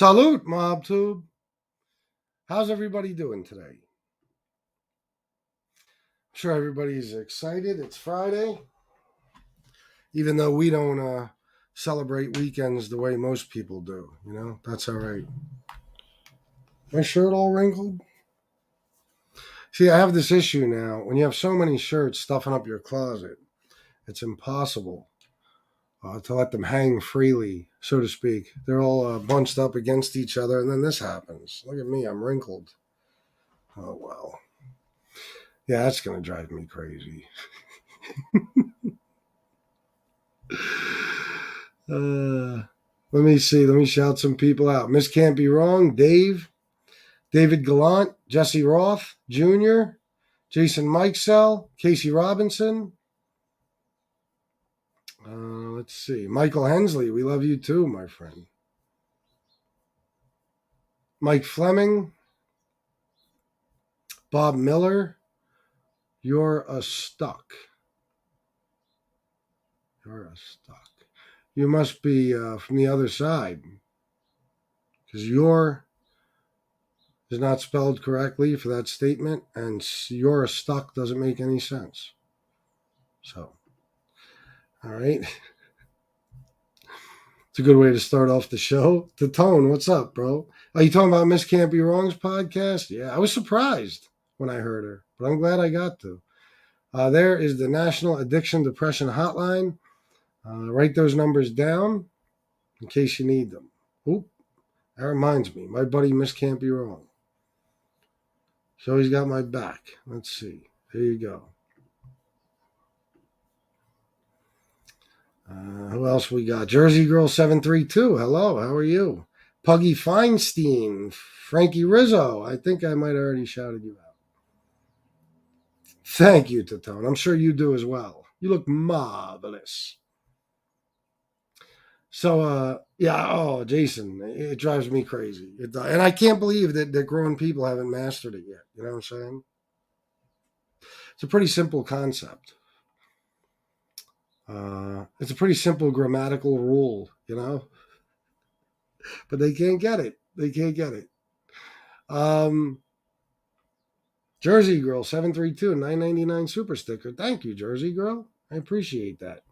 Salute, MobTube. How's everybody doing today? I'm sure everybody's excited. It's Friday. Even though we don't celebrate weekends the way most people do. That's all right. My shirt all wrinkled? See, I have this issue now. When you have so many shirts stuffing up your closet, it's impossible to let them hang freely, so to speak. They're all bunched up against each other, and then this happens. Look at me, I'm wrinkled. Oh, well. Yeah, that's going to drive me crazy. Let me see. Let me shout some people out. Miss Can't Be Wrong, David Gallant, Jesse Roth Jr., Jason Mikesell, Casey Robinson. Let's see. Michael Hensley, we love you too, my friend. Mike Fleming, Bob Miller, you're a stuck. You're a stuck. You must be from the other side, because your is not spelled correctly for that statement, and you're a stuck doesn't make any sense. So, all right. It's a good way to start off the show. The Tone, what's up, bro? Are you talking about Miss Can't Be Wrong's podcast? Yeah, I was surprised when I heard her, but I'm glad I got to. There is the National Addiction Depression Hotline. Write those numbers down in case you need them. Oop, that reminds me. My buddy Miss Can't Be Wrong. So he's got my back. Let's see. There you go. Who else we got? Jersey Girl 732. Hello, how are you? Puggy Feinstein. Frankie Rizzo. I think I might have already shouted you out. Thank you, Tatone. I'm sure you do as well. You look marvelous. So, Jason, it drives me crazy. And I can't believe that grown people haven't mastered it yet. You know what I'm saying? It's a pretty simple concept. It's a pretty simple grammatical rule, but they can't get it. Jersey Girl 732 $9.99 super sticker. Thank you, Jersey Girl. I appreciate that.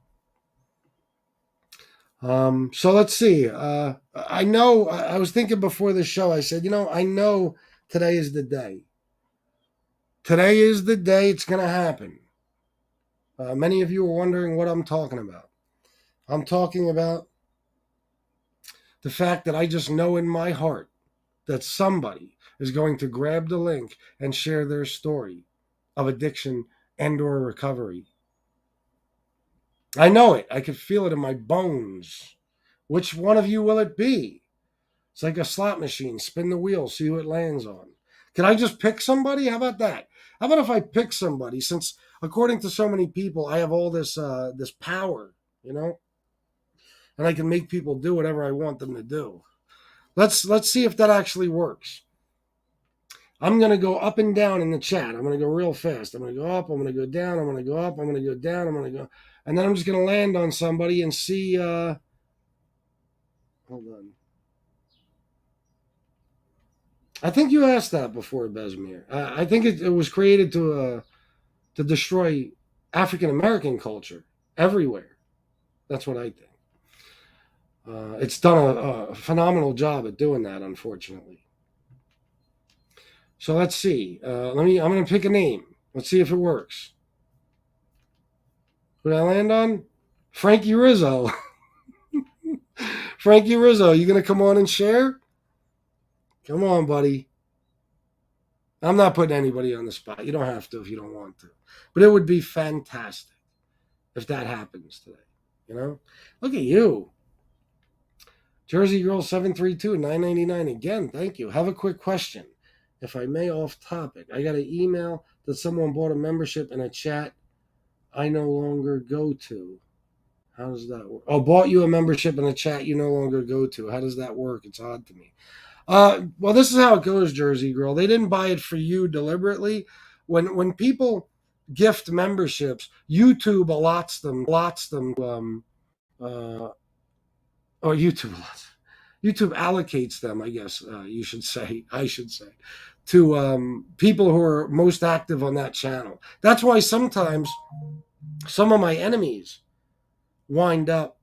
So let's see. I know I was thinking before the show. I said, I know today is the day. Today is the day it's going to happen. Many of you are wondering what I'm talking about. I'm talking about the fact that I just know in my heart that somebody is going to grab the link and share their story of addiction and or recovery. I know it. I can feel it in my bones. Which one of you will it be? It's like a slot machine. Spin the wheel, see who it lands on. Can I just pick somebody? How about that? How about if I pick somebody? Since according to so many people, I have all this power, and I can make people do whatever I want them to do. Let's see if that actually works. I'm going to go up and down in the chat. I'm going to go real fast. I'm going to go up. I'm going to go down. I'm going to go up. I'm going to go down. I'm going to go. And then I'm just going to land on somebody and see. Hold on. I think you asked that before, Besmir. I think it was created to destroy African American culture everywhere. That's what I think. It's done a phenomenal job at doing that, unfortunately. So let's see. I'm going to pick a name. Let's see if it works. Who did I land on? Frankie Rizzo. Frankie Rizzo, you going to come on and share? Come on, buddy. I'm not putting anybody on the spot. You don't have to if you don't want to. But it would be fantastic if that happens today. Look at you. Jersey Girl 732 $9.99 again. Thank you. Have a quick question. If I may, off topic. I got an email that someone bought a membership in a chat I no longer go to. How does that work? Oh, bought you a membership in a chat you no longer go to. How does that work? It's odd to me. Well, this is how it goes, Jersey Girl. They didn't buy it for you deliberately. When people gift memberships, YouTube allots them. YouTube allots. YouTube allocates them, I guess you should say, I should say, to people who are most active on that channel. That's why sometimes some of my enemies wind up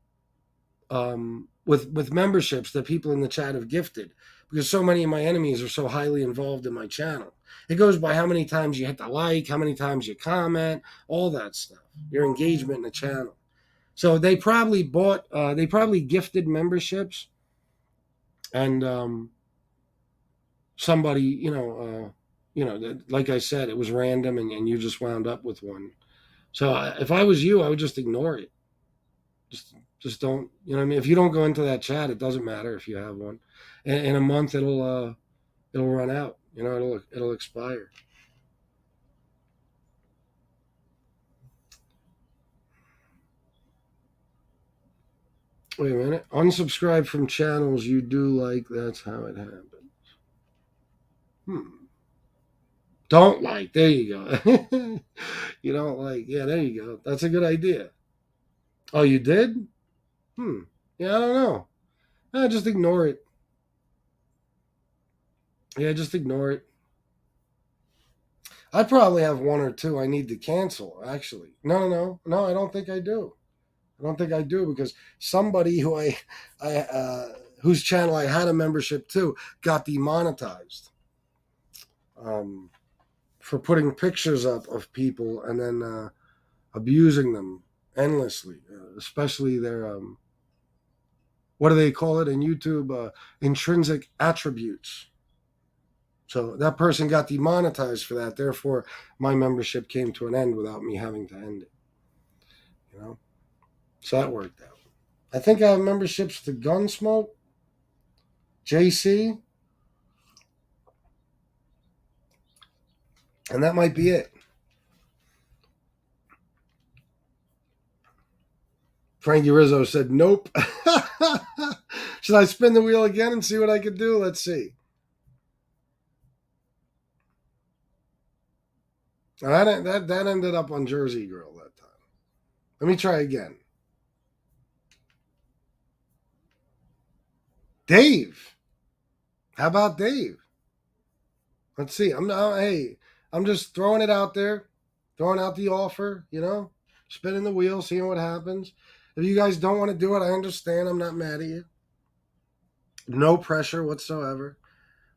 with memberships that people in the chat have gifted, because so many of my enemies are so highly involved in my channel. It goes by how many times you hit the like, how many times you comment, all that stuff, your engagement in the channel. So they probably they probably gifted memberships, and somebody, like I said, it was random, and you just wound up with one. So if I was you, I would just ignore it. Just don't, you know what I mean? If you don't go into that chat, it doesn't matter if you have one. In a month, it'll run out. It'll expire. Wait a minute. Unsubscribe from channels you do like. That's how it happens. Don't like. There you go. You don't like. Yeah, there you go. That's a good idea. Oh, you did? Yeah, I don't know. Just ignore it. Yeah, just ignore it. I probably have one or two I need to cancel, actually. No, I don't think I do. I don't think I do, because somebody whose channel I had a membership to got demonetized for putting pictures up of people and then abusing them endlessly, especially their what do they call it in YouTube? Intrinsic attributes. So that person got demonetized for that. Therefore, my membership came to an end without me having to end it. So that worked out. I think I have memberships to Gunsmoke, JC, and that might be it. Frankie Rizzo said, nope. Should I spin the wheel again and see what I could do? Let's see. That ended up on Jersey Girl that time. Let me try again. Dave. How about Dave? Let's see. I'm just throwing it out there, throwing out the offer, spinning the wheel, seeing what happens. If you guys don't want to do it, I understand. I'm not mad at you. No pressure whatsoever.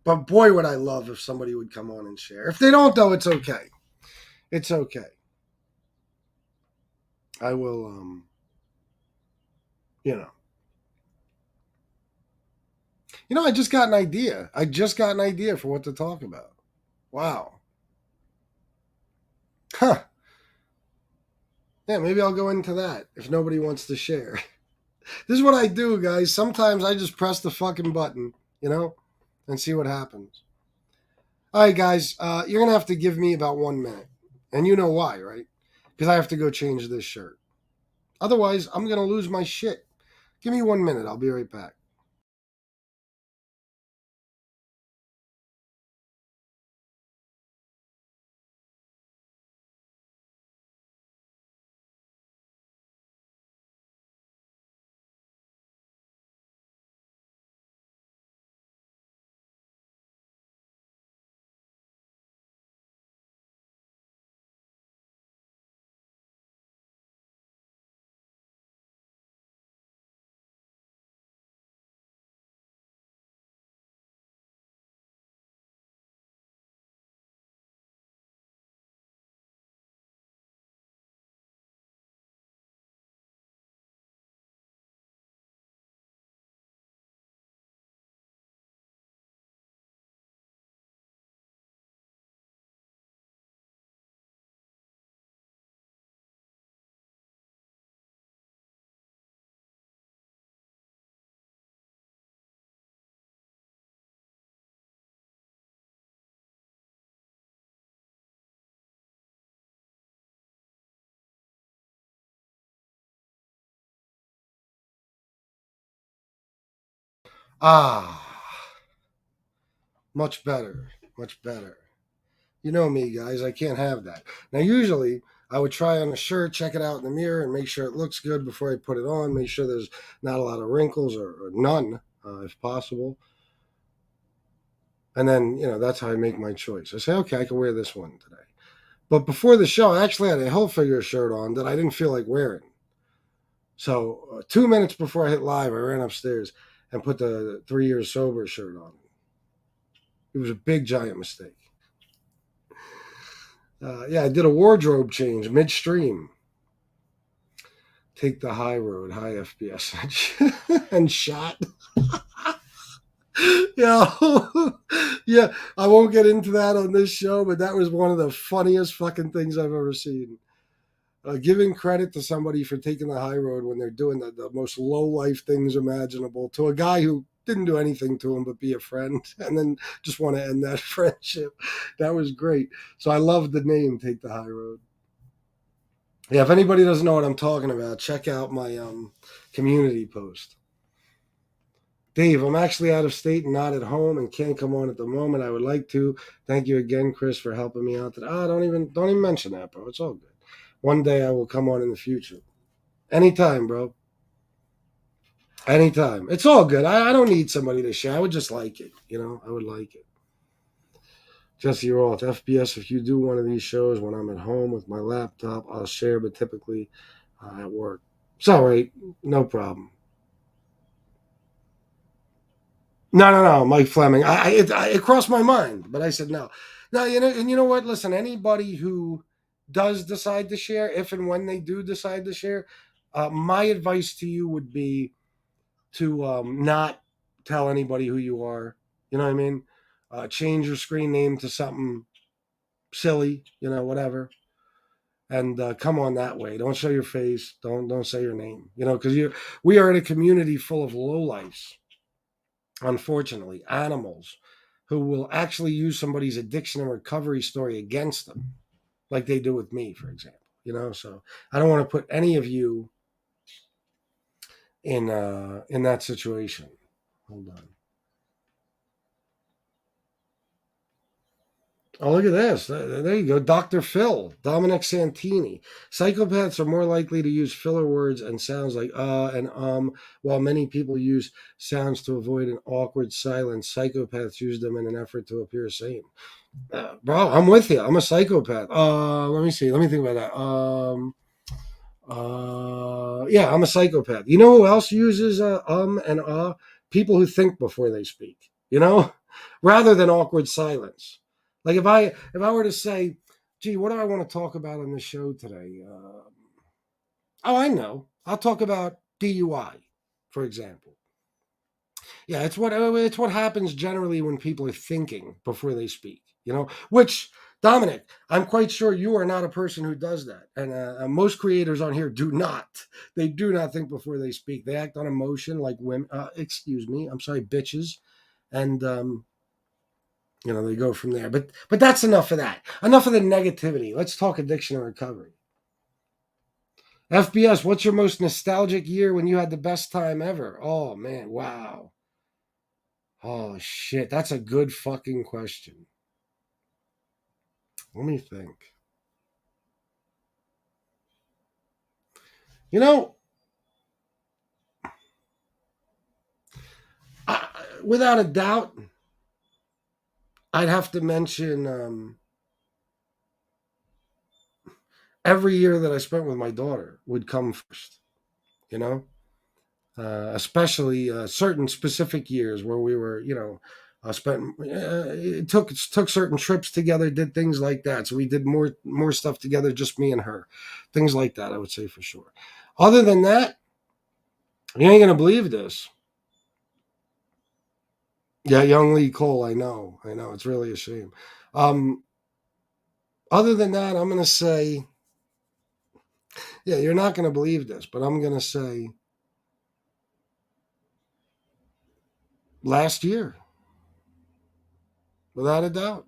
But boy, would I love if somebody would come on and share. If they don't, though, it's okay. It's okay. I will, I just got an idea. For what to talk about. Wow. Huh. Yeah, maybe I'll go into that if nobody wants to share. This is what I do, guys. Sometimes I just press the fucking button, and see what happens. All right, guys, you're going to have to give me about 1 minute. And you know why, right? Because I have to go change this shirt. Otherwise, I'm going to lose my shit. Give me 1 minute. I'll be right back. Much better. Much better. You know me, guys. I can't have that. Now, usually, I would try on a shirt, check it out in the mirror, and make sure it looks good before I put it on. Make sure there's not a lot of wrinkles or none. if possible. And then, that's how I make my choice. I say, okay, I can wear this one today. But before the show, I actually had a Hillfigure shirt on that I didn't feel like wearing. So 2 minutes before I hit live, I ran upstairs and put the 3 years sober shirt on. It was a big, giant mistake. Yeah, I did a wardrobe change midstream. Take the high road, high FPS, and shot. Yeah, yeah. I won't get into that on this show, but that was one of the funniest fucking things I've ever seen. Giving credit to somebody for taking the high road when they're doing the most low life things imaginable to a guy who didn't do anything to him but be a friend, and then just want to end that friendship. That was great. So I love the name Take the High Road. Yeah, if anybody doesn't know what I'm talking about, check out my community post. Dave, I'm actually out of state and not at home and can't come on at the moment. I would like to. Thank you again, Chris, for helping me out today. Don't even mention that, bro. It's all good. One day I will come on in the future. Anytime, bro. Anytime. It's all good. I don't need somebody to share. I would just like it. I would like it. Jesse Roth, FBS, if you do one of these shows when I'm at home with my laptop, I'll share, but typically at work. It's all right. No problem. No, Mike Fleming. It crossed my mind, but I said no. No, and you know what? Listen, anybody who does decide to share, if and when they do decide to share, my advice to you would be to not tell anybody who you are. You know what I mean? Change your screen name to something silly, whatever, and come on that way. Don't show your face. Don't say your name. Because we are in a community full of lowlifes. Unfortunately, animals who will actually use somebody's addiction and recovery story against them, like they do with me, for example. So I don't want to put any of you in that situation. Hold on. Oh, look at this. There you go. Dr. Phil, Dominic Santini. Psychopaths are more likely to use filler words and sounds like and while many people use sounds to avoid an awkward silence. Psychopaths use them in an effort to appear sane. Bro, I'm with you. I'm a psychopath. Let me see. Let me think about that. Yeah, I'm a psychopath. You know who else uses and people who think before they speak, rather than awkward silence. Like if I were to say, gee, what do I want to talk about on the show today? I know. I'll talk about DUI, for example. Yeah, it's what happens generally when people are thinking before they speak. Which Dominic, I'm quite sure you are not a person who does that, and most creators on here do not. They do not think before they speak. They act on emotion, like women. Excuse me, I'm sorry, bitches, and they go from there. But that's enough of that. Enough of the negativity. Let's talk addiction and recovery. FBS, what's your most nostalgic year when you had the best time ever? Oh man, wow. Oh shit, that's a good fucking question. Let me think. Without a doubt, I'd have to mention every year that I spent with my daughter would come first, especially certain specific years where we were, took certain trips together, did things like that. So we did more stuff together, just me and her, things like that. I would say for sure. Other than that, you ain't gonna believe this. Yeah, young Lee Cole. I know. It's really a shame. Other than that, I'm gonna say, yeah, you're not gonna believe this, but I'm gonna say last year, without a doubt.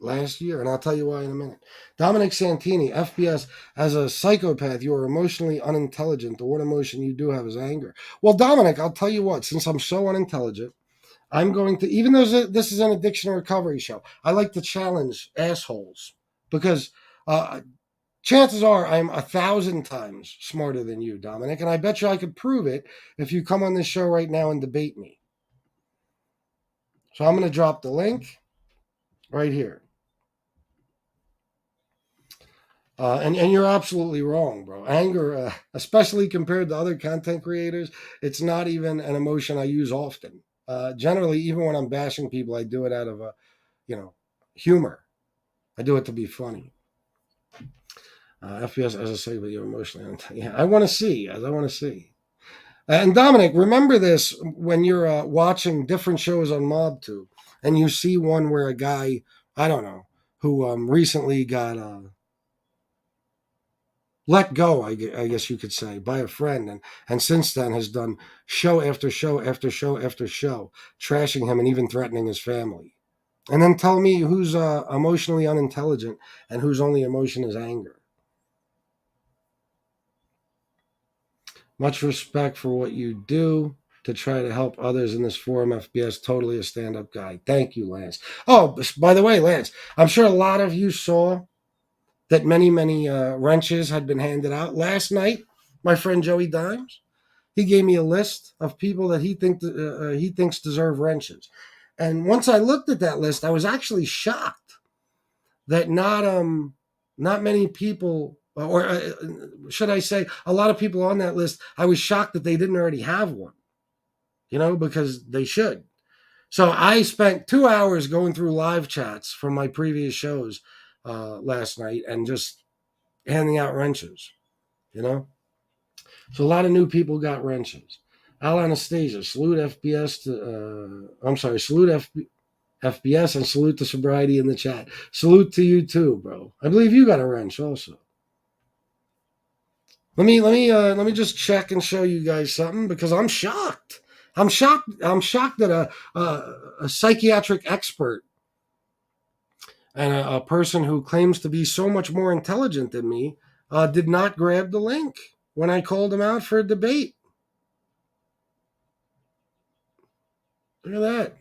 Last year, and I'll tell you why in a minute. Dominic Santini, FBS, as a psychopath, you are emotionally unintelligent. The one emotion you do have is anger. Well, Dominic, I'll tell you what, since I'm so unintelligent, I'm going to, even though this is an addiction recovery show, I like to challenge assholes because chances are I'm 1,000 times smarter than you, Dominic, and I bet you I could prove it if you come on this show right now and debate me. So I'm going to drop the link right here. And you're absolutely wrong, bro. Anger, especially compared to other content creators, it's not even an emotion I use often. Generally, even when I'm bashing people, I do it out of humor. I do it to be funny. FPS, as I say, but you're emotionally. Yeah, I want to see. I want to see. And Dominic, remember this when you're watching different shows on MobTube, and you see one where a guy, I don't know, who recently got let go, I guess you could say, by a friend, and since then has done show after show after show after show, trashing him and even threatening his family. And then tell me who's emotionally unintelligent and whose only emotion is anger. Much respect for what you do to try to help others in this forum. FBS, totally a stand-up guy. Thank you, Lance. Oh, by the way, Lance, I'm sure a lot of you saw that many wrenches had been handed out. Last night, my friend Joey Dimes, he gave me a list of people that he thinks deserve wrenches. And once I looked at that list, I was actually shocked that not many people, or should I say, a lot of people on that list, I was shocked that they didn't already have one, because they should. So I spent 2 hours going through live chats from my previous shows last night and just handing out wrenches, So a lot of new people got wrenches. Al Anastasia, salute FBS salute FBS and salute to sobriety in the chat. Salute to you too, bro. I believe you got a wrench also. Let me just check and show you guys something because I'm shocked. I'm shocked that a psychiatric expert and a person who claims to be so much more intelligent than me did not grab the link when I called him out for a debate. Look at that.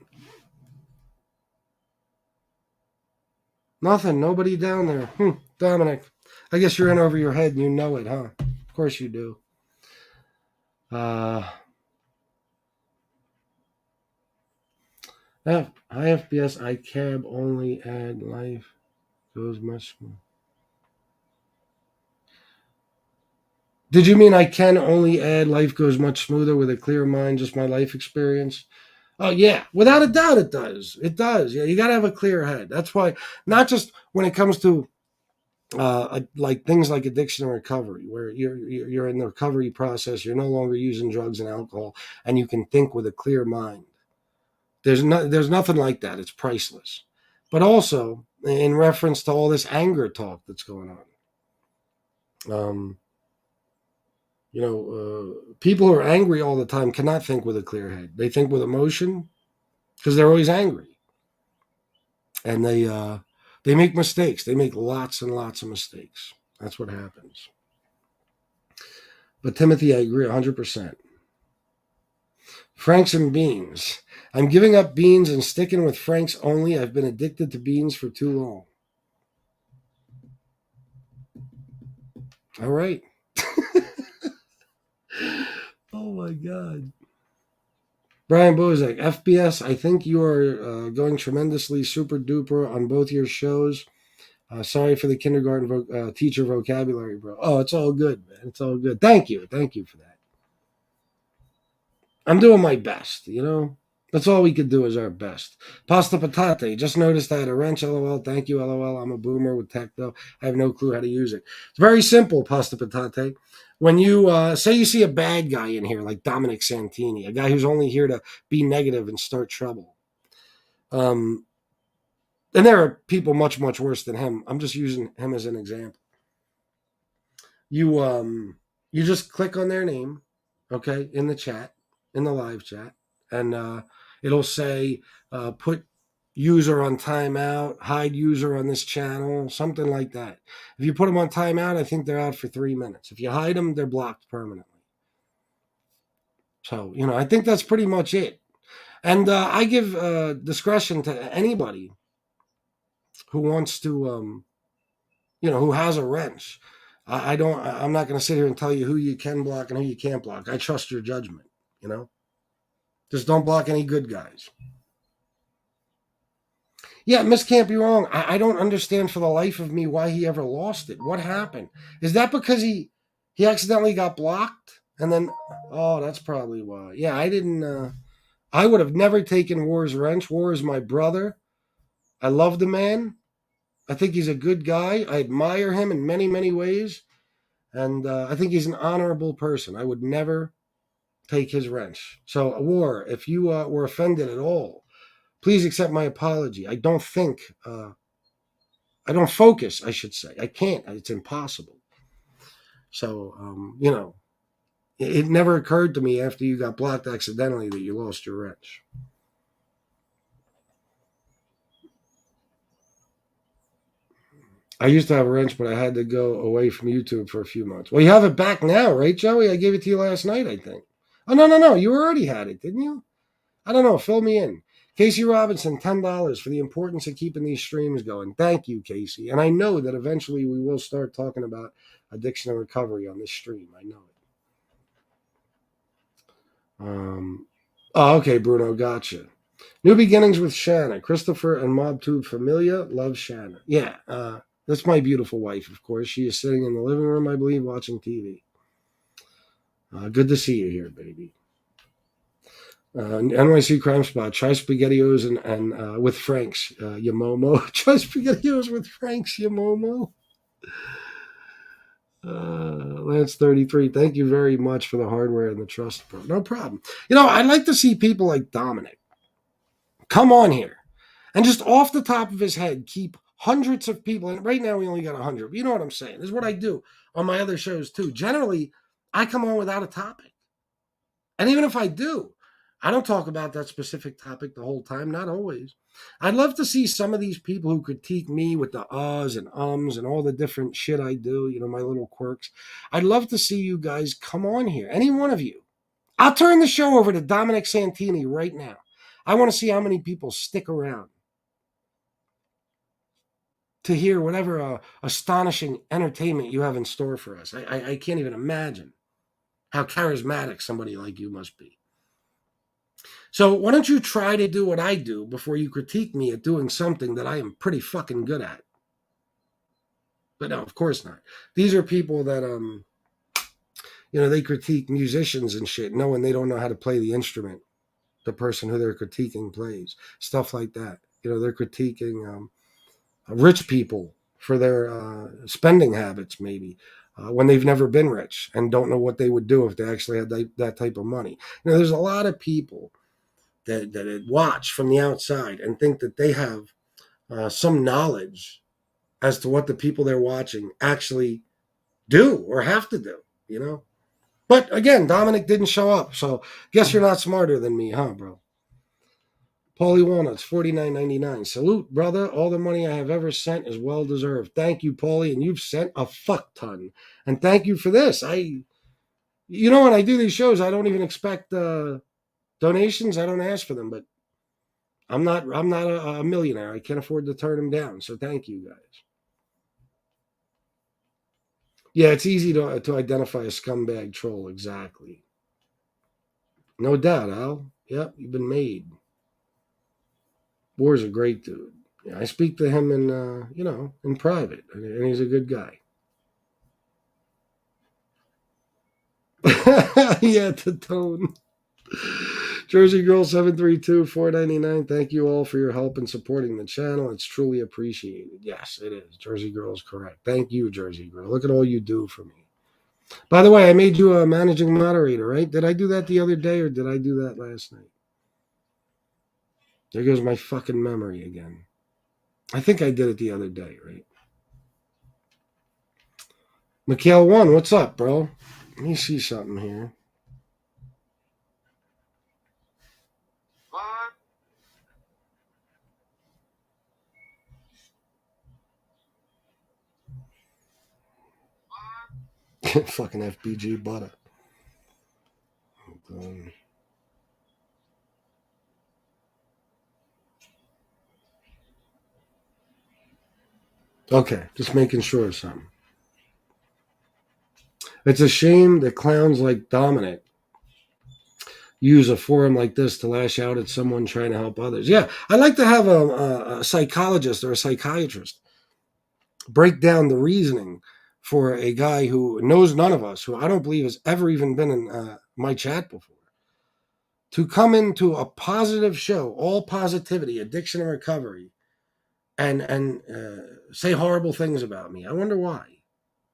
Nothing. Nobody down there. Dominic, I guess you're in over your head and you know it, huh? Of course you do. IFBS, ICAB only add life goes much more. Did you mean I can only add life goes much smoother with a clear mind, just my life experience? Oh, yeah. Without a doubt, it does. It does. Yeah, you got to have a clear head. That's why, not just when it comes to like things like addiction and recovery, where you're in the recovery process, you're no longer using drugs and alcohol, and you can think with a clear mind. There's nothing like that. It's priceless. But also, in reference to all this anger talk that's going on, people who are angry all the time cannot think with a clear head. They think with emotion because they're always angry, and they make mistakes. They make lots and lots of mistakes. That's what happens. But Timothy, I agree 100%. Franks and beans. I'm giving up beans and sticking with Franks only. I've been addicted to beans for too long. All right. Oh my God. Brian Bozak, FBS, I think you are going tremendously super duper on both your shows. Sorry for the kindergarten teacher vocabulary, bro. Oh, it's all good, man. It's all good. Thank you. Thank you for that. I'm doing my best, That's all we could do is our best. Pasta patate. Just noticed I had a wrench, LOL. Thank you, LOL. I'm a boomer with tech, though. I have no clue how to use it. It's very simple, pasta patate. When you say you see a bad guy in here, like Dominic Santini, a guy who's only here to be negative and start trouble. And there are people much, much worse than him. I'm just using him as an example. You just click on their name, okay, in the chat, in the live chat, and it'll say put user on timeout, hide user on this channel, something like that. If you put them on timeout, I think they're out for 3 minutes. If you hide them, they're blocked permanently. So, I think that's pretty much it. And I give discretion to anybody who wants to, who has a wrench. I'm not going to sit here and tell you who you can block and who you can't block. I trust your judgment, you know? Just don't block any good guys. Yeah, Miss can't be wrong. I don't understand for the life of me why he ever lost it. What happened? Is that because he accidentally got blocked? And then, oh, that's probably why. Yeah, I didn't, I would have never taken War's wrench. War is my brother. I love the man. I think he's a good guy. I admire him in many, many ways. And I think he's an honorable person. I would never take his wrench. So, War, if you were offended at all, please accept my apology. I don't focus, I should say. I can't. It's impossible. So, it never occurred to me after you got blocked accidentally that you lost your wrench. I used to have a wrench, but I had to go away from YouTube for a few months. Well, you have it back now, right, Joey? I gave it to you last night, I think. Oh, no. You already had it, didn't you? I don't know. Fill me in. Casey Robinson, $10 for the importance of keeping these streams going. Thank you, Casey. And I know that eventually we will start talking about addiction and recovery on this stream. I know it. Okay, Bruno, gotcha. New beginnings with Shanna. Christopher and MobTube Familia love Shanna. Yeah, that's my beautiful wife, of course. She is sitting in the living room, I believe, watching TV. Good to see you here, baby. NYC Crime Spot. Try SpaghettiOs and with Frank's Yamomo. Try SpaghettiOs with Frank's Yamomo. Lance 33. Thank you very much for the hardware and the trust, bro. No problem. I'd like to see people like Dominic come on here and just off the top of his head keep hundreds of people. And right now we only got 100. You know what I'm saying? This is what I do on my other shows too. Generally, I come on without a topic. And even if I do, I don't talk about that specific topic the whole time. Not always. I'd love to see some of these people who critique me with the uhs and ums and all the different shit I do, my little quirks. I'd love to see you guys come on here. Any one of you. I'll turn the show over to Dominic Santini right now. I want to see how many people stick around to hear whatever astonishing entertainment you have in store for us. I can't even imagine how charismatic somebody like you must be. So why don't you try to do what I do before you critique me at doing something that I am pretty fucking good at? But no, of course not. These are people that, they critique musicians and shit, knowing they don't know how to play the instrument the person who they're critiquing plays. Stuff like that. They're critiquing rich people for their spending habits, maybe, when they've never been rich and don't know what they would do if they actually had that type of money. There's a lot of people that watch from the outside and think that they have some knowledge as to what the people they're watching actually do or have to do. But again, Dominic didn't show up, so guess you're not smarter than me, huh, bro? Paulie Walnuts, $49.99. Salute, brother. All the money I have ever sent is well deserved. Thank you, Paulie, and you've sent a fuck ton. And thank you for this. When I do these shows, I don't even expect donations. I don't ask for them, but I'm not a millionaire. I can't afford to turn them down. So thank you, guys. Yeah, it's easy to identify a scumbag troll. Exactly. No doubt, Al. Yep, you've been made. War's a great dude. Yeah, I speak to him in private, and he's a good guy. Yeah, the tone. Jersey Girl 732 $4.99. Thank you all for your help in supporting the channel. It's truly appreciated. Yes, it is. Jersey Girl is correct. Thank you, Jersey Girl. Look at all you do for me. By the way, I made you a managing moderator, right? Did I do that the other day or did I do that last night? There goes my fucking memory again. I think I did it the other day, right? Mikhail 1, what's up, bro? Let me see something here. Fucking FBG butter. Okay, just making sure of something. It's a shame that clowns like Dominic use a forum like this to lash out at someone trying to help others. Yeah, I'd like to have a psychologist or a psychiatrist break down the reasoning for a guy who knows none of us, who I don't believe has ever even been in my chat before, to come into a positive show, all positivity, addiction and recovery, and say horrible things about me. I wonder why.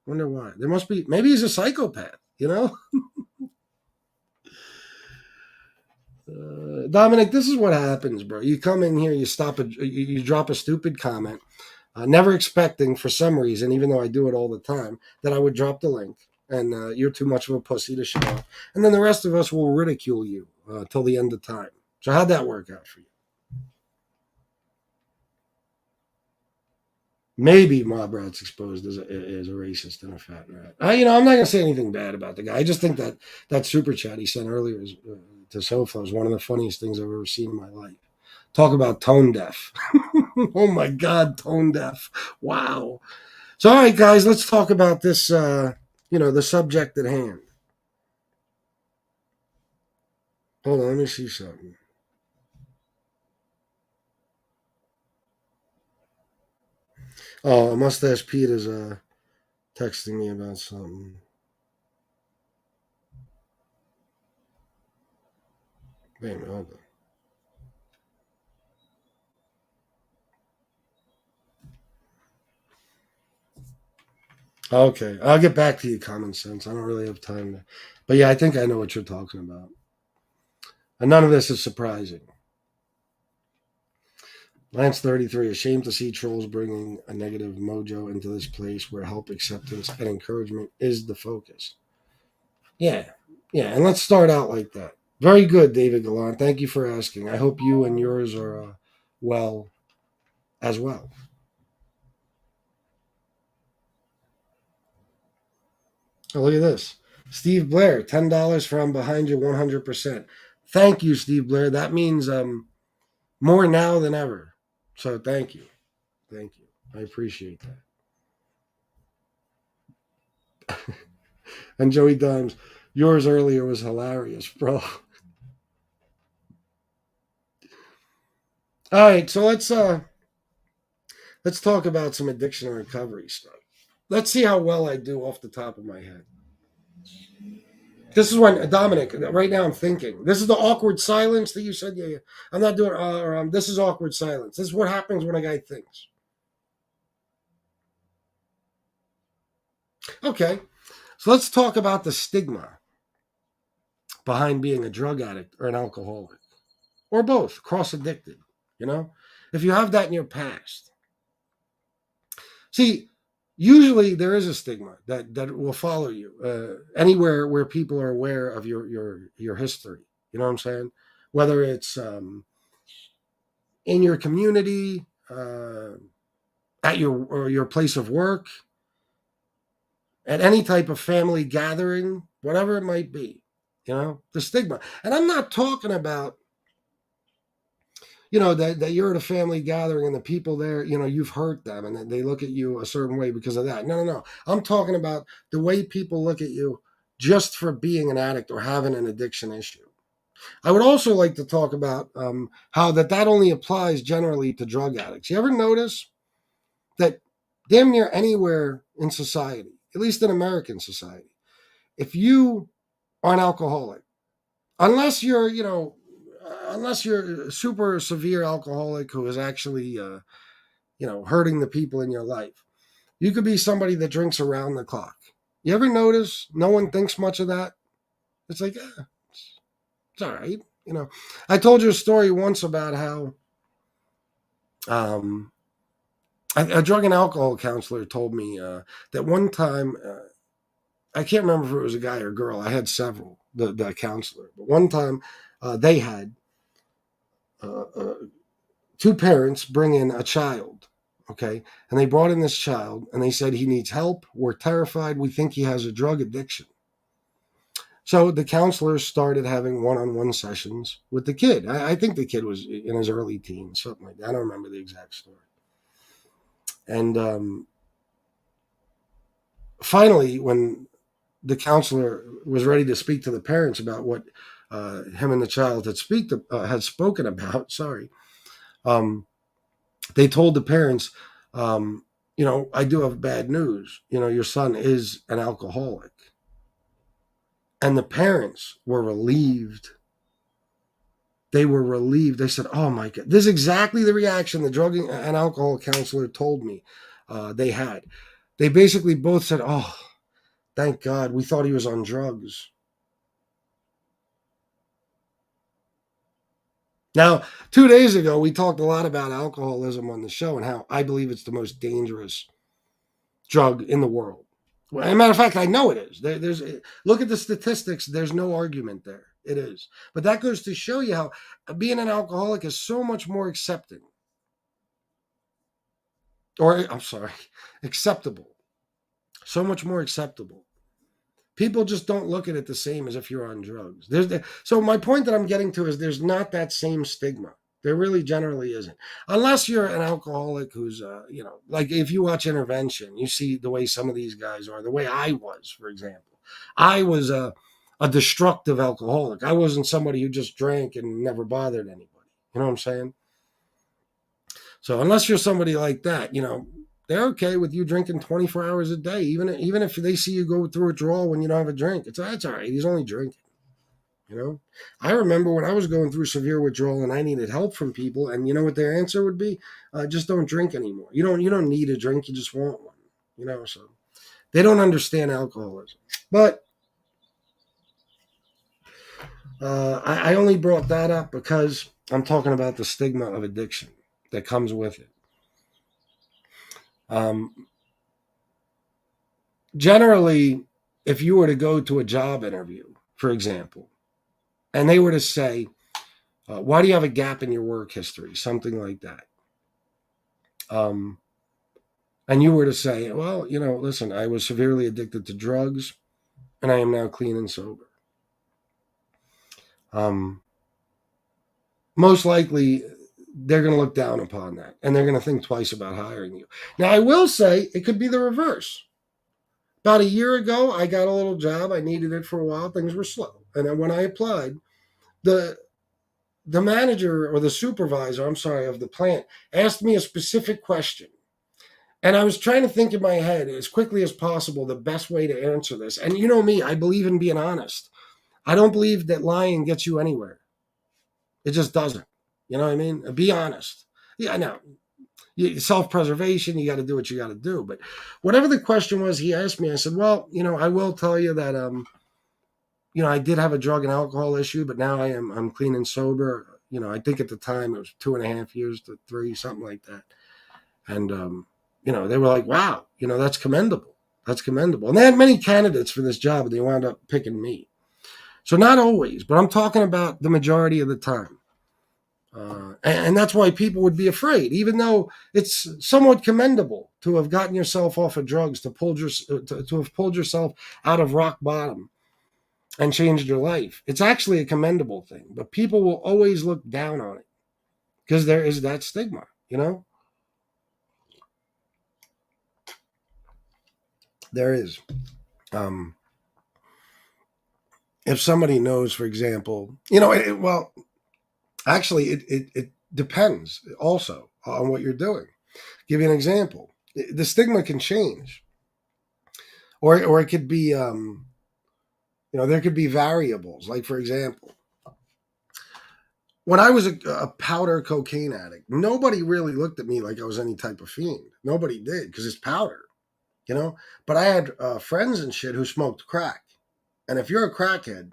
Wonder why. There must be, maybe he's a psychopath, you know? Dominic, this is what happens, bro. You come in here, you drop a stupid comment, never expecting for some reason, even though I do it all the time, that I would drop the link, and you're too much of a pussy to show up, and then the rest of us will ridicule you till the end of time. So how'd that work out for you? Maybe Mob Rat's exposed as a racist and a fat rat. I'm not gonna say anything bad about the guy. I just think that super chat he sent earlier to Sofa is one of the funniest things I've ever seen in my life. Talk about tone deaf. Oh my God, tone deaf. Wow. So, all right, guys, let's talk about this, the subject at hand. Hold on, let me see something. Oh, Mustache Pete is texting me about something. Wait a minute, hold on. Okay, I'll get back to you, common sense. I don't really have time to. But yeah, I think I know what you're talking about. And none of this is surprising. Lance 33, ashamed to see trolls bringing a negative mojo into this place where help, acceptance, and encouragement is the focus. Yeah, yeah, and let's start out like that. Very good, David Gallant. Thank you for asking. I hope you and yours are well as well. Oh, look at this. Steve Blair, $10 from behind you 100%. Thank you, Steve Blair. That means more now than ever. So thank you. Thank you. I appreciate that. And Joey Dimes, yours earlier was hilarious, bro. All right, so let's talk about some addiction and recovery stuff. Let's see how well I do off the top of my head. This is when Dominic. Right now, I'm thinking. This is the awkward silence that you said. Yeah, yeah. I'm not doing. This is awkward silence. This is what happens when a guy thinks. Okay, so let's talk about the stigma behind being a drug addict or an alcoholic, or both, cross addicted. You know, if you have that in your past, see, usually there is a stigma that will follow you anywhere where people are aware of your history. You know what I'm saying? Whether it's in your community, at your place of work, at any type of family gathering, whatever it might be. You know, the stigma. And I'm not talking about that you're at a family gathering and the people there, you've hurt them and they look at you a certain way because of that. No, no, no. I'm talking about the way people look at you just for being an addict or having an addiction issue. I would also like to talk about how that only applies generally to drug addicts. You ever notice that damn near anywhere in society, at least in American society, if you are an alcoholic, unless you're a super severe alcoholic who is actually, hurting the people in your life, you could be somebody that drinks around the clock. You ever notice no one thinks much of that? It's like, it's all right. I told you a story once about how um, a drug and alcohol counselor told me that one time, I can't remember if it was a guy or girl. I had several, the counselor. But one time they had uh, uh, two parents bring in a child, okay? And they brought in this child and they said he needs help. We're terrified. We think he has a drug addiction. So the counselors started having one-on-one sessions with the kid. I think the kid was in his early teens, something like that. I don't remember the exact story. And finally, when the counselor was ready to speak to the parents about what him and the child had spoken about. Sorry. They told the parents, I do have bad news. Your son is an alcoholic. And the parents were relieved. They were relieved. They said, oh my God, this is exactly the reaction the drug and alcohol counselor told me they had. They basically both said, oh, thank God, we thought he was on drugs. Now, 2 days ago, we talked a lot about alcoholism on the show and how I believe it's the most dangerous drug in the world. Well, as a matter of fact, I know it is. There's look at the statistics. There's no argument there. It is. But that goes to show you how being an alcoholic is so much more accepting. Or, I'm sorry, acceptable. So much more acceptable. People just don't look at it the same as if you're on drugs. So my point that I'm getting to is there's not that same stigma. There really generally isn't. Unless you're an alcoholic who's, like if you watch Intervention, you see the way some of these guys are, the way I was, for example. I was a destructive alcoholic. I wasn't somebody who just drank and never bothered anybody. You know what I'm saying? So unless you're somebody like that, they're okay with you drinking 24 hours a day, even if they see you go through withdrawal when you don't have a drink. That's all right. He's only drinking. I remember when I was going through severe withdrawal and I needed help from people, and you know what their answer would be? Just don't drink anymore. You don't need a drink. You just want one. So they don't understand alcoholism. But I only brought that up because I'm talking about the stigma of addiction that comes with it. Generally, if you were to go to a job interview, for example, and they were to say, why do you have a gap in your work history? Something like that. And you were to say, well, listen, I was severely addicted to drugs and I am now clean and sober. Most likely, they're going to look down upon that and they're going to think twice about hiring you. Now, I will say it could be the reverse. About a year ago, I got a little job. I needed it for a while. Things were slow. And then when I applied, the manager or the supervisor, of the plant asked me a specific question. And I was trying to think in my head as quickly as possible the best way to answer this. And you know me, I believe in being honest. I don't believe that lying gets you anywhere. It just doesn't. You know what I mean? Be honest. Yeah, now, self-preservation, you got to do what you got to do. But whatever the question was, he asked me, I said, well, I will tell you that, I did have a drug and alcohol issue, but now I'm clean and sober. I think at the time it was 2.5 years to 3, something like that. And, they were like, wow, that's commendable. That's commendable. And they had many candidates for this job, and they wound up picking me. So not always, but I'm talking about the majority of the time. And that's why people would be afraid, even though it's somewhat commendable to have gotten yourself off of drugs, to have pulled yourself out of rock bottom and changed your life. It's actually a commendable thing, but people will always look down on it because there is that stigma, There is. If somebody knows, for example, actually, it depends also on what you're doing. Give you an example. The stigma can change, or it could be, there could be variables. Like, for example, when I was a powder cocaine addict, nobody really looked at me like I was any type of fiend. Nobody did because it's powder, But I had friends and shit who smoked crack, and if you're a crackhead,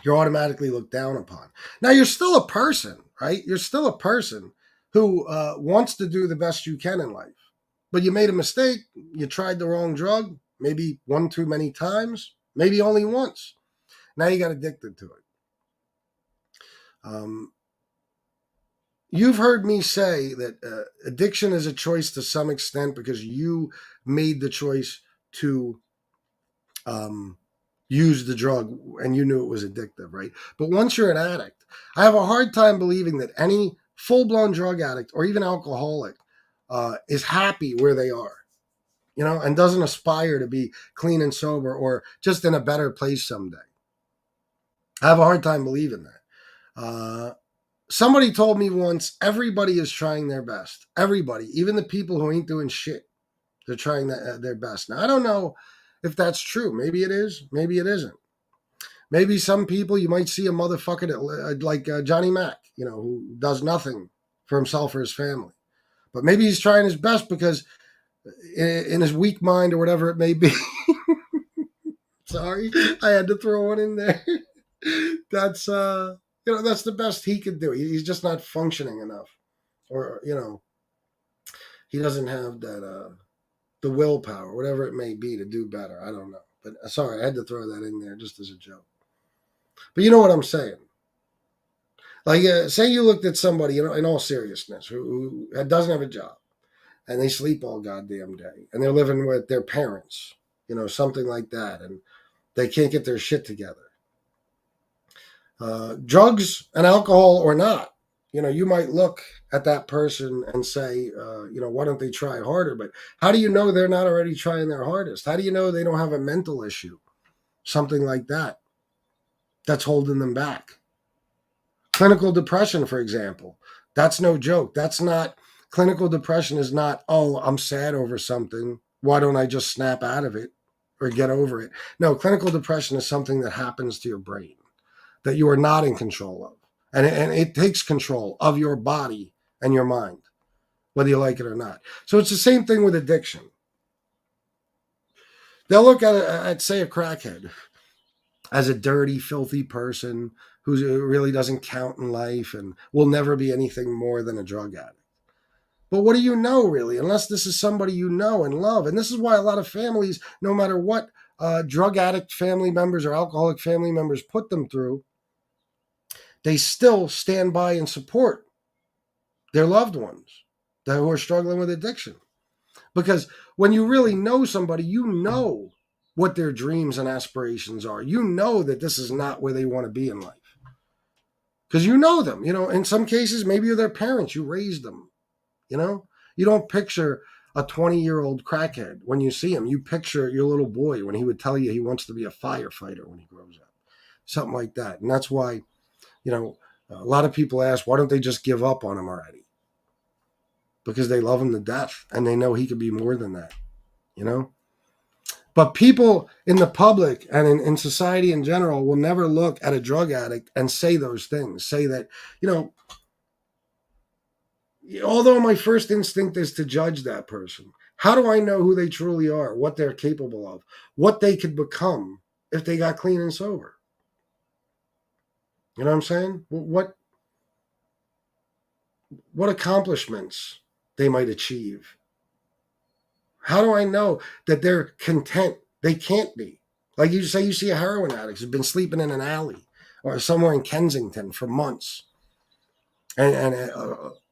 you're automatically looked down upon. Now, you're still a person, right? You're still a person who wants to do the best you can in life. But you made a mistake. You tried the wrong drug, maybe one too many times, maybe only once. Now you got addicted to it. You've heard me say that addiction is a choice to some extent because you made the choice to use the drug and you knew it was addictive, right? But once you're an addict, I have a hard time believing that any full-blown drug addict or even alcoholic is happy where they are. and doesn't aspire to be clean and sober or just in a better place someday. I have a hard time believing that. Somebody told me once, everybody is trying their best. Everybody, even the people who ain't doing shit, they're trying their best. Now, I don't know if that's true. Maybe it is. Maybe it isn't. Maybe some people, you might see a motherfucker like Johnny Mac, who does nothing for himself or his family. But maybe he's trying his best because in his weak mind or whatever it may be. Sorry, I had to throw one in there. That's that's the best he could do. He's just not functioning enough, or he doesn't have that the willpower, whatever it may be, to do better. I don't know, but sorry, I had to throw that in there just as a joke. But you know what I'm saying? Like, say you looked at somebody, in all seriousness, who doesn't have a job, and they sleep all goddamn day, and they're living with their parents, something like that, and they can't get their shit together. Drugs and alcohol or not, you might look at that person and say, why don't they try harder? But how do you know they're not already trying their hardest? How do you know they don't have a mental issue, something like that, that's holding them back? Clinical depression, for example, that's no joke. Clinical depression is not, oh, I'm sad over something, why don't I just snap out of it or get over it? No, clinical depression is something that happens to your brain that you are not in control of. And it takes control of your body and your mind, whether you like it or not. So it's the same thing with addiction. They'll look at say, a crackhead as a dirty, filthy person who really doesn't count in life and will never be anything more than a drug addict. But what do you know, really, unless this is somebody you know and love? And this is why a lot of families, no matter what drug addict family members or alcoholic family members put them through, they still stand by and support their loved ones who are struggling with addiction. Because when you really know somebody, you know what their dreams and aspirations are. You know that this is not where they want to be in life. Because you know them. In some cases, maybe you're their parents. You raised them. You don't picture a 20-year-old crackhead when you see him. You picture your little boy when he would tell you he wants to be a firefighter when he grows up. Something like that. And that's why, a lot of people ask, why don't they just give up on him already? Because they love him to death and they know he could be more than that, But people in the public and in society in general will never look at a drug addict and say those things. Say that, although my first instinct is to judge that person, how do I know who they truly are, what they're capable of, what they could become if they got clean and sober? You know what I'm saying? What accomplishments they might achieve? How do I know that they're content? They can't be. Like you say, you see a heroin addict who's been sleeping in an alley or somewhere in Kensington for months. And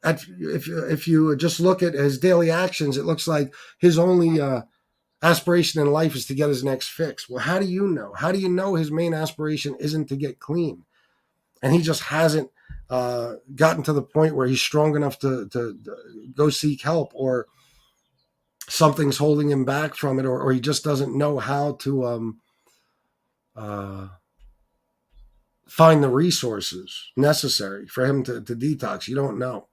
if you just look at his daily actions, it looks like his only aspiration in life is to get his next fix. Well, how do you know? How do you know his main aspiration isn't to get clean? And he just hasn't gotten to the point where he's strong enough to go seek help, or something's holding him back from it, or he just doesn't know how to find the resources necessary for him to detox. You don't know.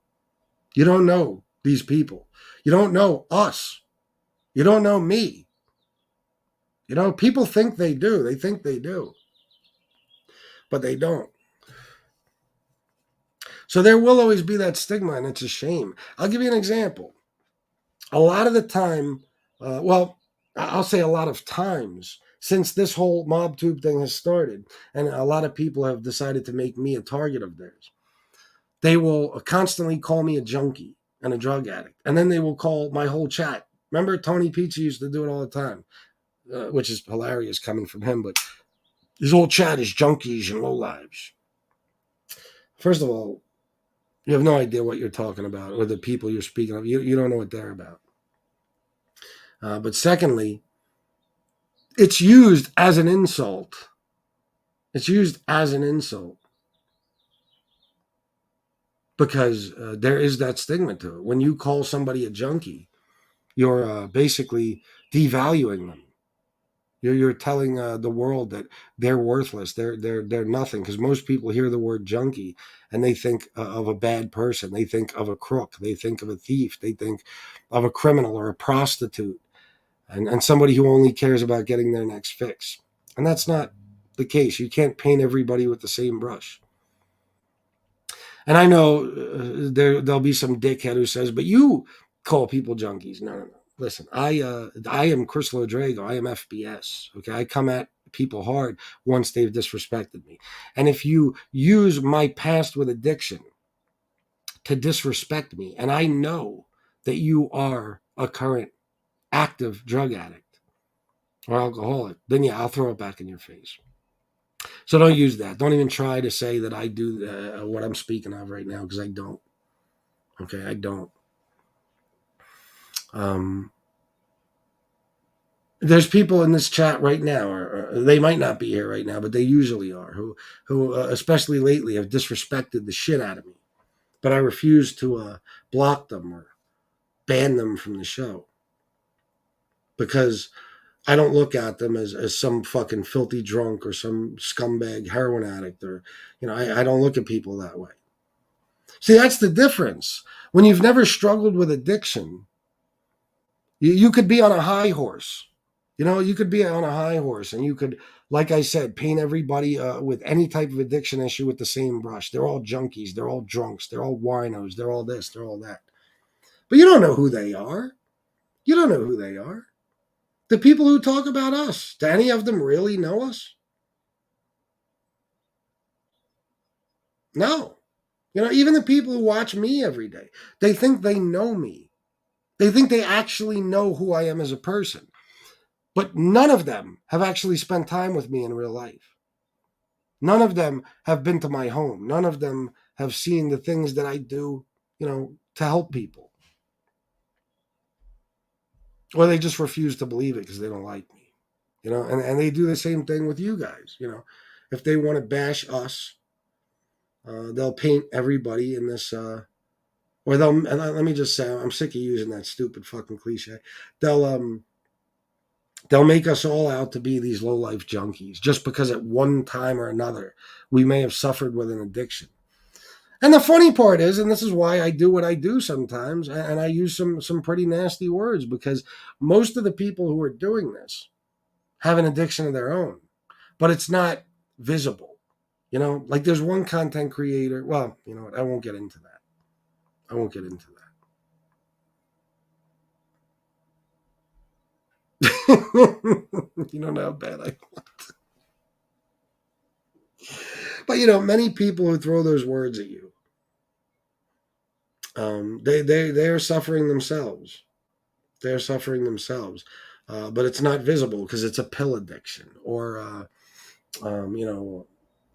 You don't know these people. You don't know us. You don't know me. People think they do. They think they do. But they don't. So there will always be that stigma, and it's a shame. I'll give you an example. A lot of the time, I'll say a lot of times, since this whole MobTube thing has started, and a lot of people have decided to make me a target of theirs, they will constantly call me a junkie and a drug addict. And then they will call my whole chat. Remember, Tony Pizza used to do it all the time, which is hilarious coming from him, but his whole chat is junkies and lowlives. First of all, you have no idea what you're talking about or the people you're speaking of. You don't know what they're about. But secondly, it's used as an insult. It's used as an insult because there is that stigma to it. When you call somebody a junkie, you're basically devaluing them. You're telling the world that they're worthless. They're nothing, because most people hear the word junkie and they think of a bad person. They think of a crook. They think of a thief. They think of a criminal or a prostitute, and somebody who only cares about getting their next fix. And that's not the case. You can't paint everybody with the same brush. And I know there'll be some dickhead who says, "But you call people junkies." No. Listen, I am Chris Lodrago. I am FBS. Okay, I come at people hard once they've disrespected me. And if you use my past with addiction to disrespect me, and I know that you are a current active drug addict or alcoholic, then yeah, I'll throw it back in your face. So don't use that. Don't even try to say that I do what I'm speaking of right now, because I don't. Okay, I don't. There's people in this chat right now, or they might not be here right now, but they usually are, who especially lately, have disrespected the shit out of me. But I refuse to block them or ban them from the show, because I don't look at them as some fucking filthy drunk or some scumbag heroin addict, or, I don't look at people that way. See, that's the difference. When you've never struggled with addiction, you could be on a high horse. You could be on a high horse and you could, like I said, paint everybody with any type of addiction issue with the same brush. They're all junkies. They're all drunks. They're all winos. They're all this. They're all that. But you don't know who they are. You don't know who they are. The people who talk about us, do any of them really know us? No. Even the people who watch me every day, they think they know me. They think they actually know who I am as a person. But none of them have actually spent time with me in real life. None of them have been to my home. None of them have seen the things that I do, to help people. Or they just refuse to believe it because they don't like me. And they do the same thing with you guys. If they want to bash us, they'll paint everybody in this, or they'll, and let me just say, I'm sick of using that stupid fucking cliche. They'll make us all out to be these low-life junkies just because at one time or another we may have suffered with an addiction. And the funny part is, and this is why I do what I do sometimes, and I use some pretty nasty words, because most of the people who are doing this have an addiction of their own, but it's not visible. Like there's one content creator. Well, you know what? I won't get into that. You don't know how bad I want. But many people who throw those words at you, they're suffering themselves. They're suffering themselves, but it's not visible because it's a pill addiction, or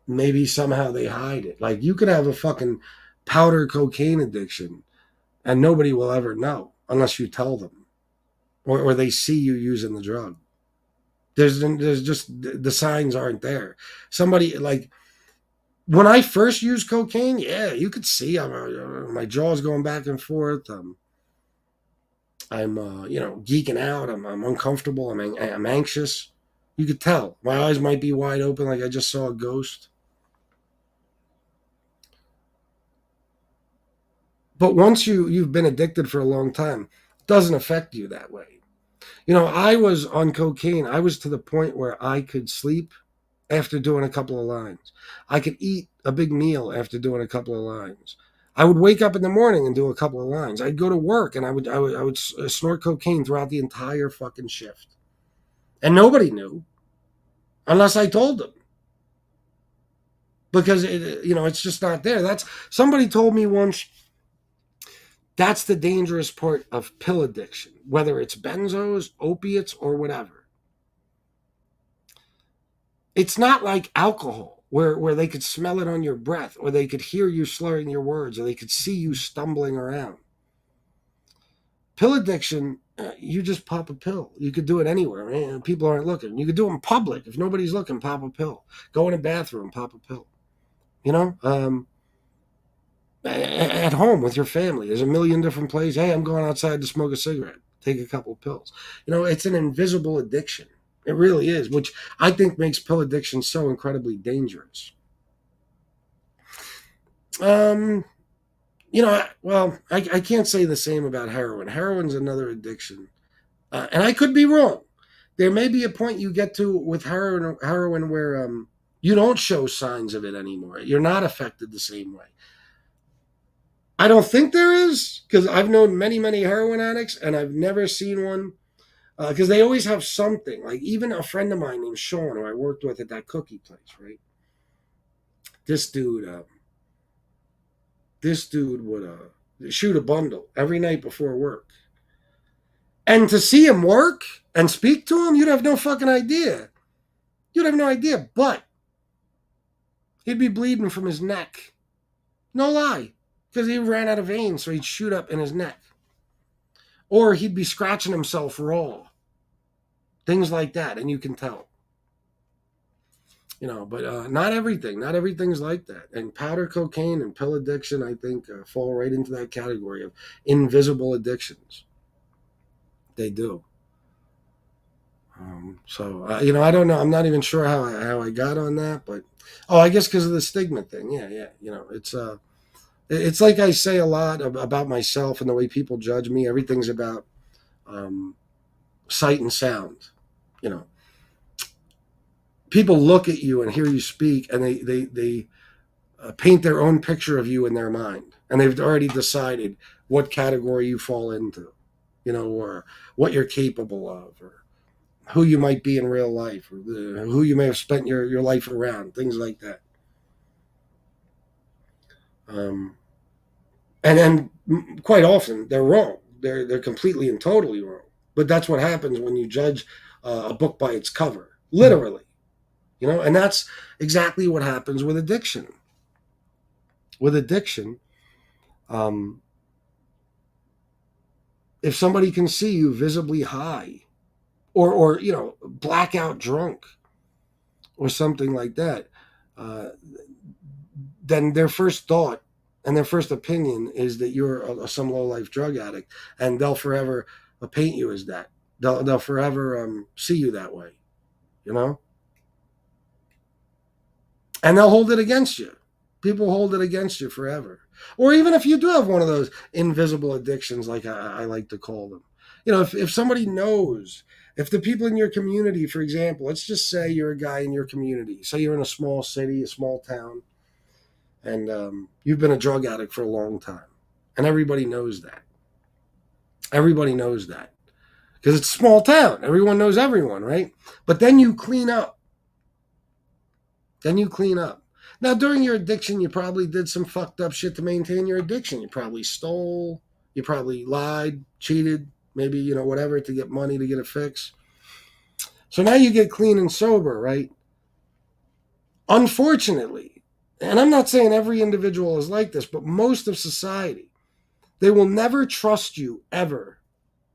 maybe somehow they hide it. Like you could have a fucking powder cocaine addiction, and nobody will ever know unless you tell them, or they see you using the drug. There's just the signs aren't there. Somebody, like, when I first used cocaine, yeah, you could see my jaw's going back and forth. I'm geeking out. I'm uncomfortable. I'm anxious. You could tell. My eyes might be wide open, like I just saw a ghost. But once you've been addicted for a long time, it doesn't affect you that way. I was on cocaine. I was to the point where I could sleep after doing a couple of lines. I could eat a big meal after doing a couple of lines. I would wake up in the morning and do a couple of lines. I'd go to work and I would snort cocaine throughout the entire fucking shift. And nobody knew unless I told them. Because it's just not there. Somebody told me once, that's the dangerous part of pill addiction, whether it's benzos, opiates, or whatever. It's not like alcohol, where they could smell it on your breath, or they could hear you slurring your words, or they could see you stumbling around. Pill addiction, you just pop a pill. You could do it anywhere. Right? People aren't looking. You could do it in public. If nobody's looking, pop a pill. Go in a bathroom, pop a pill. At home with your family. There's a million different places. Hey, I'm going outside to smoke a cigarette. take a couple pills. It's an invisible addiction. It really is, which I think makes pill addiction so incredibly dangerous. I can't say the same about heroin. Heroin's another addiction. And I could be wrong. There may be a point you get to with heroin where you don't show signs of it anymore. You're not affected the same way. I don't think there is, because I've known many, many heroin addicts, and I've never seen one, because they always have something. Like even a friend of mine named Sean, who I worked with at that cookie place, right? This dude would shoot a bundle every night before work. And to see him work and speak to him, you'd have no fucking idea. You'd have no idea, but he'd be bleeding from his neck. No lie. Because he ran out of veins, so he'd shoot up in his neck. Or he'd be scratching himself raw. Things like that, and you can tell. But not everything. Not everything's like that. And powder cocaine and pill addiction, I think, fall right into that category of invisible addictions. They do. I don't know. I'm not even sure how I got on that, but I guess because of the stigma thing. Yeah. It's like I say a lot about myself and the way people judge me. Everything's about sight and sound. People look at you and hear you speak, and they paint their own picture of you in their mind, and they've already decided what category you fall into, or what you're capable of, or who you might be in real life, or who you may have spent your life around, things like that. And then quite often they're wrong. They're completely and totally wrong. But that's what happens when you judge a book by its cover, literally. And that's exactly what happens with addiction. With addiction, if somebody can see you visibly high, or blackout drunk, or something like that, then their first thought and their first opinion is that you're some low-life drug addict, and they'll forever paint you as that. They'll forever see you that way, and they'll hold it against you. People hold it against you forever. Or even if you do have one of those invisible addictions, like I like to call them. If somebody knows, if the people in your community, for example, let's just say you're a guy in your community, say you're in a small city, a small town, and you've been a drug addict for a long time, and everybody knows that. Everybody knows that. Because it's a small town. Everyone knows everyone, right? But then you clean up. Now, during your addiction, you probably did some fucked up shit to maintain your addiction. You probably stole. You probably lied, cheated, maybe, whatever, to get money to get a fix. So now you get clean and sober, right? Unfortunately, and I'm not saying every individual is like this, but most of society, they will never trust you ever.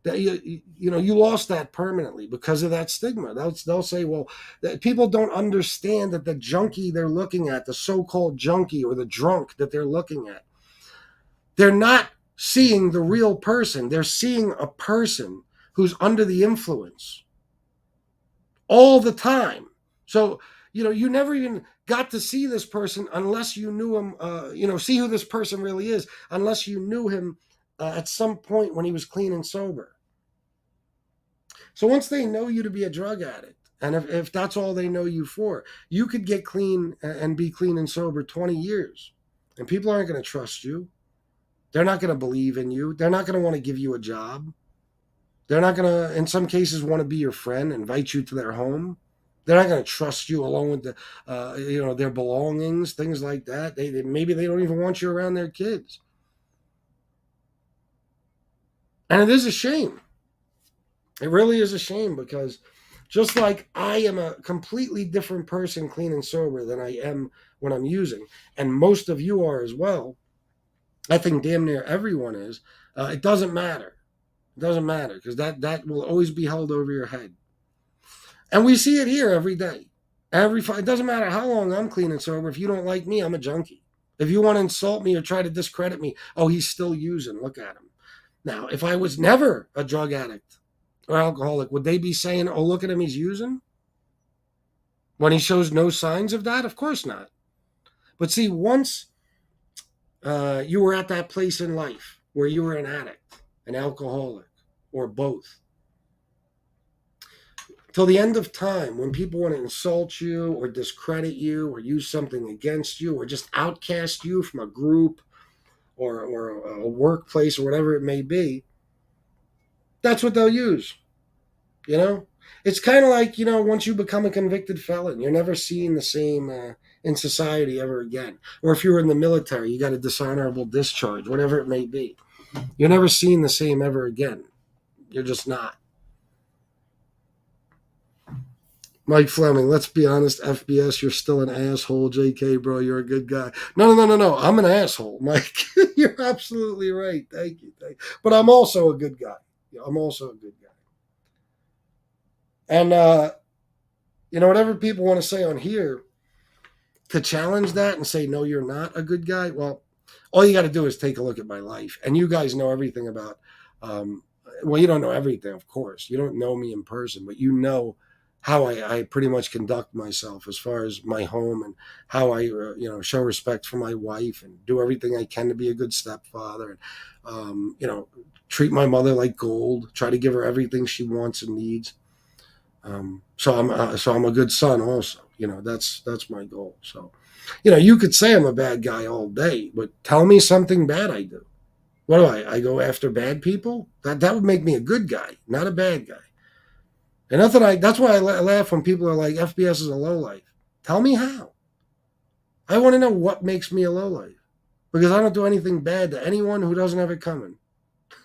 That you lost that permanently because of that stigma. They'll say, well, that people don't understand that the junkie they're looking at, the so-called junkie or the drunk that they're looking at, they're not seeing the real person. They're seeing a person who's under the influence all the time. So, you never even got to see this person unless you knew him, see who this person really is, unless you knew him at some point when he was clean and sober. So once they know you to be a drug addict, and if that's all they know you for, you could get clean and be clean and sober 20 years. And people aren't going to trust you. They're not going to believe in you. They're not going to want to give you a job. They're not going to, in some cases, want to be your friend, invite you to their home. They're not going to trust you along with their belongings, things like that. Maybe they don't even want you around their kids. And it is a shame. It really is a shame, because just like I am a completely different person clean and sober than I am when I'm using, and most of you are as well, I think damn near everyone is, it doesn't matter. It doesn't matter, because that will always be held over your head. And we see it here every day. It doesn't matter how long I'm clean and sober. If you don't like me, I'm a junkie. If you want to insult me or try to discredit me, oh, he's still using. Look at him. Now, if I was never a drug addict or alcoholic, would they be saying, oh, look at him, he's using? When he shows no signs of that? Of course not. But see, once you were at that place in life where you were an addict, an alcoholic, or both, till the end of time, when people want to insult you or discredit you or use something against you or just outcast you from a group or a workplace or whatever it may be, that's what they'll use. You know, it's kind of like, once you become a convicted felon, you're never seen the same in society ever again. Or if you were in the military, you got a dishonorable discharge, whatever it may be. You're never seen the same ever again. You're just not. Mike Fleming, let's be honest, FBS, you're still an asshole. JK, bro, you're a good guy. No. I'm an asshole, Mike. You're absolutely right. Thank you. But I'm also a good guy. I'm also a good guy. And, whatever people want to say on here to challenge that and say, no, you're not a good guy. Well, all you got to do is take a look at my life. And you guys know everything about, you don't know everything, of course. You don't know me in person, but you know how I pretty much conduct myself as far as my home and how I, show respect for my wife and do everything I can to be a good stepfather. And, treat my mother like gold, try to give her everything she wants and needs. So I'm a good son also. That's my goal. So, you could say I'm a bad guy all day, but tell me something bad I do. What do I go after bad people? That would make me a good guy, not a bad guy. And that's why I laugh when people are like, FBS is a lowlife. Tell me how. I want to know what makes me a lowlife. Because I don't do anything bad to anyone who doesn't have it coming.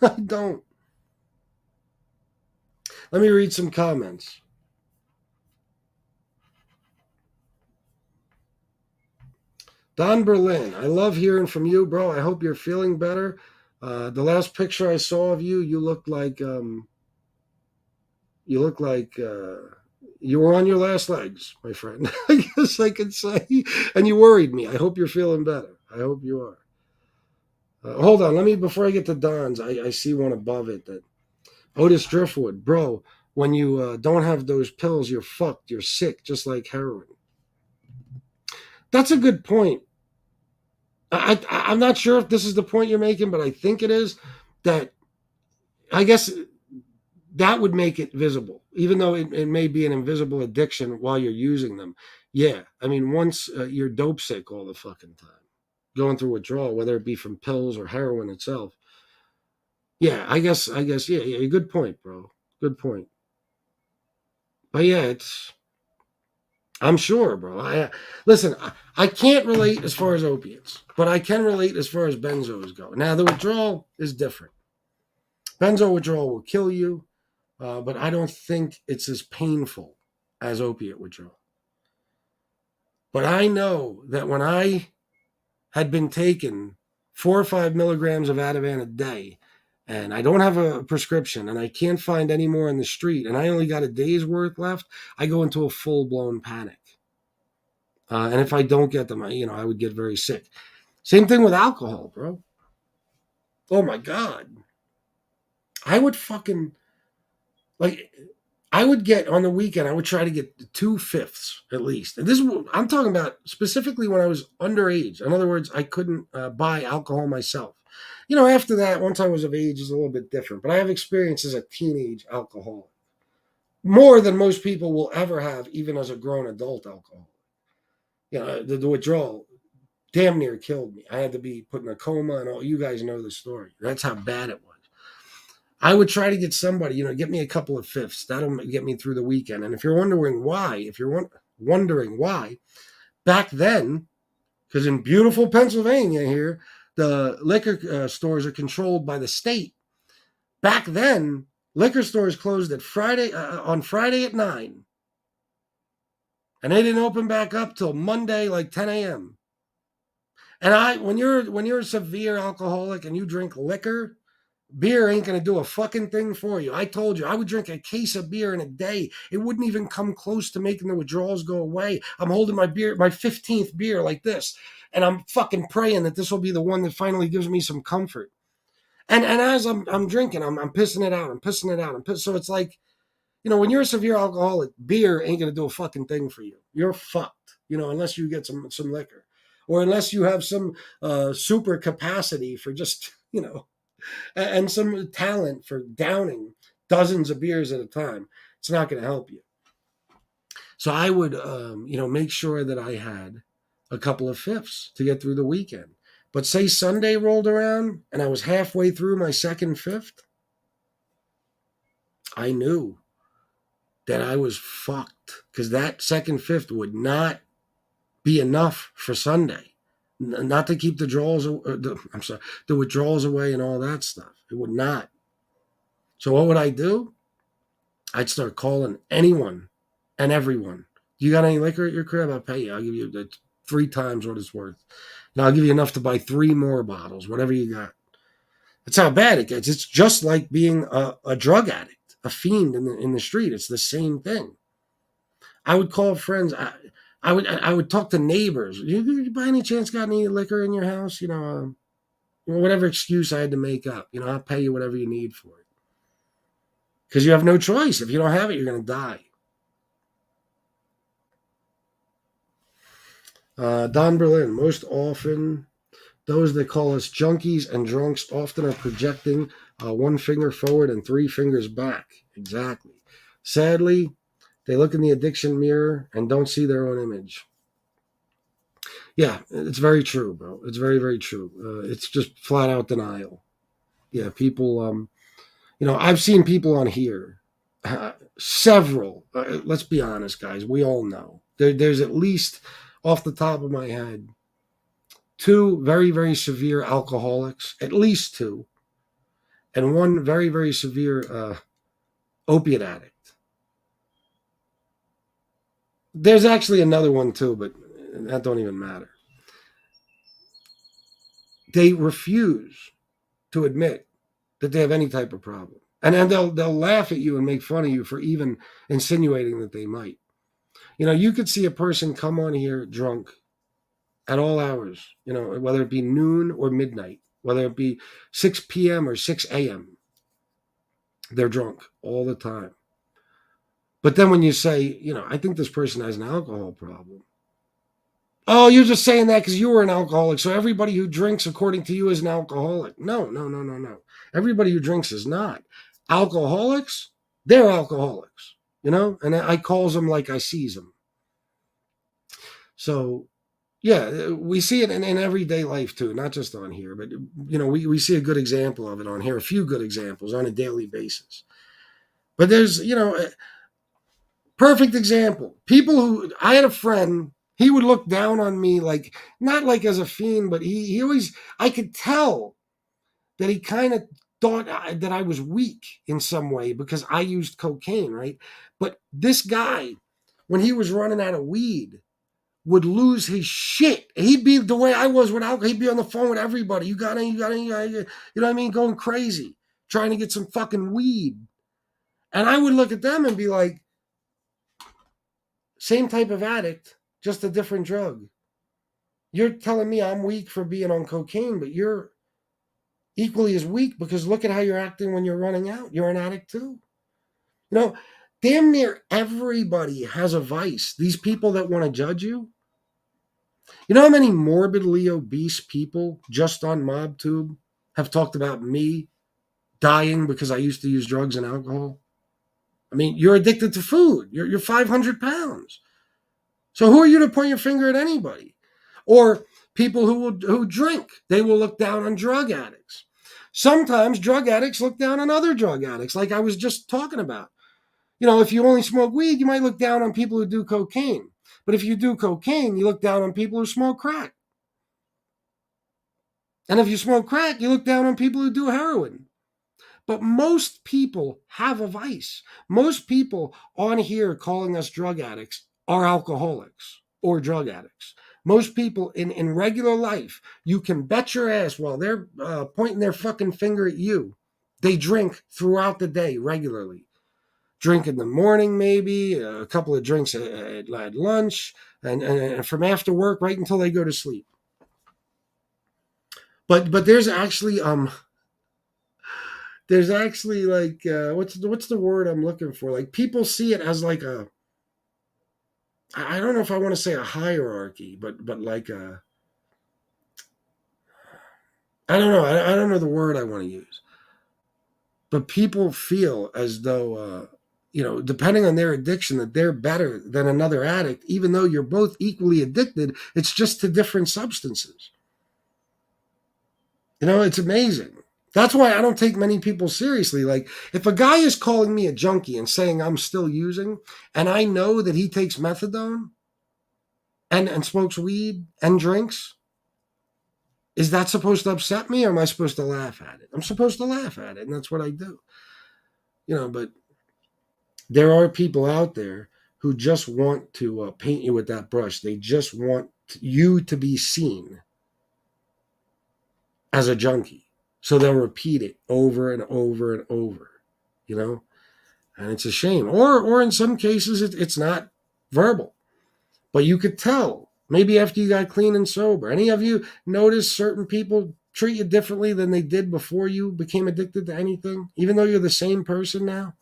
I don't. Let me read some comments. Don Berlin, I love hearing from you, bro. I hope you're feeling better. The last picture I saw of you, you look like you were on your last legs, my friend. I guess I could say. And you worried me. I hope you're feeling better. I hope you are. Hold on. Before I get to Don's, I see one above it that Otis Driftwood, bro, when you don't have those pills, you're fucked. You're sick, just like heroin. That's a good point. I'm not sure if this is the point you're making, but I think it is. That I guess that would make it visible, even though it may be an invisible addiction while you're using them. Yeah, I mean, once you're dope sick all the fucking time, going through withdrawal, whether it be from pills or heroin itself. Yeah, I guess, yeah, good point, bro. Good point. But yeah, I'm sure, bro. Listen, I can't relate as far as opiates, but I can relate as far as benzos go. Now, the withdrawal is different. Benzo withdrawal will kill you, but I don't think it's as painful as opiate withdrawal. But I know that when I had been taking 4 or 5 milligrams of Ativan a day, and I don't have a prescription, and I can't find any more in the street, and I only got a day's worth left, I go into a full-blown panic. And if I don't get them, I would get very sick. Same thing with alcohol, bro. Oh, my God. I would fucking, I would get, on the weekend, I would try to get 2/5 at least. And I'm talking about specifically when I was underage. In other words, I couldn't buy alcohol myself. After that, once I was of age, is a little bit different. But I have experience as a teenage alcoholic. More than most people will ever have, even as a grown adult alcoholic. The withdrawal damn near killed me. I had to be put in a coma and all. You guys know the story. That's how bad it was. I would try to get somebody, get me a couple of fifths. That'll get me through the weekend. And if you're wondering why, back then, because in beautiful Pennsylvania here, the liquor stores are controlled by the state. Back then, liquor stores closed on Friday at 9. And they didn't open back up till Monday, like 10 a.m. And when you're a severe alcoholic and you drink liquor, beer ain't going to do a fucking thing for you. I told you, I would drink a case of beer in a day. It wouldn't even come close to making the withdrawals go away. I'm holding my 15th beer like this, and I'm fucking praying that this will be the one that finally gives me some comfort. And as I'm drinking, I'm pissing it out. I'm pissing it out. So it's like, when you're a severe alcoholic, beer ain't gonna do a fucking thing for you. You're fucked, unless you get some liquor, or unless you have some super capacity for just and some talent for downing dozens of beers at a time. It's not gonna help you. So I would make sure that I had a couple of fifths to get through the weekend. But say Sunday rolled around and I was halfway through my second fifth, I knew that I was fucked, because that second fifth would not be enough for Sunday. Not to keep the withdrawals away and all that stuff. It would not. So what would I do? I'd start calling anyone and everyone. You got any liquor at your crib? I'll pay you. I'll give you 3 times what it's worth. And I'll give you enough to buy 3 more bottles, whatever you got. That's how bad it gets. It's just like being a drug addict, a fiend in the street. It's the same thing. I would call friends. I would talk to neighbors. You by any chance got any liquor in your house? Whatever excuse I had to make up. I'll pay you whatever you need for it. Because you have no choice. If you don't have it, you're going to die. Don Berlin, most often, those that call us junkies and drunks often are projecting 1 finger forward and 3 fingers back. Exactly. Sadly, they look in the addiction mirror and don't see their own image. Yeah, it's very true, bro. It's very, very true. It's just flat out denial. Yeah, people, I've seen people on here, several, let's be honest, guys, we all know. There's at least, off the top of my head, 2 very, very severe alcoholics, at least 2, and 1 very, very severe opiate addict. There's actually another one too, but that don't even matter. They refuse to admit that they have any type of problem. And then they'll laugh at you and make fun of you for even insinuating that they might. You could see a person come on here drunk at all hours, whether it be noon or midnight, whether it be 6 p.m. or 6 a.m. They're drunk all the time. But then when you say, I think this person has an alcohol problem. Oh, you're just saying that because you were an alcoholic. So everybody who drinks, according to you, is an alcoholic. No. Everybody who drinks is not. Alcoholics, they're alcoholics, and I calls them like I sees them. So, yeah, we see it in everyday life too, not just on here, but, we see a good example of it on here, a few good examples on a daily basis. But there's, perfect example. I had a friend, he would look down on me like, not like as a fiend, but he always, I could tell that he kind of thought that I was weak in some way because I used cocaine, right? But this guy, when he was running out of weed, would lose his shit. He'd be the way I was with alcohol. He'd be on the phone with everybody. You got any, you know what I mean? Going crazy, trying to get some fucking weed. And I would look at them and be like, same type of addict, just a different drug. You're telling me I'm weak for being on cocaine, but you're equally as weak because look at how you're acting when you're running out. You're an addict too. Damn near everybody has a vice. These people that want to judge you. You know how many morbidly obese people just on MobTube have talked about me dying because I used to use drugs and alcohol? I mean, you're addicted to food. You're 500 pounds. So who are you to point your finger at anybody? Or people who drink, they will look down on drug addicts. Sometimes drug addicts look down on other drug addicts, like I was just talking about. If you only smoke weed, you might look down on people who do cocaine. But if you do cocaine, you look down on people who smoke crack. And if you smoke crack, you look down on people who do heroin. But most people have a vice. Most people on here calling us drug addicts are alcoholics or drug addicts. Most people in regular life, you can bet your ass while they're pointing their fucking finger at you, they drink throughout the day regularly. Drink in the morning, maybe, a couple of drinks at lunch, and from after work right until they go to sleep. But there's actually there's actually like what's the word I'm looking for? Like people see it as like a, I don't know if I want to say a hierarchy, but like a, I don't know. I don't know the word I want to use. But people feel as though, depending on their addiction, that they're better than another addict, even though you're both equally addicted. It's just to different substances. It's amazing. That's why I don't take many people seriously. Like, if a guy is calling me a junkie and saying I'm still using, and I know that he takes methadone and smokes weed and drinks, is that supposed to upset me, or am I supposed to laugh at it? I'm supposed to laugh at it, and that's what I do. But there are people out there who just want to paint you with that brush. They just want you to be seen as a junkie. So they'll repeat it over and over and over, and it's a shame. Or in some cases, it's not verbal, but you could tell maybe after you got clean and sober. Any of you notice certain people treat you differently than they did before you became addicted to anything, even though you're the same person now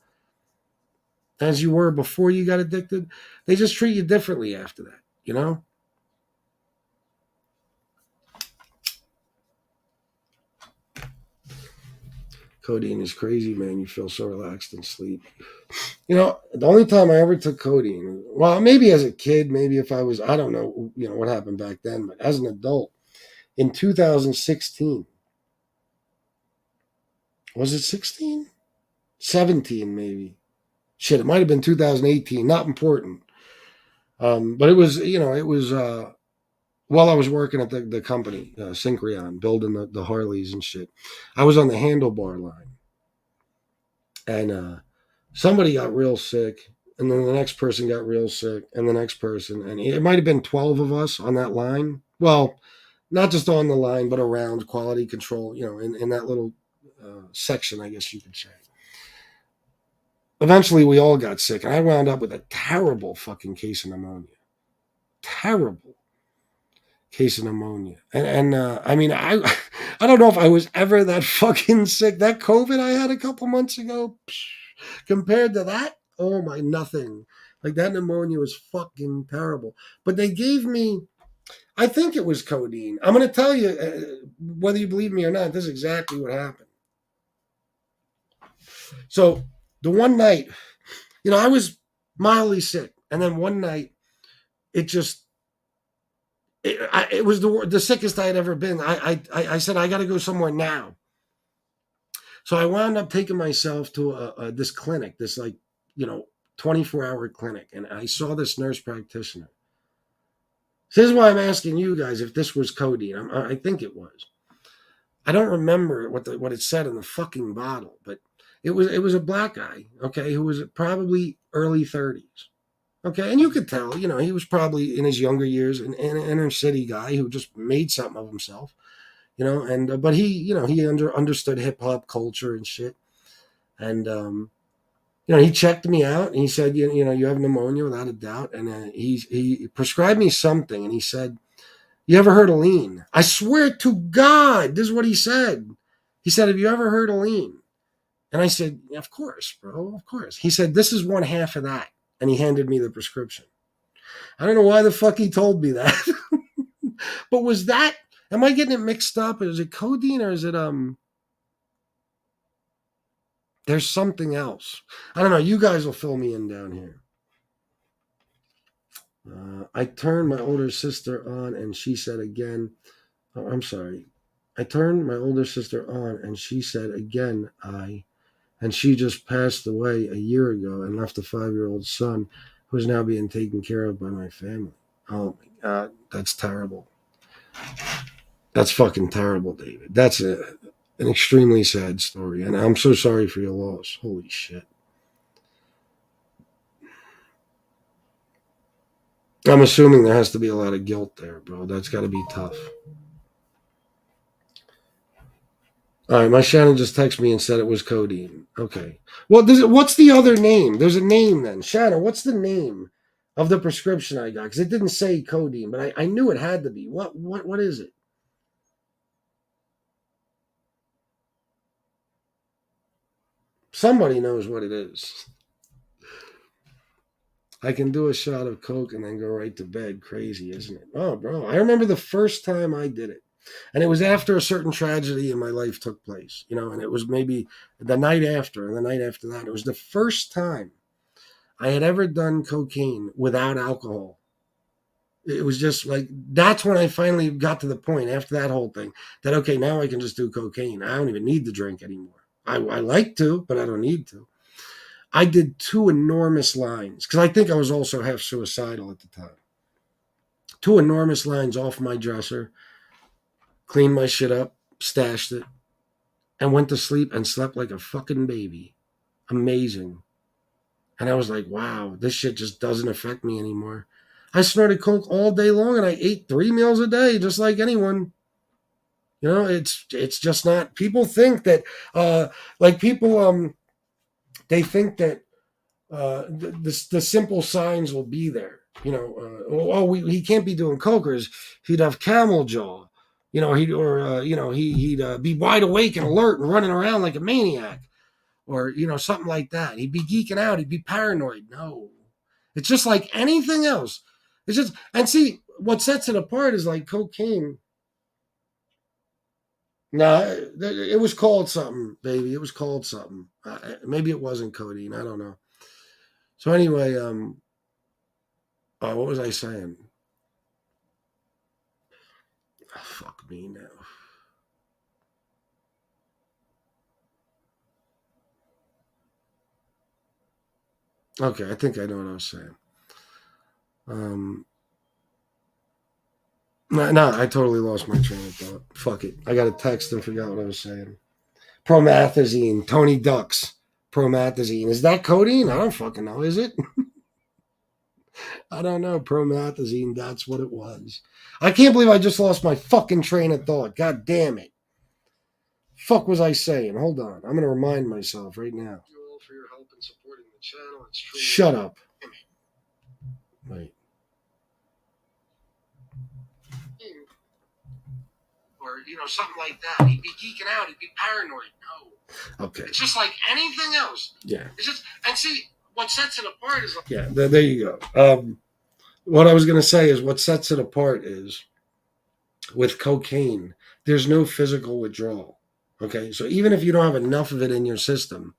as you were before you got addicted? They just treat you differently after that. Codeine is crazy, man. You feel so relaxed and sleep. The only time I ever took codeine, well, maybe as a kid, maybe if I was, I don't know, what happened back then, but as an adult, in 2016, was it 16? 17, maybe. Shit, it might have been 2018. Not important. But it was, while I was working at the company, Syncreon, building the Harleys and shit. I was on the handlebar line. And somebody got real sick. And then the next person got real sick. And the next person. And it might have been 12 of us on that line. Well, not just on the line, but around quality control, in that little section, I guess you could say. Eventually, we all got sick. And I wound up with a terrible fucking case of pneumonia. Terrible case of pneumonia. And I mean, I don't know if I was ever that fucking sick. That COVID I had a couple months ago, compared to that, oh my, nothing. Like, that pneumonia was fucking terrible. But they gave me, I think it was codeine. I'm going to tell you, whether you believe me or not, this is exactly what happened. So the one night, I was mildly sick. And then one night, it was the sickest I had ever been. I said, I got to go somewhere now. So I wound up taking myself to this clinic, this 24-hour clinic. And I saw this nurse practitioner. So this is why I'm asking you guys if this was codeine. I think it was. I don't remember what it said in the fucking bottle, but it was a black guy, okay, who was probably early 30s. Okay, and you could tell, he was probably in his younger years, an inner city guy who just made something of himself, and but he understood hip hop culture and shit, and he checked me out and he said, you have pneumonia without a doubt, and he prescribed me something, and he said, you ever heard of lean? I swear to God, this is what he said. He said, have you ever heard of lean? And I said, of course, bro, of course. He said, this is one half of that. And he handed me the prescription. I don't know why the fuck he told me that. But was that, am I getting it mixed up? Is it codeine or is it, there's something else. I don't know. You guys will fill me in down here. I turned my older sister on and she said again, oh, I'm sorry. I turned my older sister on and she said again, and she just passed away a year ago and left a 5-year-old son who's now being taken care of by my family. Oh my God, that's terrible. That's fucking terrible, David. That's an extremely sad story, and I'm so sorry for your loss. Holy shit. I'm assuming there has to be a lot of guilt there, bro. That's got to be tough. All right, my Shannon just texted me and said it was codeine. Okay. Well, what's the other name? There's a name then. Shannon, what's the name of the prescription I got? Because it didn't say codeine, but I knew it had to be. What is it? Somebody knows what it is. I can do a shot of Coke and then go right to bed. Crazy, isn't it? Oh, bro. I remember the first time I did it. And it was after a certain tragedy in my life took place, and it was maybe the night after and the night after that. It was the first time I had ever done cocaine without alcohol. It was just like, that's when I finally got to the point after that whole thing that, okay, now I can just do cocaine. I don't even need to drink anymore. I like to, but I don't need to. I did 2 enormous lines because I think I was also half suicidal at the time. 2 enormous lines off my dresser, cleaned my shit up, stashed it, and went to sleep and slept like a fucking baby. Amazing. And I was like, wow, this shit just doesn't affect me anymore. I snorted coke all day long and I ate 3 meals a day, just like anyone. It's just not. People think that, they think that the simple signs will be there. He can't be doing coke, or he'd have camel jaw. He'd be wide awake and alert and running around like a maniac, or something like that. He'd be geeking out. He'd be paranoid. No, it's just like anything else. It's just, and see, what sets it apart is like cocaine. No, it was called something, baby. It was called something. Maybe it wasn't codeine. I don't know. So anyway, what was I saying? Oh, fuck me now. Okay, I think I know what I was saying. No, I totally lost my train of thought. Fuck it. I got a text and forgot what I was saying. Promethazine, Tony Ducks. Promethazine. Is that codeine? I don't fucking know. Is it? I don't know. Promethazine, that's what it was. I can't believe I just lost my fucking train of thought. God damn it. Fuck was I saying? Hold on. I'm going to remind myself right now. Thank you all for your help in supporting the channel. It's true. Shut up. Wait. Or, something like that. He'd be geeking out. He'd be paranoid. No. Okay. It's just like anything else. Yeah. It's just, and see, what sets it apart is like, yeah, there you go. What I was going to say is what sets it apart is with cocaine, there's no physical withdrawal. Okay. So even if you don't have enough of it in your system,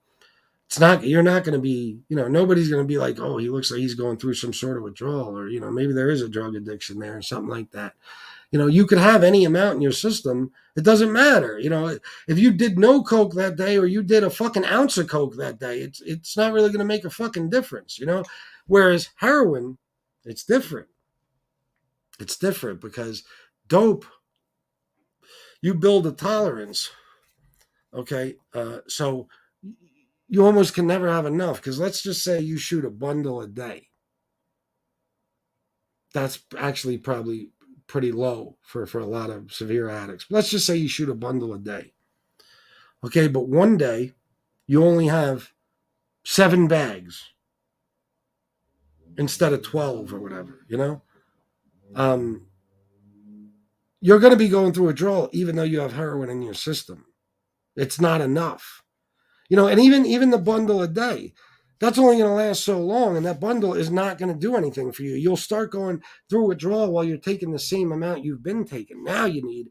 you're not going to be, nobody's going to be like, oh, he looks like he's going through some sort of withdrawal, or, maybe there is a drug addiction there or something like that. You could have any amount in your system. It doesn't matter. If you did no coke that day or you did a fucking ounce of coke that day, it's not really going to make a fucking difference, Whereas heroin, it's different. It's different because dope, you build a tolerance. Okay. So you almost can never have enough, because let's just say you shoot a bundle a day. That's actually probably pretty low for a lot of severe addicts. But let's just say you shoot a bundle a day. Okay, but one day you only have 7 bags instead of 12 or whatever, you're going to be going through withdrawal even though you have heroin in your system. It's not enough. And even the bundle a day, that's only going to last so long, and that bundle is not going to do anything for you. You'll start going through withdrawal while you're taking the same amount you've been taking. Now you need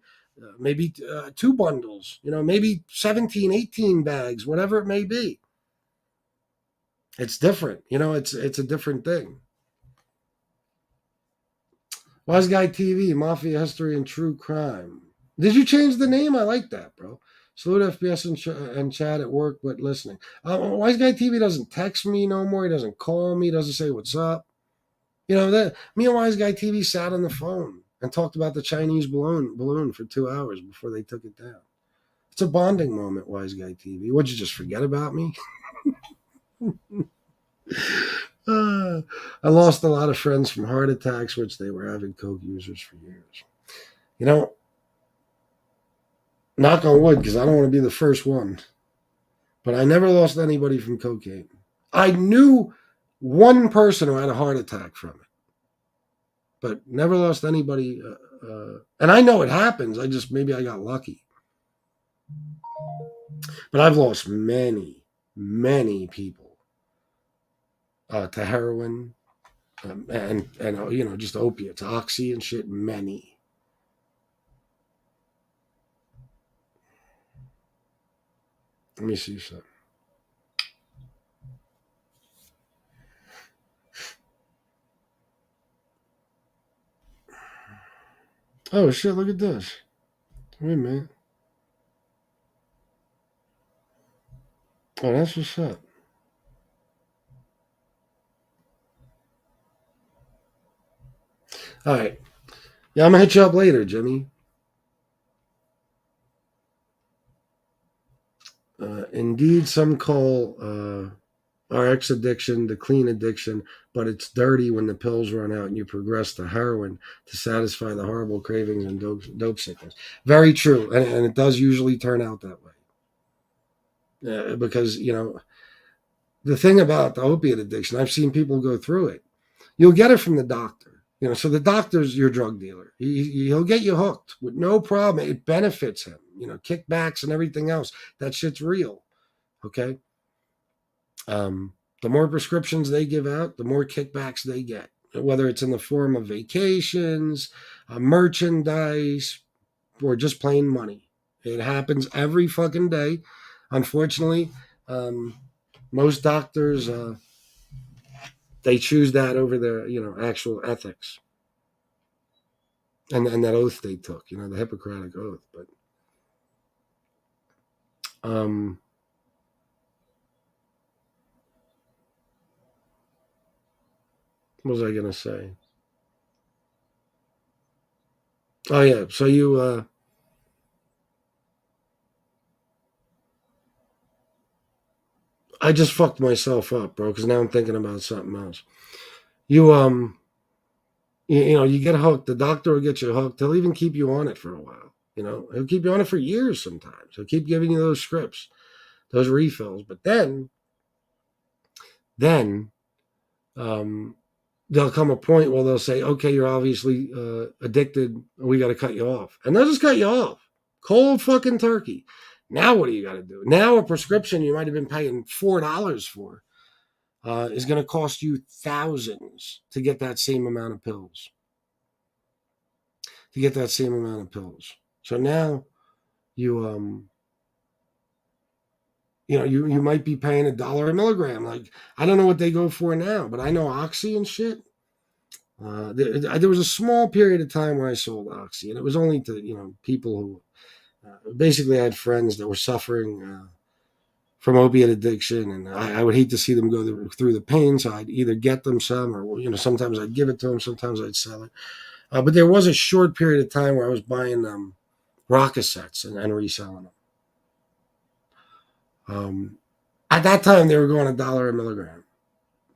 maybe 2 bundles, maybe 17, 18 bags, whatever it may be. It's different. It's a different thing. Wise Guy TV, Mafia History and True Crime. Did you change the name? I like that, bro. Salute FBS and chat at work, but listening. Wise Guy TV doesn't text me no more. He doesn't call me. He doesn't say what's up. Me and Wise Guy TV sat on the phone and talked about the Chinese balloon for 2 hours before they took it down. It's a bonding moment, Wise Guy TV. Would you just forget about me? I lost a lot of friends from heart attacks, which they were avid coke users for years. Knock on wood, because I don't want to be the first one. But I never lost anybody from cocaine. I knew one person who had a heart attack from it, but never lost anybody. And I know it happens. Maybe I got lucky. But I've lost many. many people to heroin and just opiates, oxy and shit. Many. Let me see something. Oh shit! Look at this. Wait a minute. Oh, that's what's up. All right. Yeah, I'm gonna hit you up later, Jimmy. Indeed, some call RX addiction the clean addiction, but it's dirty when the pills run out and you progress to heroin to satisfy the horrible cravings and dope sickness. Very true, and it does usually turn out that way. Because the thing about the opiate addiction, I've seen people go through it. You'll get it from the doctor. So the doctor's your drug dealer. He'll get you hooked with no problem. It benefits him. Kickbacks and everything else. That shit's real. Okay. The more prescriptions they give out, the more kickbacks they get. Whether it's in the form of vacations, merchandise, or just plain money. It happens every fucking day. Unfortunately, most doctors they choose that over their actual ethics and that oath they took, the Hippocratic oath. But what was I gonna say? Oh yeah, so you I just fucked myself up, bro, because now I'm thinking about something else. You you get hooked. The doctor will get you hooked. He'll even keep you on it for a while. He'll keep you on it for years sometimes. He'll keep giving you those scripts, those refills. But then there'll come a point where they'll say, okay, you're obviously addicted. We got to cut you off. And they'll just cut you off. Cold fucking turkey. Now what do you got to do? Now a prescription you might have been paying $4 for is going to cost you thousands to get that same amount of pills. So now you you might be paying $1 a milligram. Like I don't know what they go for now, but I know Oxy and shit. There was a small period of time where I sold Oxy, and it was only to people who basically I had friends that were suffering from opiate addiction, and I would hate to see them go through the pain. So I'd either get them some, or sometimes I'd give it to them, sometimes I'd sell it. But there was a short period of time where I was buying rock cassettes and reselling them. At that time, they were going $1 a milligram.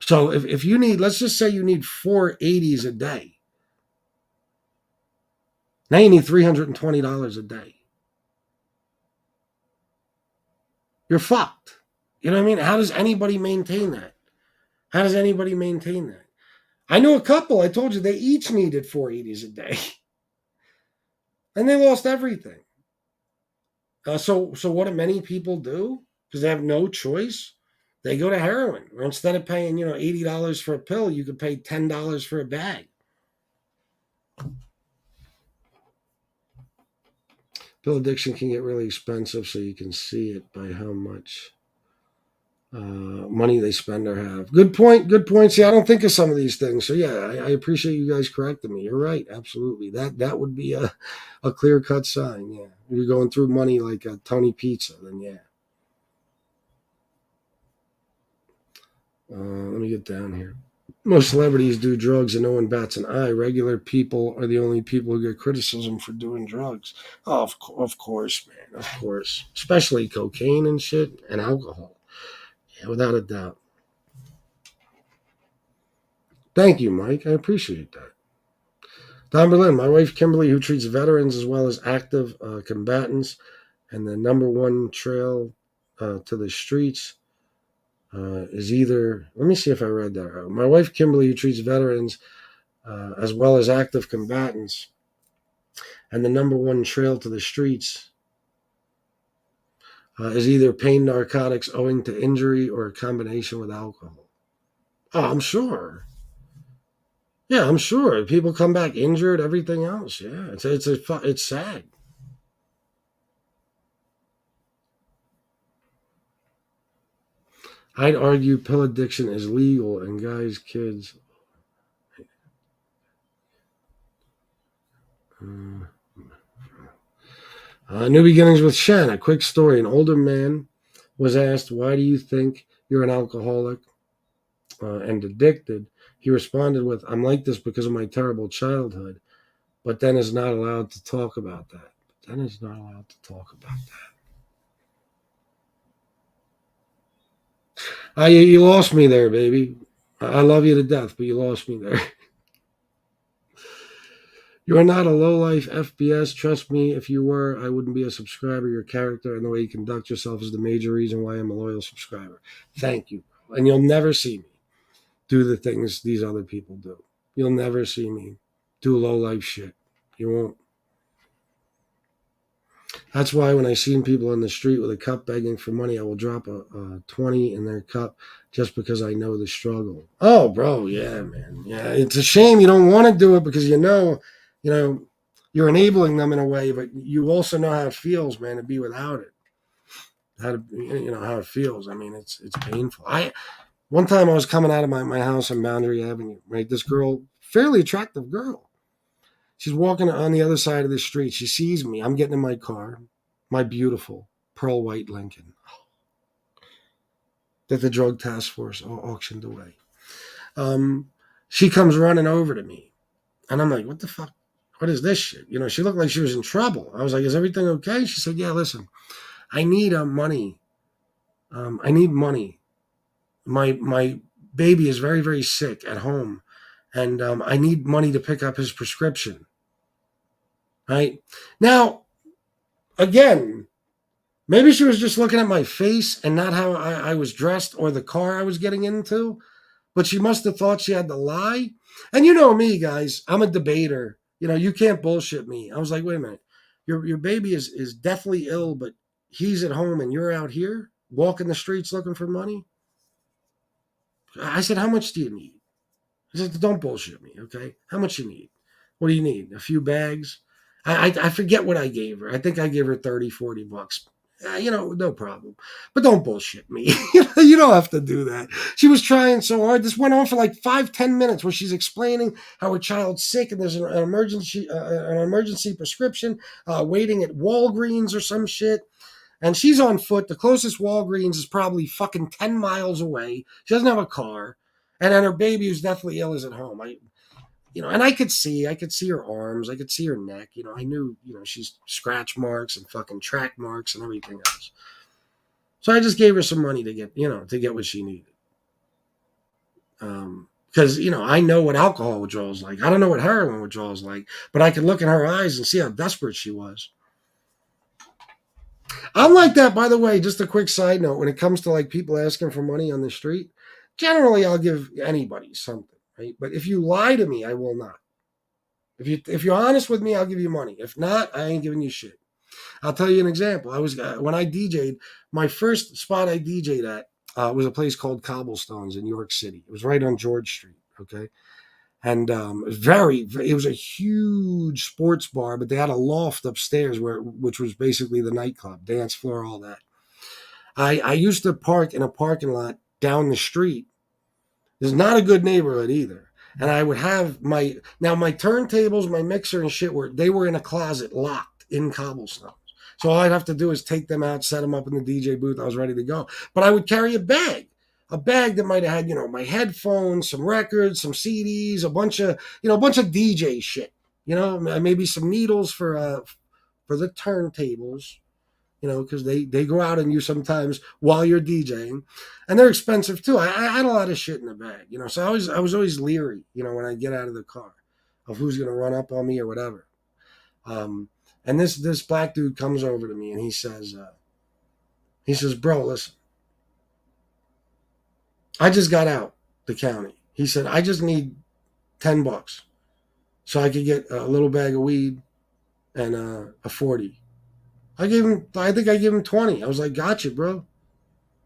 So if you need, let's just say you need 480s a day. Now you need $320 a day. You're fucked. You know what I mean? How does anybody maintain that? I knew a couple. I told you they each needed 480s a day. And they lost everything. So what do many people do? Because they have no choice. They go to heroin. Or instead of paying, $80 for a pill, you could pay $10 for a bag. Pill addiction can get really expensive, so you can see it by how much money they spend or have. Good point. See, I don't think of some of these things. So yeah, I appreciate you guys correcting me. You're right. Absolutely. That would be a clear-cut sign. Yeah. If you're going through money like a Tony Pizza, then yeah. Let me get down here. Most celebrities do drugs and no one bats an eye. Regular people are the only people who get criticism for doing drugs. Oh, of course, man. Of course. Especially cocaine and shit and alcohol. Yeah, without a doubt. Thank you, Mike. I appreciate that. Don Berlin, my wife Kimberly, who treats veterans as well as active combatants, and the number one trail to the streets is either. Let me see if I read that right. My wife Kimberly, who treats veterans as well as active combatants, and the number one trail to the streets is either pain narcotics owing to injury or a combination with alcohol. Oh, I'm sure. Yeah, I'm sure. People come back injured, everything else. Yeah, it's sad. I'd argue pill addiction is legal and guys, kids. New Beginnings with Shen. A quick story. An older man was asked, "Why do you think you're an alcoholic and addicted?" He responded with, "I'm like this because of my terrible childhood," but then is not allowed to talk about that. You lost me there, baby. I love you to death, but you lost me there. You are not a low-life FBS. Trust me, if you were, I wouldn't be a subscriber. Your character and the way you conduct yourself is the major reason why I'm a loyal subscriber. Thank you. And you'll never see me do the things these other people do. You'll never see me do low-life shit. You won't. That's why when I see people in the street with a cup begging for money, I will drop a 20 in their cup just because I know the struggle. Oh, bro, yeah, man. Yeah, it's a shame you don't want to do it because you know, you're enabling them in a way, but you also know how it feels, man, to be without it. How it feels. I mean, it's painful. One time I was coming out of my house on Boundary Avenue, right? This girl, fairly attractive girl. She's walking on the other side of the street. She sees me. I'm getting in my car, my beautiful pearl white Lincoln that the drug task force auctioned away. She comes running over to me, and I'm like, "What the fuck? What is this shit?" She looked like she was in trouble. I was like, "Is everything okay?" She said, "Yeah, listen, I need money. I need money. My baby is very, very sick at home, and I need money to pick up his prescription." Right now, again, maybe she was just looking at my face and not how I was dressed or the car I was getting into, but she must have thought she had to lie. And you know me, guys, I'm a debater. You can't bullshit me. I was like, wait a minute. Your baby is deathly ill, but he's at home and you're out here walking the streets looking for money? I said, how much do you need? I said, don't bullshit me, okay? How much you need? What do you need? A few bags? I forget what I gave her. I think I gave her 30, 40 bucks. No problem. But don't bullshit me. You don't have to do that. She was trying so hard. This went on for like 5-10 minutes where she's explaining how her child's sick and there's an emergency prescription waiting at Walgreens or some shit. And she's on foot. The closest Walgreens is probably fucking 10 miles away. She doesn't have a car. And then her baby, who's deathly ill, is at home. And I could see her arms, I could see her neck. I knew, she's scratch marks and fucking track marks and everything else. So I just gave her some money to get what she needed. Because, I know what alcohol withdrawal is like. I don't know what heroin withdrawal is like, but I could look in her eyes and see how desperate she was. I'm like that, by the way, just a quick side note. When it comes to like people asking for money on the street, generally I'll give anybody something, right? But if you lie to me, I will not. If you're honest with me, I'll give you money. If not, I ain't giving you shit. I'll tell you an example. I was when I DJ'd, my first spot I DJ'd at was a place called Cobblestones in New York City. It was right on George Street. Okay. And it was a huge sports bar, but they had a loft upstairs which was basically the nightclub, dance floor, all that. I used to park in a parking lot down the street. It's not a good neighborhood either. And I would have my turntables, my mixer and shit they were in a closet locked in Cobblestones. So all I'd have to do is take them out, set them up in the DJ booth. I was ready to go. But I would carry a bag that might have had, my headphones, some records, some CDs, a bunch of DJ shit, maybe some needles for the turntables, because they go out on you sometimes while you're DJing, and they're expensive too. I had a lot of shit in the bag, so I was always leery, when I get out of the car of who's going to run up on me or whatever. And this black dude comes over to me and he says, bro, listen, I just got out the county. He said, I just need $10 so I could get a little bag of weed and a 40. I think I gave him 20. I was like, gotcha, bro.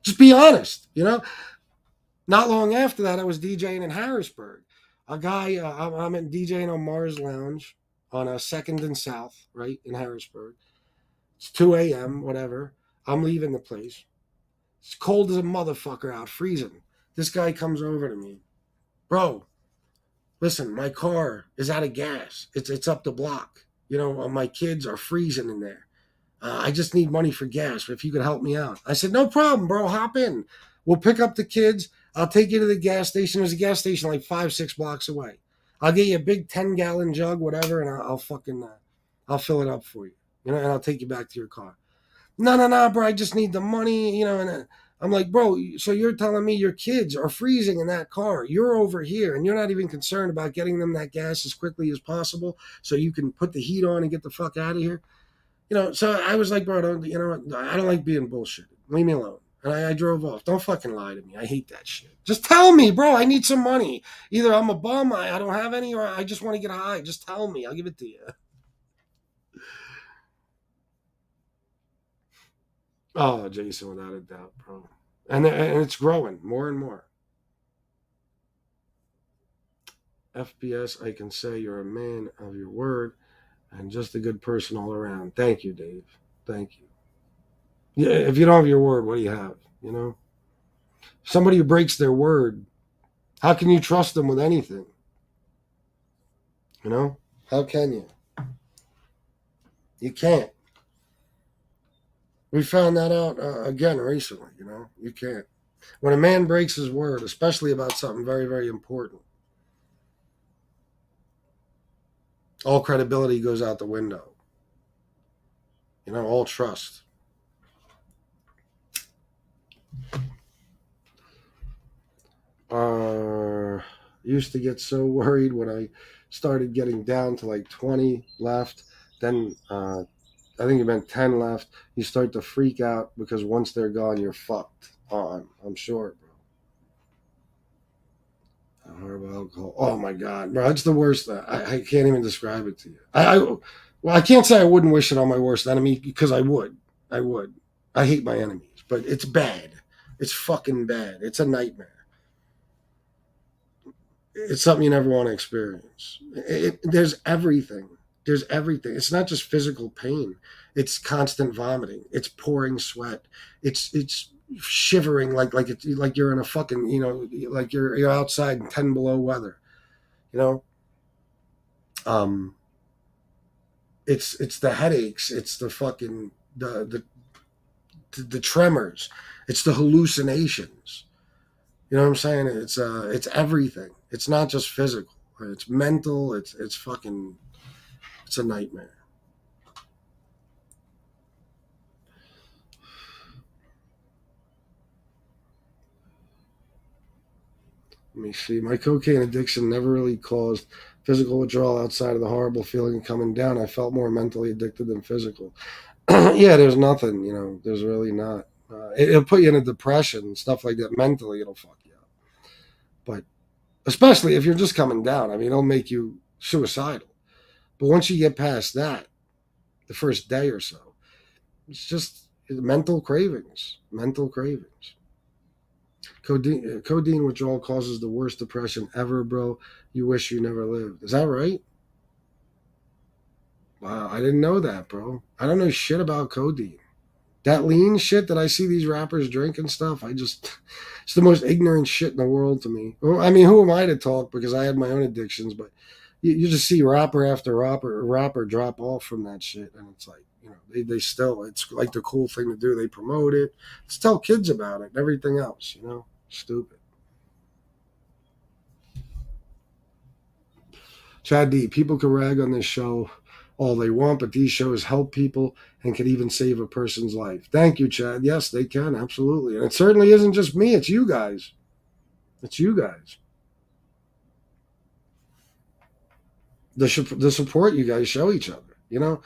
Just be honest, you know? Not long after that, I was DJing in Harrisburg. A guy, I'm in DJing on Mars Lounge on a 2nd and South, right, in Harrisburg. It's 2 a.m., whatever. I'm leaving the place. It's cold as a motherfucker out, freezing. This guy comes over to me. Bro, listen, my car is out of gas. It's up the block. You know, my kids are freezing in there. I just need money for gas. If you could help me out. I said, no problem, bro. Hop in. We'll pick up the kids. I'll take you to the gas station. There's a gas station like 5-6 blocks away. I'll get you a big 10-gallon jug, whatever, and I'll fucking I'll fill it up for you. You know, and I'll take you back to your car. No, bro. I just need the money. You know, and I'm like, bro. So you're telling me your kids are freezing in that car? You're over here, and you're not even concerned about getting them that gas as quickly as possible, so you can put the heat on and get the fuck out of here. You know, so I was like, bro, I don't like being bullshitted. Leave me alone. And I drove off. Don't fucking lie to me. I hate that shit. Just tell me, bro, I need some money. Either I'm a bum, I don't have any, or I just want to get high. Just tell me. I'll give it to you. Oh, Jason, without a doubt, bro. And it's growing more and more. FPS, I can say you're a man of your word and just a good person all around. Thank you, Dave. Thank you. Yeah, if you don't have your word, what do you have? You know? Somebody who breaks their word, how can you trust them with anything? You know? How can you? You can't. We found that out again recently, you know? You can't. When a man breaks his word, especially about something very, very important, all credibility goes out the window. You know, all trust. Used to get so worried when I started getting down to like 20 left. Then I think it meant 10 left. You start to freak out because once they're gone, you're fucked. I'm sure, bro. Horrible alcohol. Oh my god, bro, it's the worst. I can't even describe it to you. Well, I can't say I wouldn't wish it on my worst enemy because I would. I would. I hate my enemies, but it's bad. It's fucking bad. It's a nightmare. It's something you never want to experience. There's everything. There's everything. It's not just physical pain. It's constant vomiting. It's pouring sweat. It's shivering like you're in a fucking like you're outside in 10 below weather. You know, um, it's the headaches. It's the fucking the tremors. It's the hallucinations. You know what I'm saying? It's everything. It's not just physical. It's mental. It's fucking. It's a nightmare. Let me see. My cocaine addiction never really caused physical withdrawal outside of the horrible feeling of coming down. I felt more mentally addicted than physical. Yeah, there's nothing. You know, there's really not. It'll put you in a depression, stuff like that. Mentally, it'll fuck you up. But especially if you're just coming down, I mean, it'll make you suicidal. But once you get past that, the first day or so, it's just mental cravings. Mental cravings. Codeine withdrawal causes the worst depression ever, bro. You wish you never lived. Is that right? Wow, I didn't know that, bro. I don't know shit about codeine. That lean shit that I see these rappers drink and stuff, it's the most ignorant shit in the world to me. Well, I mean, who am I to talk because I had my own addictions, but you just see rapper after rapper drop off from that shit. And it's like, they still, it's like the cool thing to do. They promote it. Let's tell kids about it and everything else, stupid. Chad D, people can rag on this show all they want, but these shows help people and can even save a person's life. Thank you, Chad. Yes, they can, absolutely. And it certainly isn't just me, it's you guys. It's you guys. The support you guys show each other.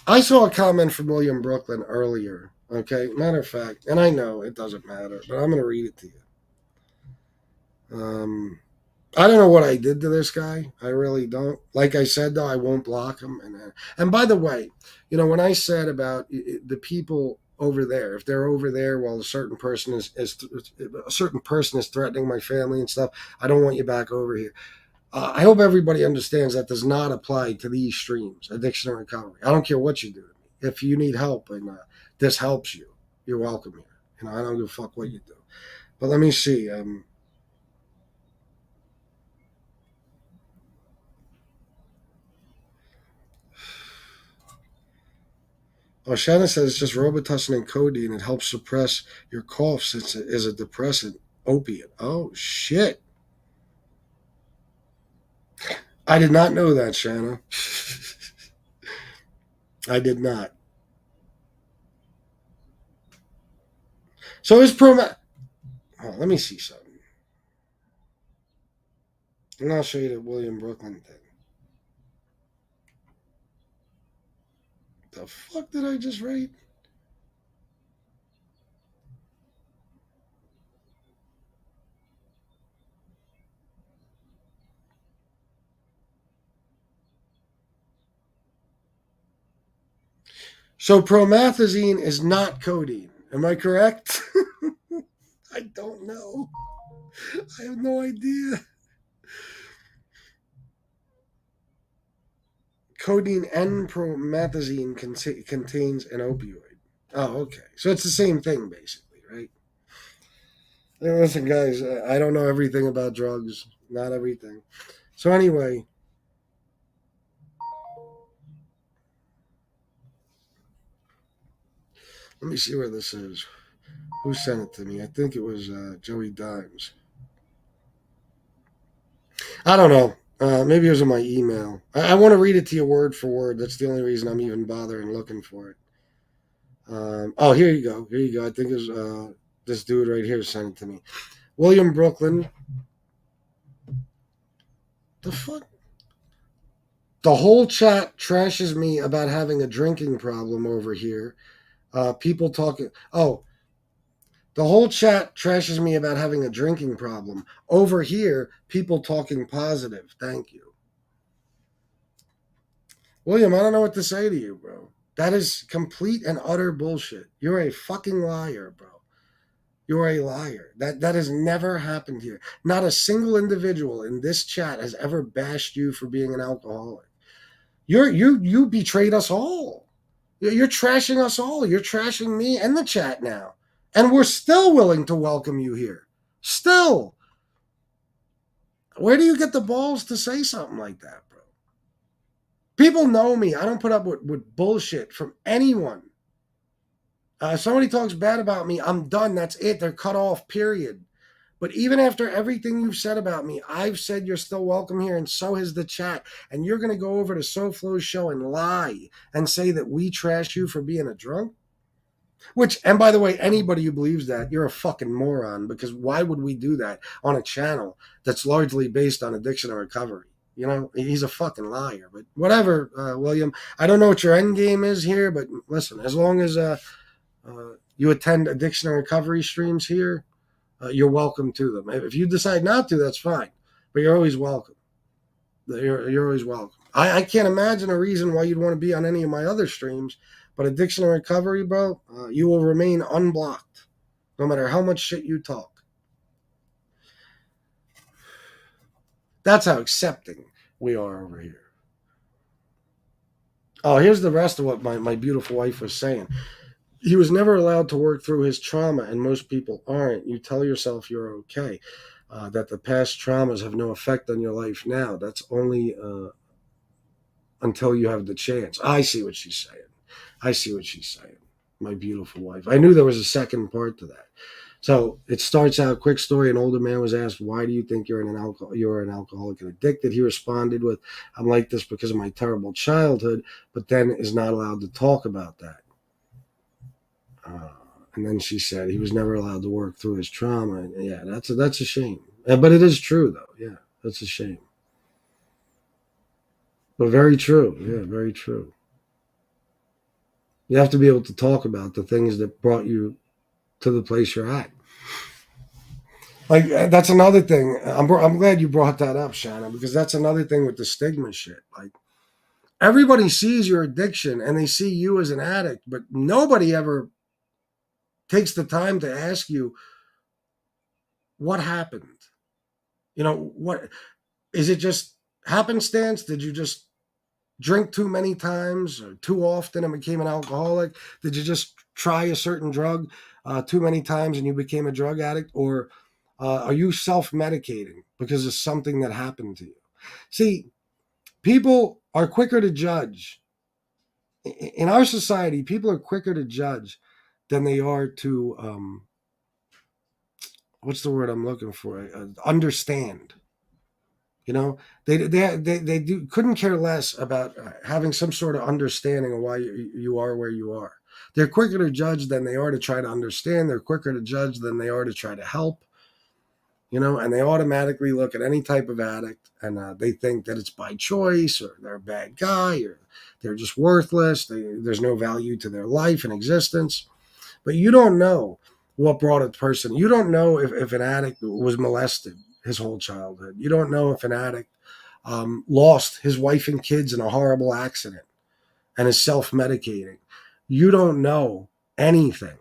I saw a comment from William Brooklyn earlier. Okay, matter of fact, and I know it doesn't matter, but I'm going to read it to you. I don't know what I did to this guy. I really don't. Like I said, though, I won't block him. And by the way, when I said about the people over there, if they're over there while a certain person is threatening my family and stuff, I don't want you back over here. I hope everybody understands that does not apply to these streams, addiction and recovery. I don't care what you do. If you need help and this helps you, you're welcome here. I don't give a fuck what you do. But let me see. Shannon says it's just Robitussin and codeine. It helps suppress your cough since it is a depressant opiate. Oh, shit. I did not know that, Shanna. I did not. So is let me see something. And I'll show you the William Brooklyn thing. The fuck did I just write? So promethazine is not codeine. Am I correct? I don't know. I have no idea. Codeine and promethazine contains an opioid. Oh, okay. So it's the same thing, basically, right? Listen, guys, I don't know everything about drugs. Not everything. So anyway, let me see where this is. Who sent it to me? I think it was Joey Dimes. I don't know. Maybe it was in my email. I want to read it to you word for word. That's the only reason I'm even bothering looking for it. Here you go. Here you go. I think it was this dude right here sent it to me. William Brooklyn. The fuck? The whole chat trashes me about having a drinking problem over here. People talking. Oh, the whole chat trashes me about having a drinking problem. Over here, people talking positive. Thank you. William, I don't know what to say to you, bro. That is complete and utter bullshit. You're a fucking liar, bro. You're a liar. That has never happened here. Not a single individual in this chat has ever bashed you for being an alcoholic. You betrayed us all. You're trashing us all. You're trashing me and the chat now. And we're still willing to welcome you here. Still. Where do you get the balls to say something like that, bro? People know me. I don't put up with bullshit from anyone. If somebody talks bad about me, I'm done. That's it. They're cut off, period. But even after everything you've said about me, I've said you're still welcome here, and so has the chat. And you're going to go over to SoFlo's show and lie and say that we trash you for being a drunk? Which, and by the way, anybody who believes that, you're a fucking moron, because why would we do that on a channel that's largely based on addiction and recovery? He's a fucking liar. But whatever, William. I don't know what your end game is here, but listen, as long as you attend addiction and recovery streams here, you're welcome to them. If you decide not to, that's fine. But you're always welcome. You're always welcome. I can't imagine a reason why you'd want to be on any of my other streams. But addiction and recovery, bro, you will remain unblocked, no matter how much shit you talk. That's how accepting we are over here. Oh, here's the rest of what my beautiful wife was saying. He was never allowed to work through his trauma, and most people aren't. You tell yourself you're okay, that the past traumas have no effect on your life now. That's only until you have the chance. I see what she's saying. My beautiful wife. I knew there was a second part to that. So it starts out, quick story. An older man was asked, why do you think you're an alcoholic and addicted? He responded with, I'm like this because of my terrible childhood, but then is not allowed to talk about that. And then she said he was never allowed to work through his trauma. And yeah, that's a shame. But it is true, though. Yeah, that's a shame. But very true. Yeah, very true. You have to be able to talk about the things that brought you to the place you're at. Like, that's another thing. I'm glad you brought that up, Shannon, because that's another thing with the stigma shit. Like, Everybody sees your addiction and they see you as an addict, but nobody ever takes the time to ask you what happened. What is it? Just happenstance? Did you just drink too many times or too often and became an alcoholic? Did you just try a certain drug too many times and you became a drug addict? Or are you self-medicating because of something that happened to you? See, people are quicker to judge. In our society, people are quicker to judge than they are to, what's the word I'm looking for? Understand. You know, they do couldn't care less about having some sort of understanding of why you are where you are. They're quicker to judge than they are to try to understand. They're quicker to judge than they are to try to help. And they automatically look at any type of addict and they think that it's by choice or they're a bad guy or they're just worthless. There's no value to their life and existence. But you don't know what brought a person. You don't know if an addict was molested his whole childhood. You don't know if an addict lost his wife and kids in a horrible accident and is self-medicating. You don't know anything.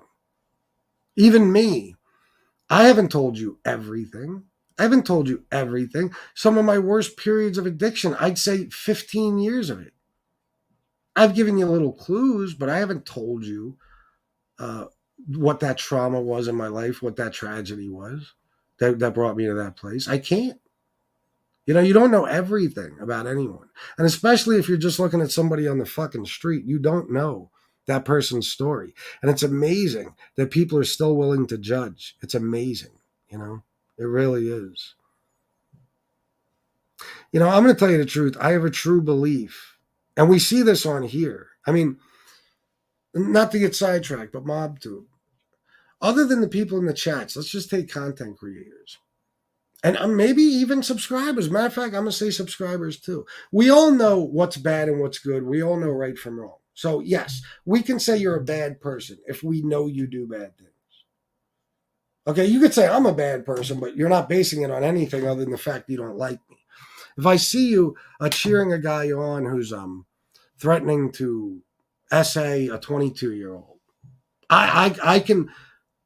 Even me, I haven't told you everything. I haven't told you everything. Some of my worst periods of addiction, I'd say 15 years of it. I've given you little clues, but I haven't told you what that trauma was in my life, what that tragedy was that brought me to that place. I can't. You don't know everything about anyone. And especially if you're just looking at somebody on the fucking street, you don't know that person's story. And it's amazing that people are still willing to judge. It's amazing, it really is. I'm going to tell you the truth. I have a true belief, and we see this on here. I mean, not to get sidetracked, but MobTube. Other than the people in the chats, let's just take content creators. And maybe even subscribers. Matter of fact, I'm going to say subscribers too. We all know what's bad and what's good. We all know right from wrong. So yes, we can say you're a bad person if we know you do bad things. Okay, you could say I'm a bad person, but you're not basing it on anything other than the fact you don't like me. If I see you cheering a guy on who's threatening to essay a 22-year-old, I can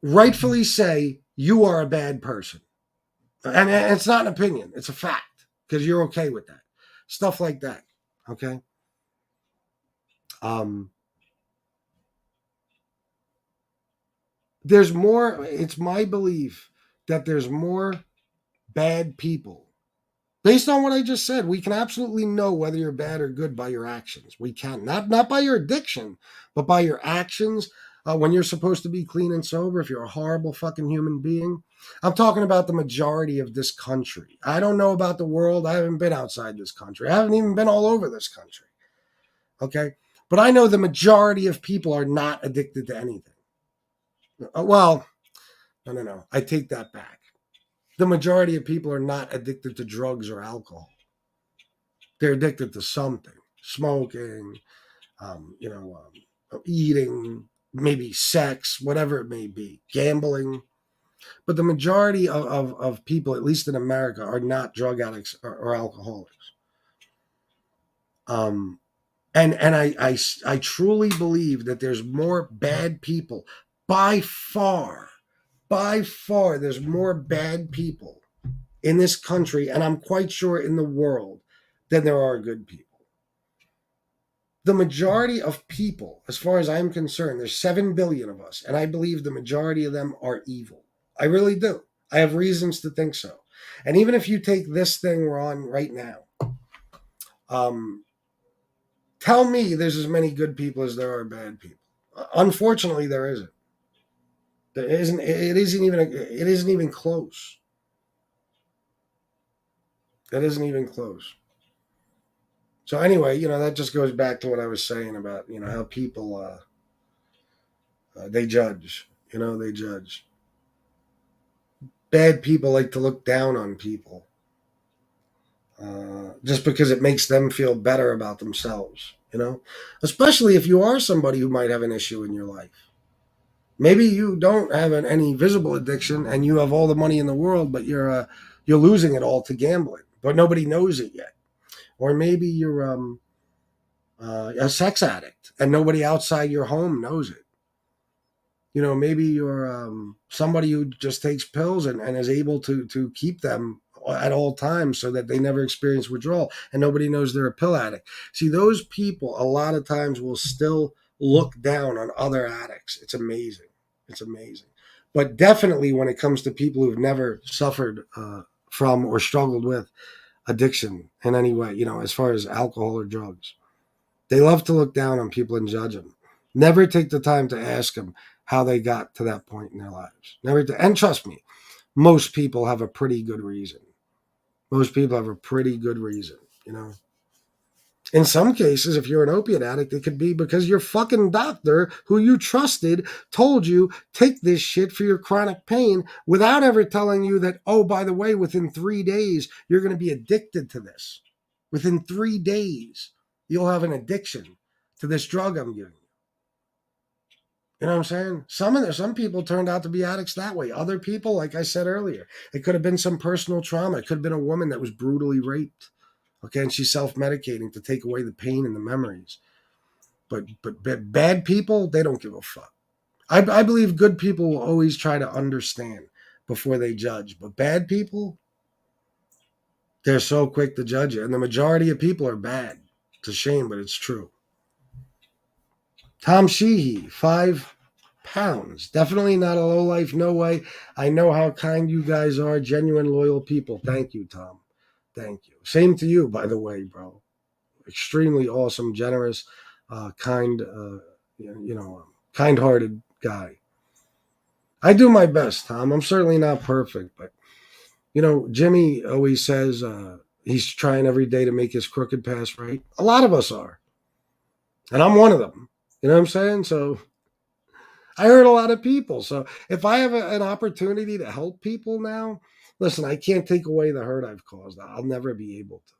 rightfully say you are a bad person. And it's not an opinion. It's a fact because you're okay with that. Stuff like that. Okay. There's more. It's my belief that there's more bad people. Based on what I just said, we can absolutely know whether you're bad or good by your actions. We can. Not by your addiction, but by your actions. When you're supposed to be clean and sober, if you're a horrible fucking human being. I'm talking about the majority of this country. I don't know about the world. I haven't been outside this country. I haven't even been all over this country. Okay? But I know the majority of people are not addicted to anything. Well, no. I take that back. The majority of people are not addicted to drugs or alcohol. They're addicted to something. Smoking, eating, maybe sex, whatever it may be. Gambling. But the majority of people, at least in America, are not drug addicts or alcoholics. And I truly believe that there's more bad people. By far, there's more bad people in this country, and I'm quite sure in the world, than there are good people. The majority of people, as far as I'm concerned, there's 7 billion of us, and I believe the majority of them are evil. I really do. I have reasons to think so. And even if you take this thing we're on right now, tell me there's as many good people as there are bad people. Unfortunately, there isn't. There isn't. It isn't even close. That isn't even close. So anyway, that just goes back to what I was saying about, how people, they judge. They judge. Bad people like to look down on people just because it makes them feel better about themselves, especially if you are somebody who might have an issue in your life. Maybe you don't have any visible addiction and you have all the money in the world, but you're losing it all to gambling, but nobody knows it yet. Or maybe you're a sex addict, and nobody outside your home knows it. Maybe you're somebody who just takes pills and is able to keep them at all times so that they never experience withdrawal, and nobody knows they're a pill addict. See, those people a lot of times will still look down on other addicts. It's amazing. It's amazing. But definitely when it comes to people who've never suffered from or struggled with addiction in any way, as far as alcohol or drugs, they love to look down on people and judge them. Never take the time to ask them how they got to that point in their lives. And trust me, most people have a pretty good reason. Most people have a pretty good reason. In some cases, if you're an opiate addict, it could be because your fucking doctor, who you trusted, told you, take this shit for your chronic pain without ever telling you that, oh, by the way, within 3 days, you're going to be addicted to this. Within 3 days, you'll have an addiction to this drug I'm giving you. You know what I'm saying? Some people turned out to be addicts that way. Other people, like I said earlier, it could have been some personal trauma. It could have been a woman that was brutally raped. Okay, and she's self-medicating to take away the pain and the memories. But bad people, they don't give a fuck. I believe good people will always try to understand before they judge. But bad people, they're so quick to judge you. And the majority of people are bad. It's a shame, but it's true. Tom Sheehy, 5 pounds. Definitely not a low life, no way. I know how kind you guys are. Genuine, loyal people. Thank you, Tom. Thank you. Same to you, by the way, bro. Extremely awesome, generous, kind, kind-hearted guy. I do my best, Tom. I'm certainly not perfect, but Jimmy always says he's trying every day to make his crooked pass right. A lot of us are, and I'm one of them. You know what I'm saying? So I hurt a lot of people. So if I have an opportunity to help people now, listen, I can't take away the hurt I've caused. I'll never be able to,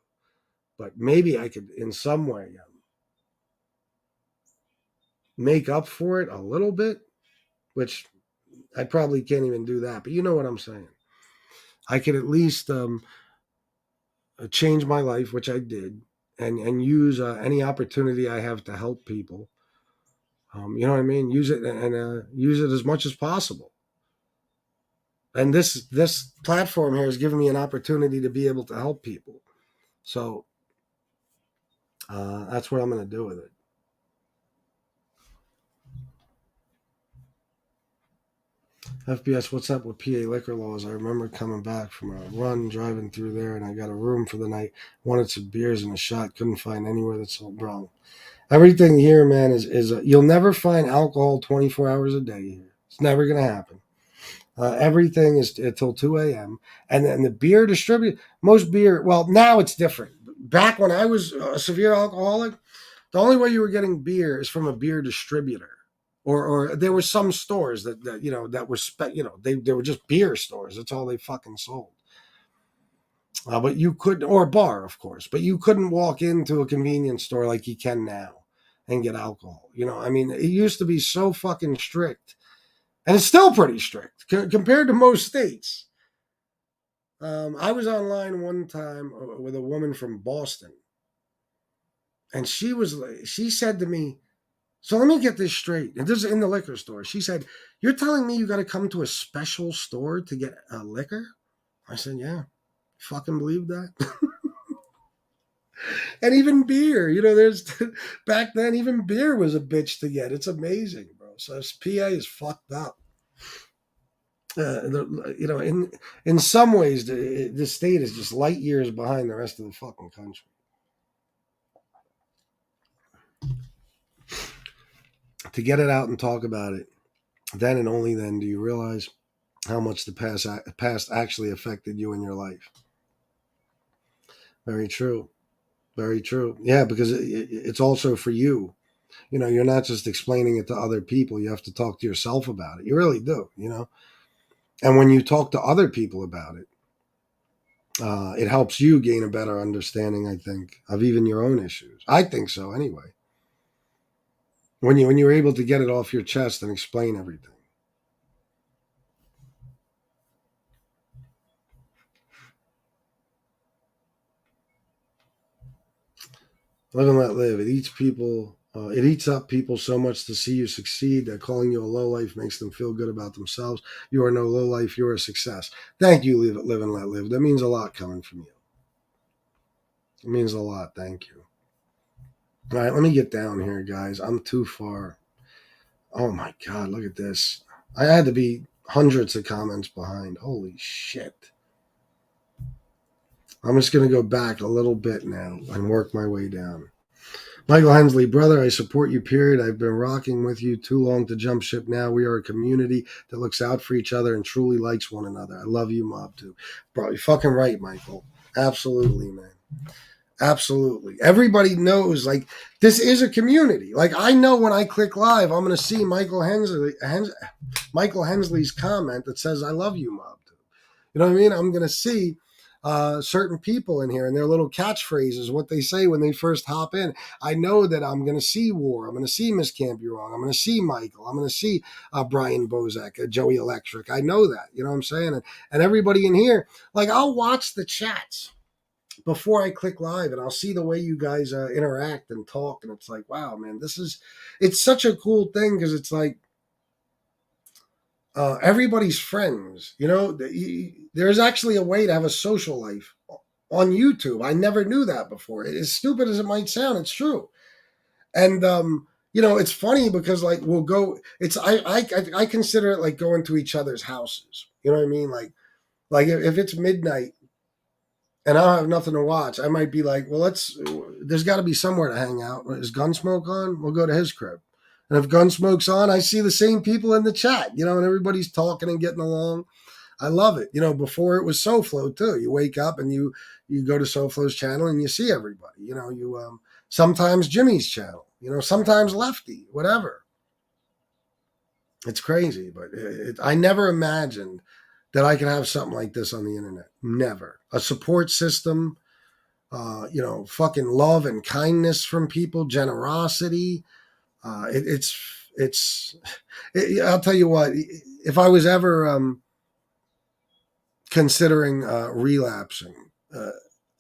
but maybe I could, in some way, make up for it a little bit, which I probably can't even do that. But you know what I'm saying. I could at least change my life, which I did, and use any opportunity I have to help people. You know what I mean? Use it and use it as much as possible. And this platform here has given me an opportunity to be able to help people. So that's what I'm going to do with it. FBS, what's up with PA liquor laws? I remember coming back from a run, driving through there, and I got a room for the night. Wanted some beers and a shot. Couldn't find anywhere that sold wrong. Everything here, man, is you'll never find alcohol 24 hours a day here. It's never going to happen. Everything is until 2 a.m. And then the beer distributed, most beer, well, now it's different. Back when I was a severe alcoholic, the only way you were getting beer is from a beer distributor. Or there were some stores that that were they were just beer stores. That's all they fucking sold. But you could, or a bar, of course, but you couldn't walk into a convenience store like you can now and get alcohol. I mean, it used to be so fucking strict, and it's still pretty strict compared to most states. I was online one time with a woman from Boston, and she said to me, so let me get this straight. And this is in the liquor store. She said, "You're telling me you got to come to a special store to get a liquor?" I said, "Yeah." Fucking believe that? And even beer, there's back then, even beer was a bitch to get. It's amazing, bro. So PA is fucked up. In some ways, the state is just light years behind the rest of the fucking country. To get it out and talk about it, then and only then do you realize how much the past actually affected you in your life. Very true. Very true. Yeah, because it's also for you. You're not just explaining it to other people. You have to talk to yourself about it. You really do, And when you talk to other people about it, it helps you gain a better understanding, I think, of even your own issues. I think so anyway. When you're able to get it off your chest and explain everything. Live and let live. It eats people. It eats up people so much to see you succeed that calling you a low life makes them feel good about themselves. You are no low life. You are a success. Thank you, live and let live. That means a lot coming from you. It means a lot. Thank you. All right, let me get down here, guys. I'm too far. Oh my God, look at this. I had to be hundreds of comments behind. Holy shit. I'm just going to go back a little bit now and work my way down. Michael Hensley, brother, I support you, period. I've been rocking with you too long to jump ship now. We are a community that looks out for each other and truly likes one another. I love you, Mob 2. Bro, you're fucking right, Michael. Absolutely, man. Absolutely. Everybody knows, like, this is a community. Like, I know when I click live, I'm going to see Michael Hensley's comment that says, I love you, Mob 2. You know what I mean? I'm going to see certain people in here and their little catchphrases, what they say when they first hop in. I know that I'm going to see War. I'm going to see Miss Can't Be Wrong. I'm going to see Michael. I'm going to see Brian Bozak, Joey Electric. I know that. You know what I'm saying? And everybody in here, like, I'll watch the chats before I click live and I'll see the way you guys interact and talk. And it's like, wow, man, it's such a cool thing because it's like, everybody's friends. You know, there's actually a way to have a social life on YouTube. I never knew that before. As stupid as it might sound, it's true. And you know, it's funny because like we'll go. It's I consider it like going to each other's houses. You know what I mean? Like if it's midnight and I don't have nothing to watch, I might be like, well, there's got to be somewhere to hang out. Is Gunsmoke on? We'll go to his crib. And if Gunsmoke's on, I see the same people in the chat, you know, and everybody's talking and getting along. I love it. You know, before it was SoFlo too. You wake up and you go to SoFlo's channel and you see everybody. You know, you sometimes Jimmy's channel. You know, sometimes Lefty, whatever. It's crazy, but I never imagined that I could have something like this on the internet. Never. A support system, you know, fucking love and kindness from people, generosity. I'll tell you what, if I was ever considering relapsing,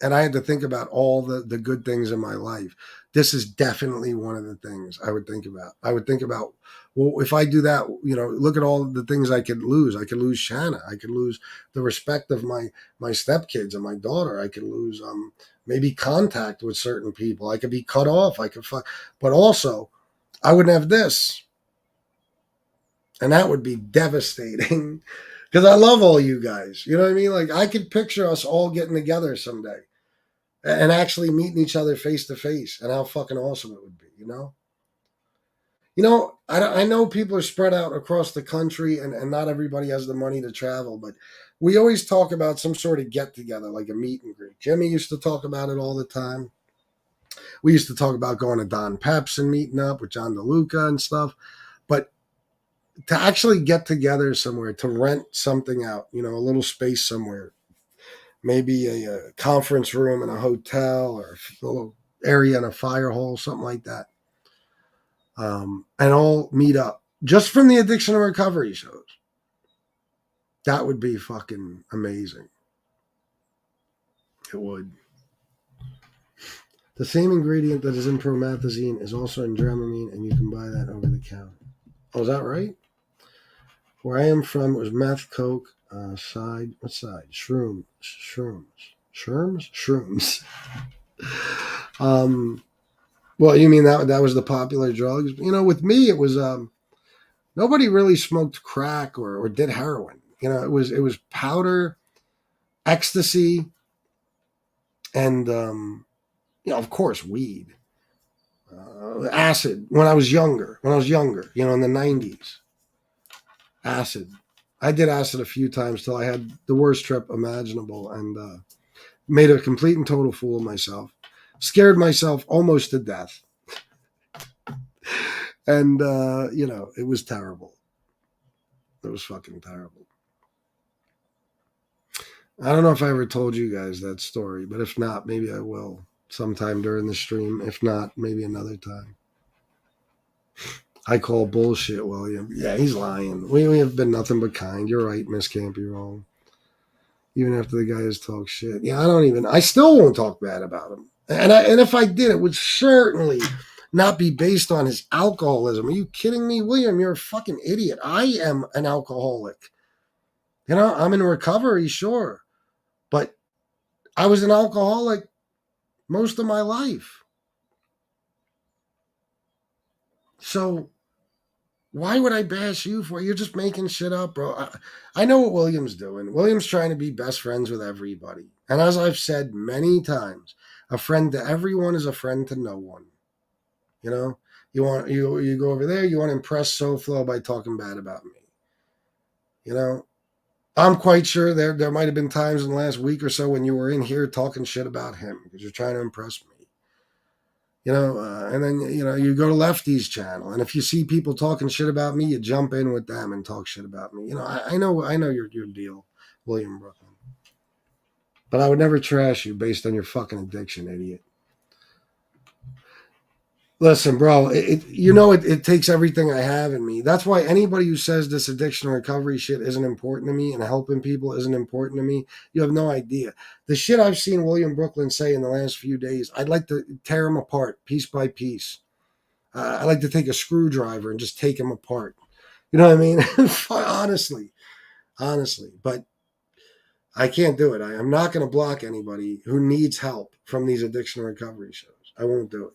and I had to think about all the good things in my life, this is definitely one of the things I would think about. I would think about, well, if I do that, you know, look at all the things I could lose. I could lose Shanna. I could lose the respect of my stepkids and my daughter. I could lose maybe contact with certain people. I could be cut off. But also, I wouldn't have this. And that would be devastating because I love all you guys. You know what I mean? Like, I could picture us all getting together someday and actually meeting each other face to face and how fucking awesome it would be, you know? You know, I know people are spread out across the country and not everybody has the money to travel, but we always talk about some sort of get together, like a meet and greet. Jimmy used to talk about it all the time. We used to talk about going to Don Pep's and meeting up with John DeLuca and stuff. But to actually get together somewhere, to rent something out, you know, a little space somewhere, maybe a conference room in a hotel or a little area in a fire hall, something like that. And all meet up just from the addiction and recovery shows. That would be fucking amazing. It would. The same ingredient that is in promethazine is also in Dramamine, and you can buy that over the counter. Oh, is that right? Where I am from, it was meth, coke, what side? Shrooms. Well, you mean that was the popular drugs? You know, with me, it was nobody really smoked crack or did heroin. You know, it was powder, ecstasy, and you know, of course, weed, acid. When I was younger, you know, in the 90s, acid. I did acid a few times till I had the worst trip imaginable and made a complete and total fool of myself. Scared myself almost to death. And, you know, it was terrible. It was fucking terrible. I don't know if I ever told you guys that story, but if not, maybe I will sometime during the stream. If not, maybe another time. I call bullshit, William. Yeah, he's lying. We have been nothing but kind. You're right, Miss Can't Be Wrong. Even after the guy has talked shit. Yeah, I still won't talk bad about him. And if I did, it would certainly not be based on his alcoholism. Are you kidding me, William? You're a fucking idiot. I am an alcoholic. I'm in recovery, sure, but I was an alcoholic most of my life. So why would I bash you for it? You're just making shit up, bro. I know what William's doing. William's trying to be best friends with everybody. And as I've said many times, a friend to everyone is a friend to no one. You go over there, you want to impress SoFlo by talking bad about me. I'm quite sure there might have been times in the last week or so when you were in here talking shit about him because you're trying to impress me. And then, you go to Lefty's channel. And if you see people talking shit about me, you jump in with them and talk shit about me. I know your deal, William Brooklyn. But I would never trash you based on your fucking addiction, idiot. Listen, bro, it takes everything I have in me. That's why anybody who says this addiction and recovery shit isn't important to me and helping people isn't important to me, you have no idea. The shit I've seen William Brooklyn say in the last few days, I'd like to tear him apart piece by piece. I like to take a screwdriver and just take him apart. You know what I mean? honestly. But I can't do it. I'm not going to block anybody who needs help from these addiction and recovery shows. I won't do it.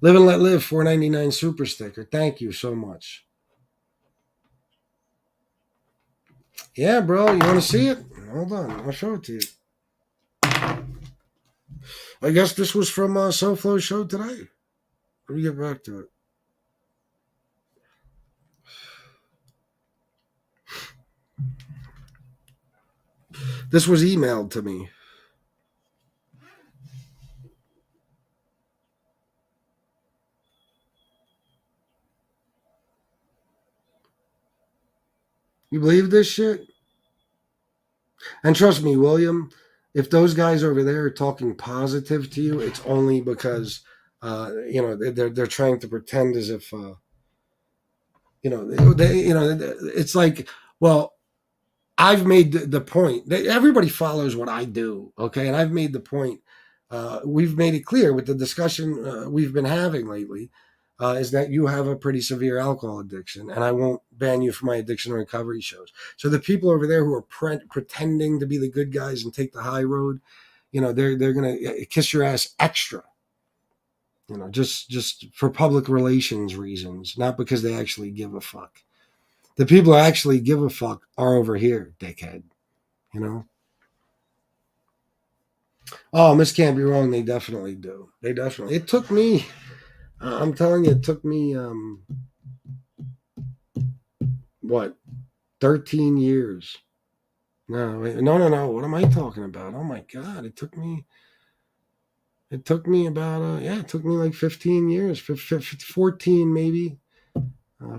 Live and Let Live, $4.99 super sticker. Thank you so much. Yeah, bro. You want to see it? Hold on. I'll show it to you. I guess this was from SoFlo's show today. Let me get back to it. This was emailed to me. You believe this shit? And trust me, William, if those guys over there are talking positive to you, it's only because they're trying to pretend as if it's like, well, I've made the point that everybody follows what I do, okay? And I've made the point. We've made it clear with the discussion we've been having lately is that you have a pretty severe alcohol addiction, and I won't ban you from my addiction and recovery shows. So the people over there who are pretending to be the good guys and take the high road, they're gonna kiss your ass extra. Just for public relations reasons, not because they actually give a fuck. The people who actually give a fuck are over here, dickhead. Oh, Miss Can't Be Wrong. They definitely do. It took me. I'm telling you, it took me. What? 13 years. No. What am I talking about? Oh my God! It took me about. It took me like 15 years. 14 maybe.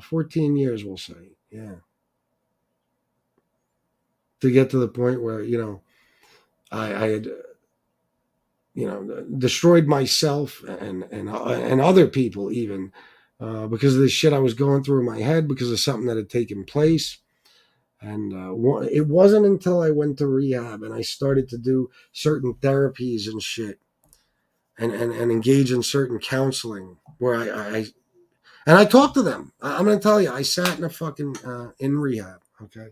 14 years, we'll say. Yeah. To get to the point where I had destroyed myself and other people even because of the shit I was going through in my head because of something that had taken place. And it wasn't until I went to rehab and I started to do certain therapies and shit and engage in certain counseling where I talked to them. I'm going to tell you, I sat in a fucking in rehab. Okay.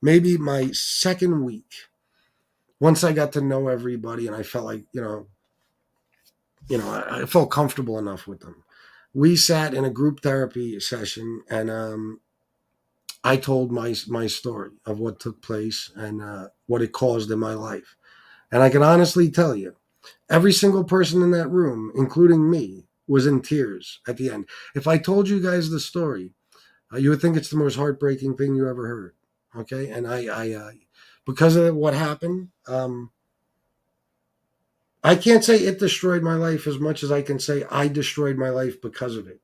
Maybe my second week, once I got to know everybody and I felt like, I felt comfortable enough with them. We sat in a group therapy session and I told my story of what took place and what it caused in my life. And I can honestly tell you, every single person in that room, including me, was in tears at the end. If I told you guys the story, you would think it's the most heartbreaking thing you ever heard. Okay. And I because of what happened, I can't say it destroyed my life as much as I can say I destroyed my life because of it.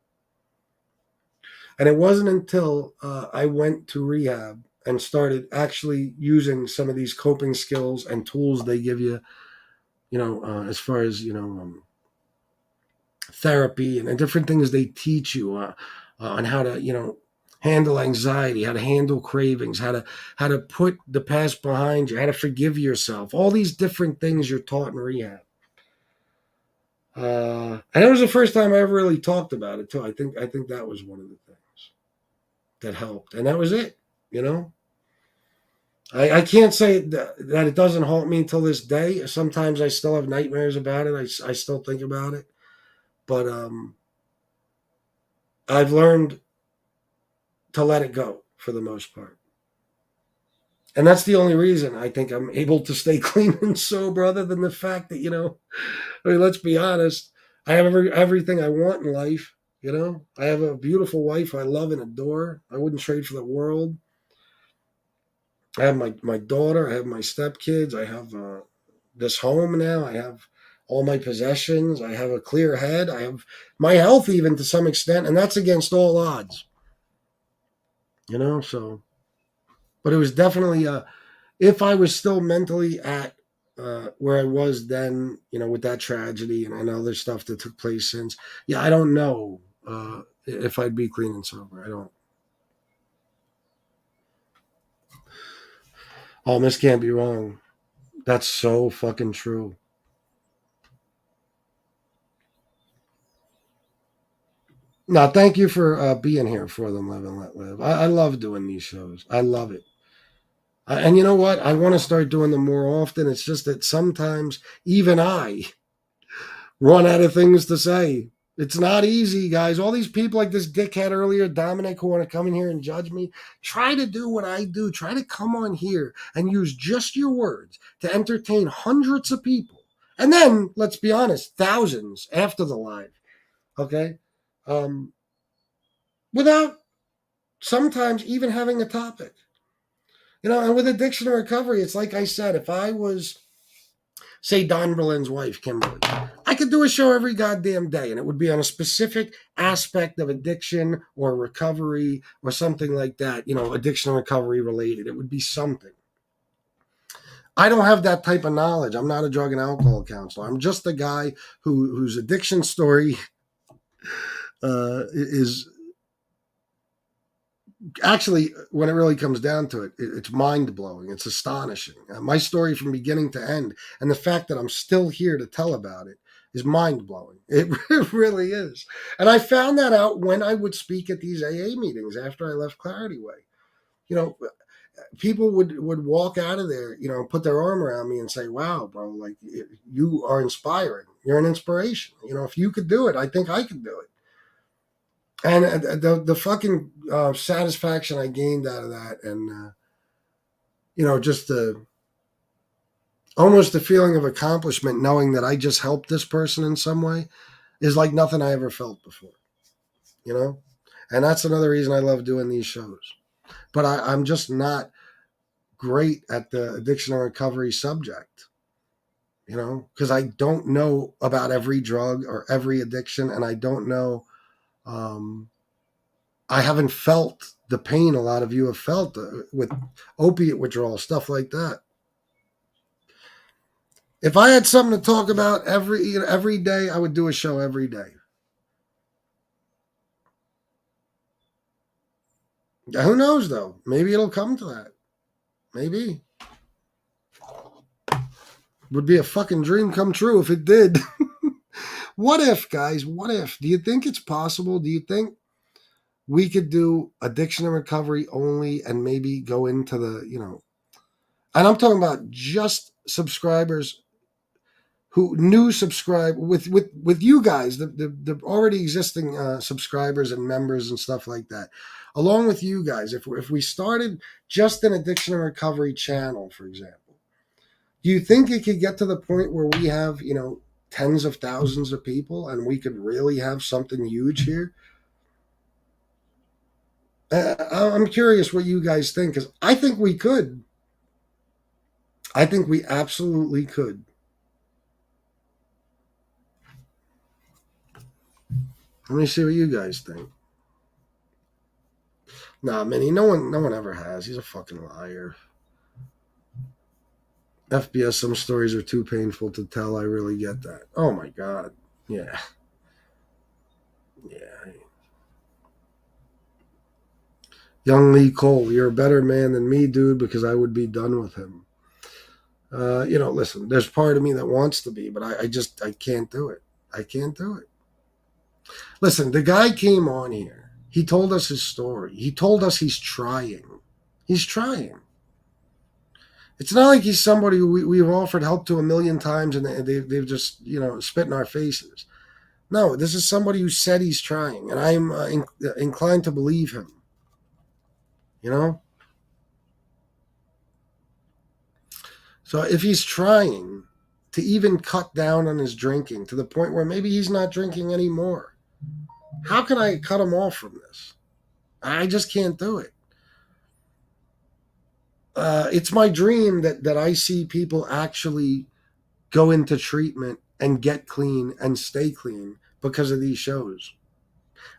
And it wasn't until I went to rehab and started actually using some of these coping skills and tools they give you, as far as, therapy and different things they teach you on how to, handle anxiety, how to handle cravings, how to put the past behind you, how to forgive yourself. All these different things you're taught in rehab. And it was the first time I ever really talked about it too. I think that was one of the things that helped, and that was it. You know, I can't say that it doesn't haunt me until this day. Sometimes I still have nightmares about it. I still think about it, but I've learned to let it go for the most part. And that's the only reason I think I'm able to stay clean and sober, other than the fact that, I mean, let's be honest, I have everything I want in life. I have a beautiful wife I love and adore. I wouldn't trade for the world. I have my daughter, I have my stepkids, I have this home now, I have all my possessions, I have a clear head, I have my health even to some extent, and that's against all odds. So, but it was definitely if I was still mentally at where I was then, with that tragedy and other stuff that took place since, yeah, I don't know if I'd be clean and sober. I don't. Oh, this can't be wrong. That's so fucking true. No, thank you for being here for them, Live and Let Live. I love doing these shows. I love it. And you know what? I want to start doing them more often. It's just that sometimes even I run out of things to say. It's not easy, guys. All these people like this dickhead earlier, Dominic, who want to come in here and judge me, try to do what I do. Try to come on here and use just your words to entertain hundreds of people. And then, let's be honest, thousands after the live. Okay? Um, Without sometimes even having a topic. And with addiction and recovery, it's like I said, if I was, say, Don Berlin's wife, Kimberly, I could do a show every goddamn day, and it would be on a specific aspect of addiction or recovery or something like that, addiction and recovery related. It would be something. I don't have that type of knowledge. I'm not a drug and alcohol counselor. I'm just a guy whose addiction story is actually, when it really comes down to it, it's mind-blowing. It's astonishing. My story from beginning to end, and the fact that I'm still here to tell about it, is mind-blowing. It really is. And I found that out when I would speak at these AA meetings after I left Clarity Way. People would walk out of there, put their arm around me and say, wow, bro, like, you are inspiring. You're an inspiration. If you could do it, I think I could do it. And the fucking satisfaction I gained out of that, and just almost the feeling of accomplishment, knowing that I just helped this person in some way, is like nothing I ever felt before. And that's another reason I love doing these shows. But I'm just not great at the addiction and recovery subject. Because I don't know about every drug or every addiction, and I don't know. I haven't felt the pain a lot of you have felt with opiate withdrawal, stuff like that. If I had something to talk about every day, I would do a show every day. Who knows, though? Maybe it'll come to that. Maybe. Would be a fucking dream come true if it did. What if, guys? What if? Do you think it's possible? Do you think we could do addiction and recovery only and maybe go into the, and I'm talking about just subscribers who new subscribe with you guys, the already existing subscribers and members and stuff like that, along with you guys. If we started just an addiction and recovery channel, for example, do you think it could get to the point where we have, tens of thousands of people and we could really have something huge here? I'm curious what you guys think, because I think we could. I think we absolutely could. Let me see what you guys think. Nah, Minnie, no one ever has. He's a fucking liar. FBS, some stories are too painful to tell. I really get that. Oh my God. Yeah. Yeah. Young Lee Cole, you're a better man than me, dude, because I would be done with him. Listen, there's part of me that wants to be, but I can't do it. I can't do it. Listen, the guy came on here. He told us his story. He told us he's trying. He's trying. It's not like he's somebody who we've offered help to a million times and they've just, spit in our faces. No, this is somebody who said he's trying, and I'm inclined to believe him. You know? So if he's trying to even cut down on his drinking to the point where maybe he's not drinking anymore, how can I cut him off from this? I just can't do it. It's my dream that I see people actually go into treatment and get clean and stay clean because of these shows.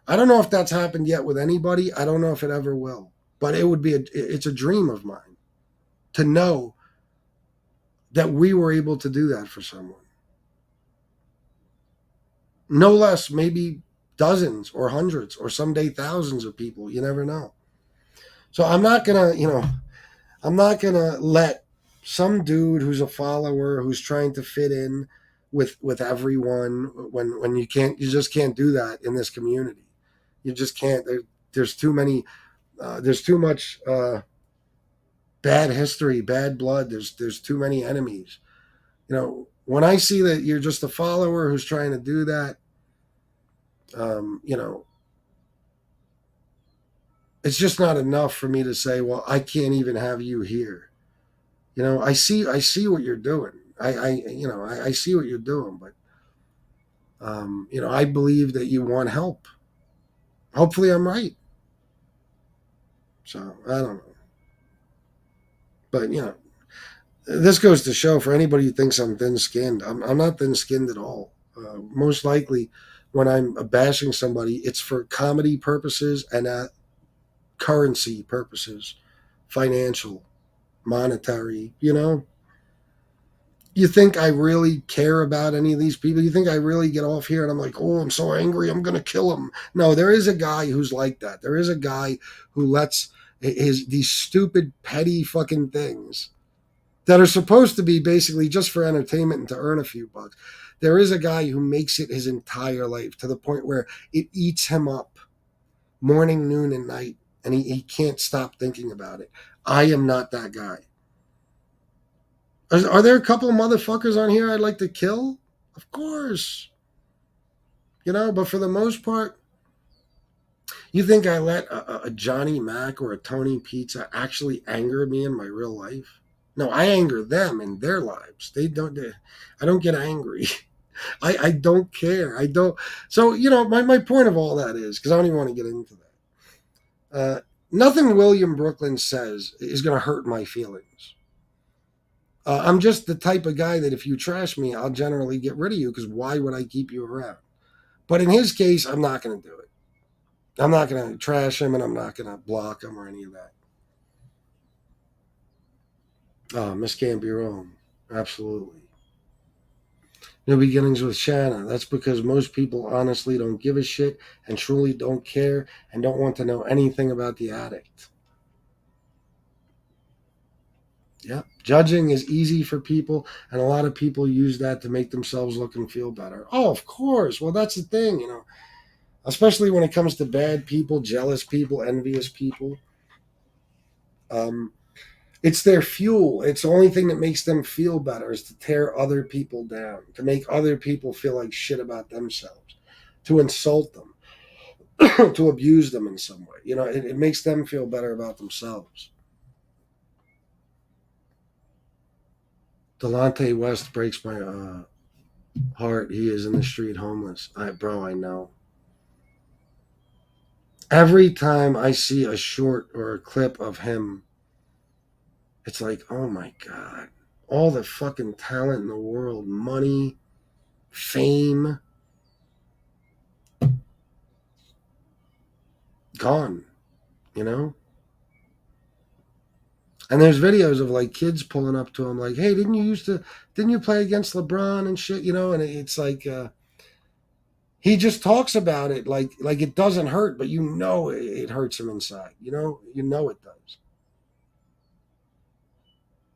I don't know if that's happened yet with anybody. I don't know if it ever will. But it's a dream of mine to know that we were able to do that for someone. No less, maybe dozens or hundreds or someday thousands of people. You never know. So I'm not going to, I'm not going to let some dude who's a follower who's trying to fit in with everyone when you just can't do that in this community. You just can't. There's too many. There's too much bad history, bad blood. There's too many enemies. When I see that you're just a follower who's trying to do that, it's just not enough for me to say, well, I can't even have you here. I see what you're doing. I see what you're doing, but I believe that you want help. Hopefully, I'm right. So I don't know, but this goes to show for anybody who thinks I'm thin-skinned. I'm not thin-skinned at all. Most likely, when I'm bashing somebody, it's for comedy purposes and currency purposes, financial, monetary. You think I really care about any of these people? You think I really get off here and I'm like, oh, I'm so angry, I'm going to kill him? No, there is a guy who's like that. There is a guy who lets these stupid, petty fucking things that are supposed to be basically just for entertainment and to earn a few bucks. There is a guy who makes it his entire life to the point where it eats him up morning, noon, and night, and he can't stop thinking about it. I am not that guy. Are there a couple of motherfuckers on here I'd like to kill? Of course. But for the most part, you think I let a Johnny Mac or a Tony Pizza actually anger me in my real life? No, I anger them in their lives. I don't get angry. I don't care. I don't. So, my point of all that is, because I don't even want to get into that. Nothing William Brooklyn says is going to hurt my feelings. I'm just the type of guy that if you trash me, I'll generally get rid of you because why would I keep you around? But in his case, I'm not going to do it. I'm not going to trash him and I'm not going to block him or any of that. Oh, Miss can't be wrong. Absolutely. New beginnings with Shanna. That's because most people honestly don't give a shit and truly don't care and don't want to know anything about the addict. Yeah. Judging is easy for people, and a lot of people use that to make themselves look and feel better. Oh, of course. Well, that's the thing, especially when it comes to bad people, jealous people, envious people. It's their fuel. It's the only thing that makes them feel better is to tear other people down, to make other people feel like shit about themselves, to insult them, to abuse them in some way. It makes them feel better about themselves. Delonte West breaks my heart. He is in the street homeless. I know. Every time I see a short or a clip of him, it's like, oh my God. All the fucking talent in the world, money, fame, gone, And there's videos of like kids pulling up to him like, hey, didn't you play against LeBron and shit, And it's like, He just talks about it like it doesn't hurt, but you know it hurts him inside. You know it does.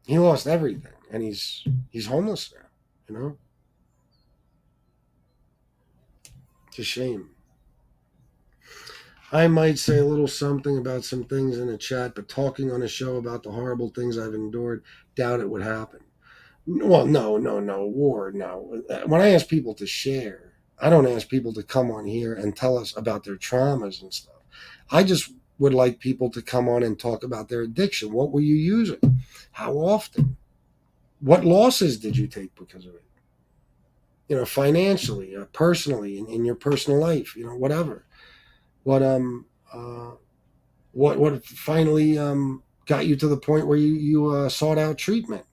He lost everything, and he's homeless now. You know, it's a shame. I might say a little something about some things in the chat, but talking on a show about the horrible things I've endured, doubt it would happen. Well, no, war, no. When I ask people to share, I don't ask people to come on here and tell us about their traumas and stuff. I just would like people to come on and talk about their addiction. What were you using? How often? What losses did you take because of it? Financially, personally, in your personal life, whatever. What what finally got you to the point where you sought out treatment?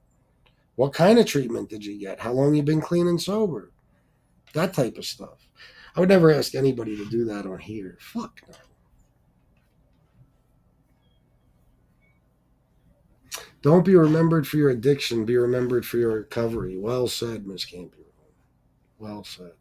What kind of treatment did you get? How long you been clean and sober? That type of stuff. I would never ask anybody to do that on here. Fuck no. Don't be remembered for your addiction. Be remembered for your recovery. Well said, Miss Campion. Well said.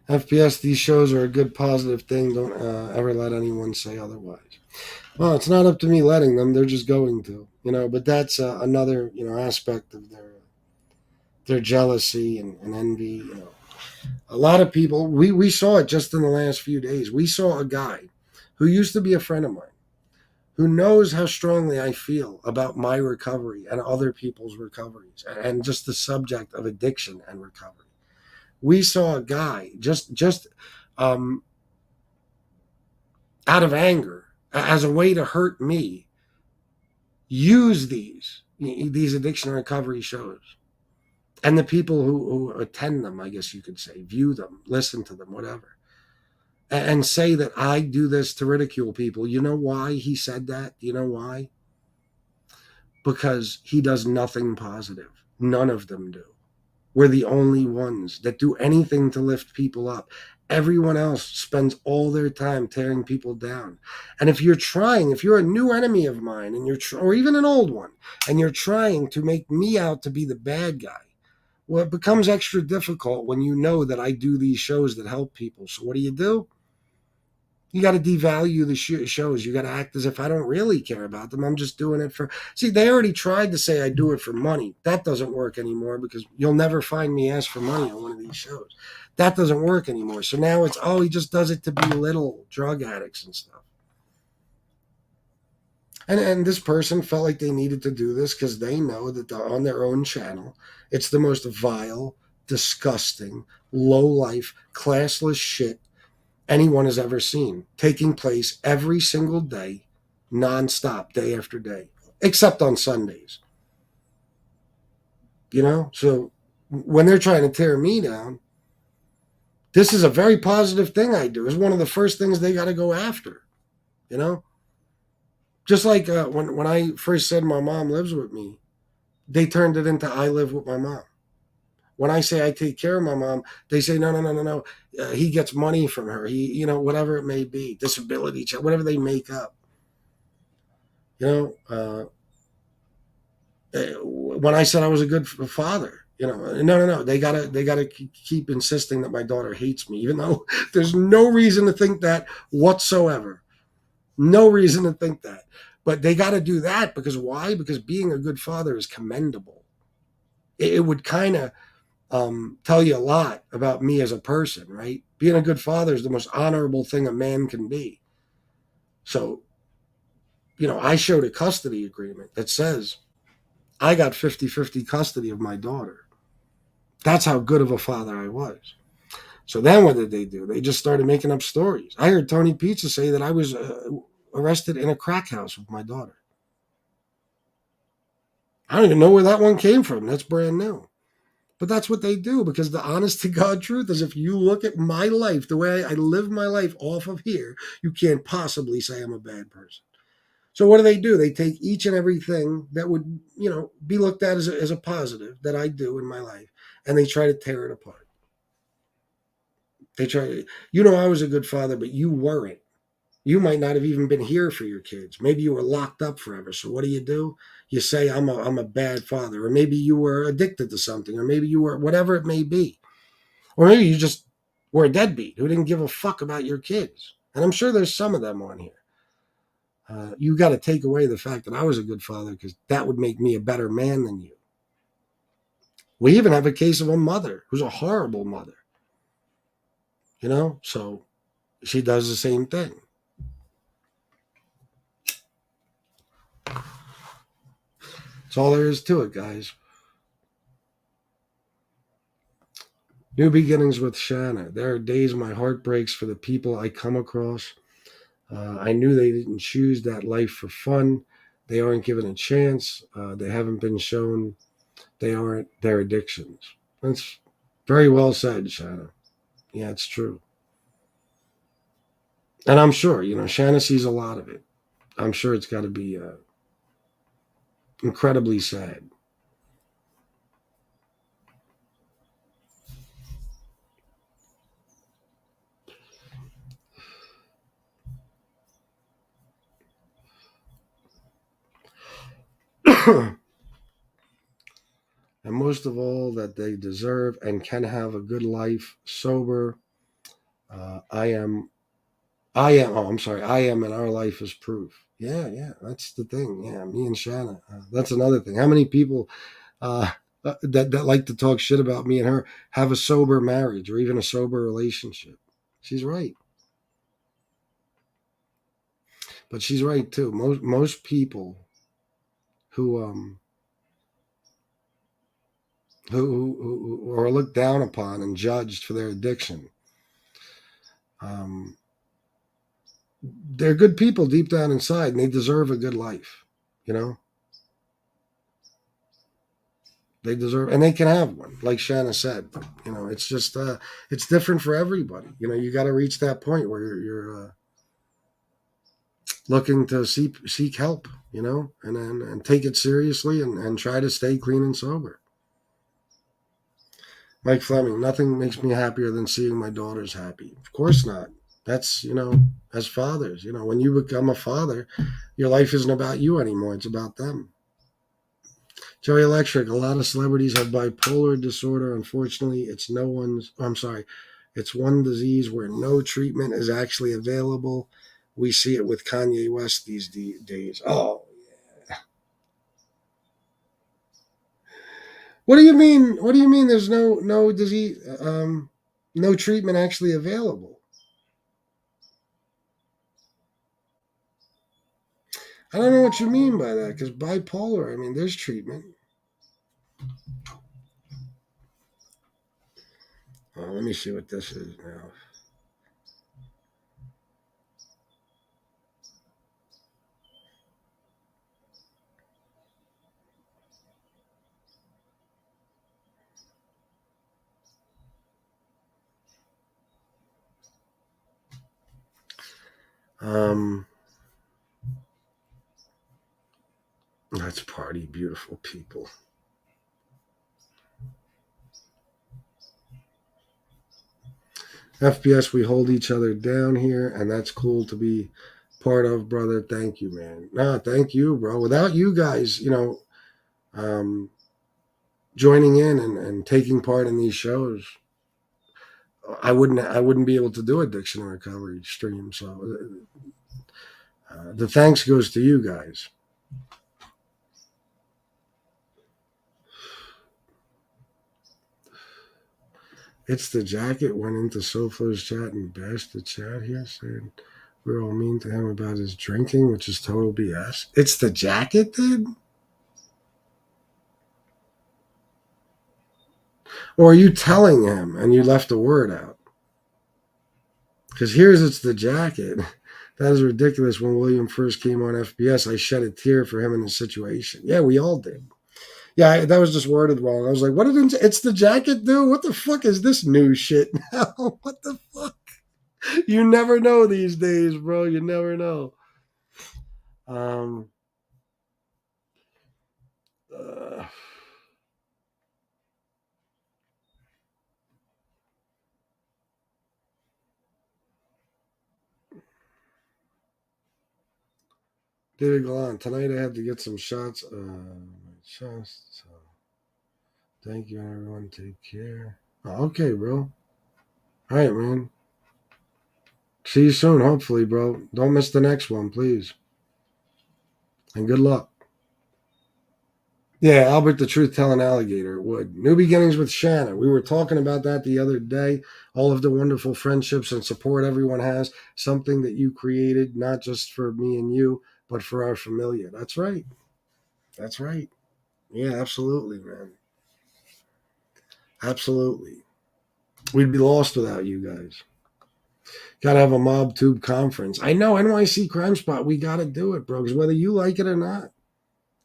FPS, these shows are a good positive thing. Don't ever let anyone say otherwise. Well, it's not up to me letting them. They're just going to, But that's another, aspect of their jealousy and envy. A lot of people. We saw it just in the last few days. We saw a guy who used to be a friend of mine, who knows how strongly I feel about my recovery and other people's recoveries, and just the subject of addiction and recovery. We saw a guy just um, out of anger, as a way to hurt me, use these addiction recovery shows, and the people who attend them, I guess you could say, view them, listen to them, whatever, and say that I do this to ridicule people. You know why he said that? You know why? Because he does nothing positive. None of them do. We're the only ones that do anything to lift people up. Everyone else spends all their time tearing people down. And if you're a new enemy of mine, or even an old one, and you're trying to make me out to be the bad guy, well, it becomes extra difficult when you know that I do these shows that help people. So what do? You got to devalue the shows. You got to act as if I don't really care about them. I'm just doing it for. See, they already tried to say I do it for money. That doesn't work anymore, because you'll never find me ask for money on one of these shows. That doesn't work anymore. So now it's, he just does it to belittle drug addicts and stuff. And this person felt like they needed to do this because they know that they're on their own channel. It's the most vile, disgusting, low-life, classless shit anyone has ever seen, taking place every single day, nonstop, day after day, except on Sundays. So when they're trying to tear me down, this is a very positive thing I do. It's one of the first things they got to go after. Just like when I first said my mom lives with me, they turned it into I live with my mom. When I say I take care of my mom, they say, no. He gets money from her. He, whatever it may be, disability check, whatever they make up. When I said I was a good father, no. They gotta keep insisting that my daughter hates me, even though there's no reason to think that whatsoever. No reason to think that. But they got to do that because why? Because being a good father is commendable. It would kind of tell you a lot about me as a person, right? Being a good father is the most honorable thing a man can be. So, I showed a custody agreement that says I got 50-50 custody of my daughter. That's how good of a father I was. So then what did they do? They just started making up stories. I heard Tony Pizza say that I was arrested in a crack house with my daughter. I don't even know where that one came from. That's brand new. But that's what they do, because the honest to God truth is, if you look at my life, the way I live my life off of here, you can't possibly say I'm a bad person. So what do? They take each and everything that would, be looked at as a positive that I do in my life, and they try to tear it apart. They try, I was a good father, but you weren't. You might not have even been here for your kids. Maybe you were locked up forever. So what do? You say, I'm a bad father. Or maybe you were addicted to something. Or maybe you were, whatever it may be. Or maybe you just were a deadbeat who didn't give a fuck about your kids. And I'm sure there's some of them on here. You got to take away the fact that I was a good father, because that would make me a better man than you. We even have a case of a mother who's a horrible mother. So she does the same thing. That's all there is to it, guys. New beginnings with Shanna. There are days my heart breaks for the people I come across. I knew they didn't choose that life for fun. They aren't given a chance. They haven't been shown they aren't their addictions. That's very well said, Shanna. Yeah, it's true. And I'm sure, Shanna sees a lot of it. I'm sure it's got to be incredibly sad. And most of all, that they deserve and can have a good life sober. I am, oh, I'm sorry. I am, and our life is proof. Yeah, that's the thing. Yeah, me and Shanna. That's another thing. How many people that like to talk shit about me and her have a sober marriage or even a sober relationship? She's right. But she's right too. Most people who who are looked down upon and judged for their addiction, they're good people deep down inside, and they deserve a good life. You know, they deserve, and they can have one, like Shanna said. But, it's just it's different for everybody. You got to reach that point where you're looking to seek help. And take it seriously, and try to stay clean and sober. Mike Fleming, nothing makes me happier than seeing my daughters happy. Of course not. That's, as fathers, when you become a father, your life isn't about you anymore. It's about them. Joey Electric, a lot of celebrities have bipolar disorder. Unfortunately, it's one disease where no treatment is actually available. We see it with Kanye West these days. Oh, what do you mean? What do you mean? There's no disease, no treatment actually available? I don't know what you mean by that, because bipolar, I mean, there's treatment. Oh, let me see what this is now. Let's party, beautiful people. FPS, we hold each other down here, and that's cool to be part of, brother. Thank you, man. No, thank you, bro. Without you guys, joining in and taking part in these shows, I wouldn't be able to do addiction recovery stream. So the thanks goes to you guys. It's the jacket went into SoFlo's chat and bashed the chat here, saying we're all mean to him about his drinking, which is total BS. It's the jacket, did? Or are you telling him and you left a word out? Because here's it's the jacket. That is ridiculous. When William first came on FBS, I shed a tear for him in his situation. Yeah, we all did. Yeah, that was just worded wrong. I was like, what did it's the jacket do? What the fuck is this new shit now? What the fuck? You never know these days, bro. You never know. Um, uh, David Galan, tonight I had to get some shots. Shots. So thank you, everyone. Take care. Oh, okay, bro. All right, man. See you soon, hopefully, bro. Don't miss the next one, please. And good luck. Yeah, Albert the Truth Telling Alligator would. New beginnings with Shanna. We were talking about that the other day. All of the wonderful friendships and support everyone has. Something that you created, not just for me and you, but for our familia. That's right. That's right. Yeah, absolutely, man. Absolutely. We'd be lost without you guys. Got to have a mob tube conference. I know, NYC Crime Spot. We got to do it, bro. Because whether you like it or not,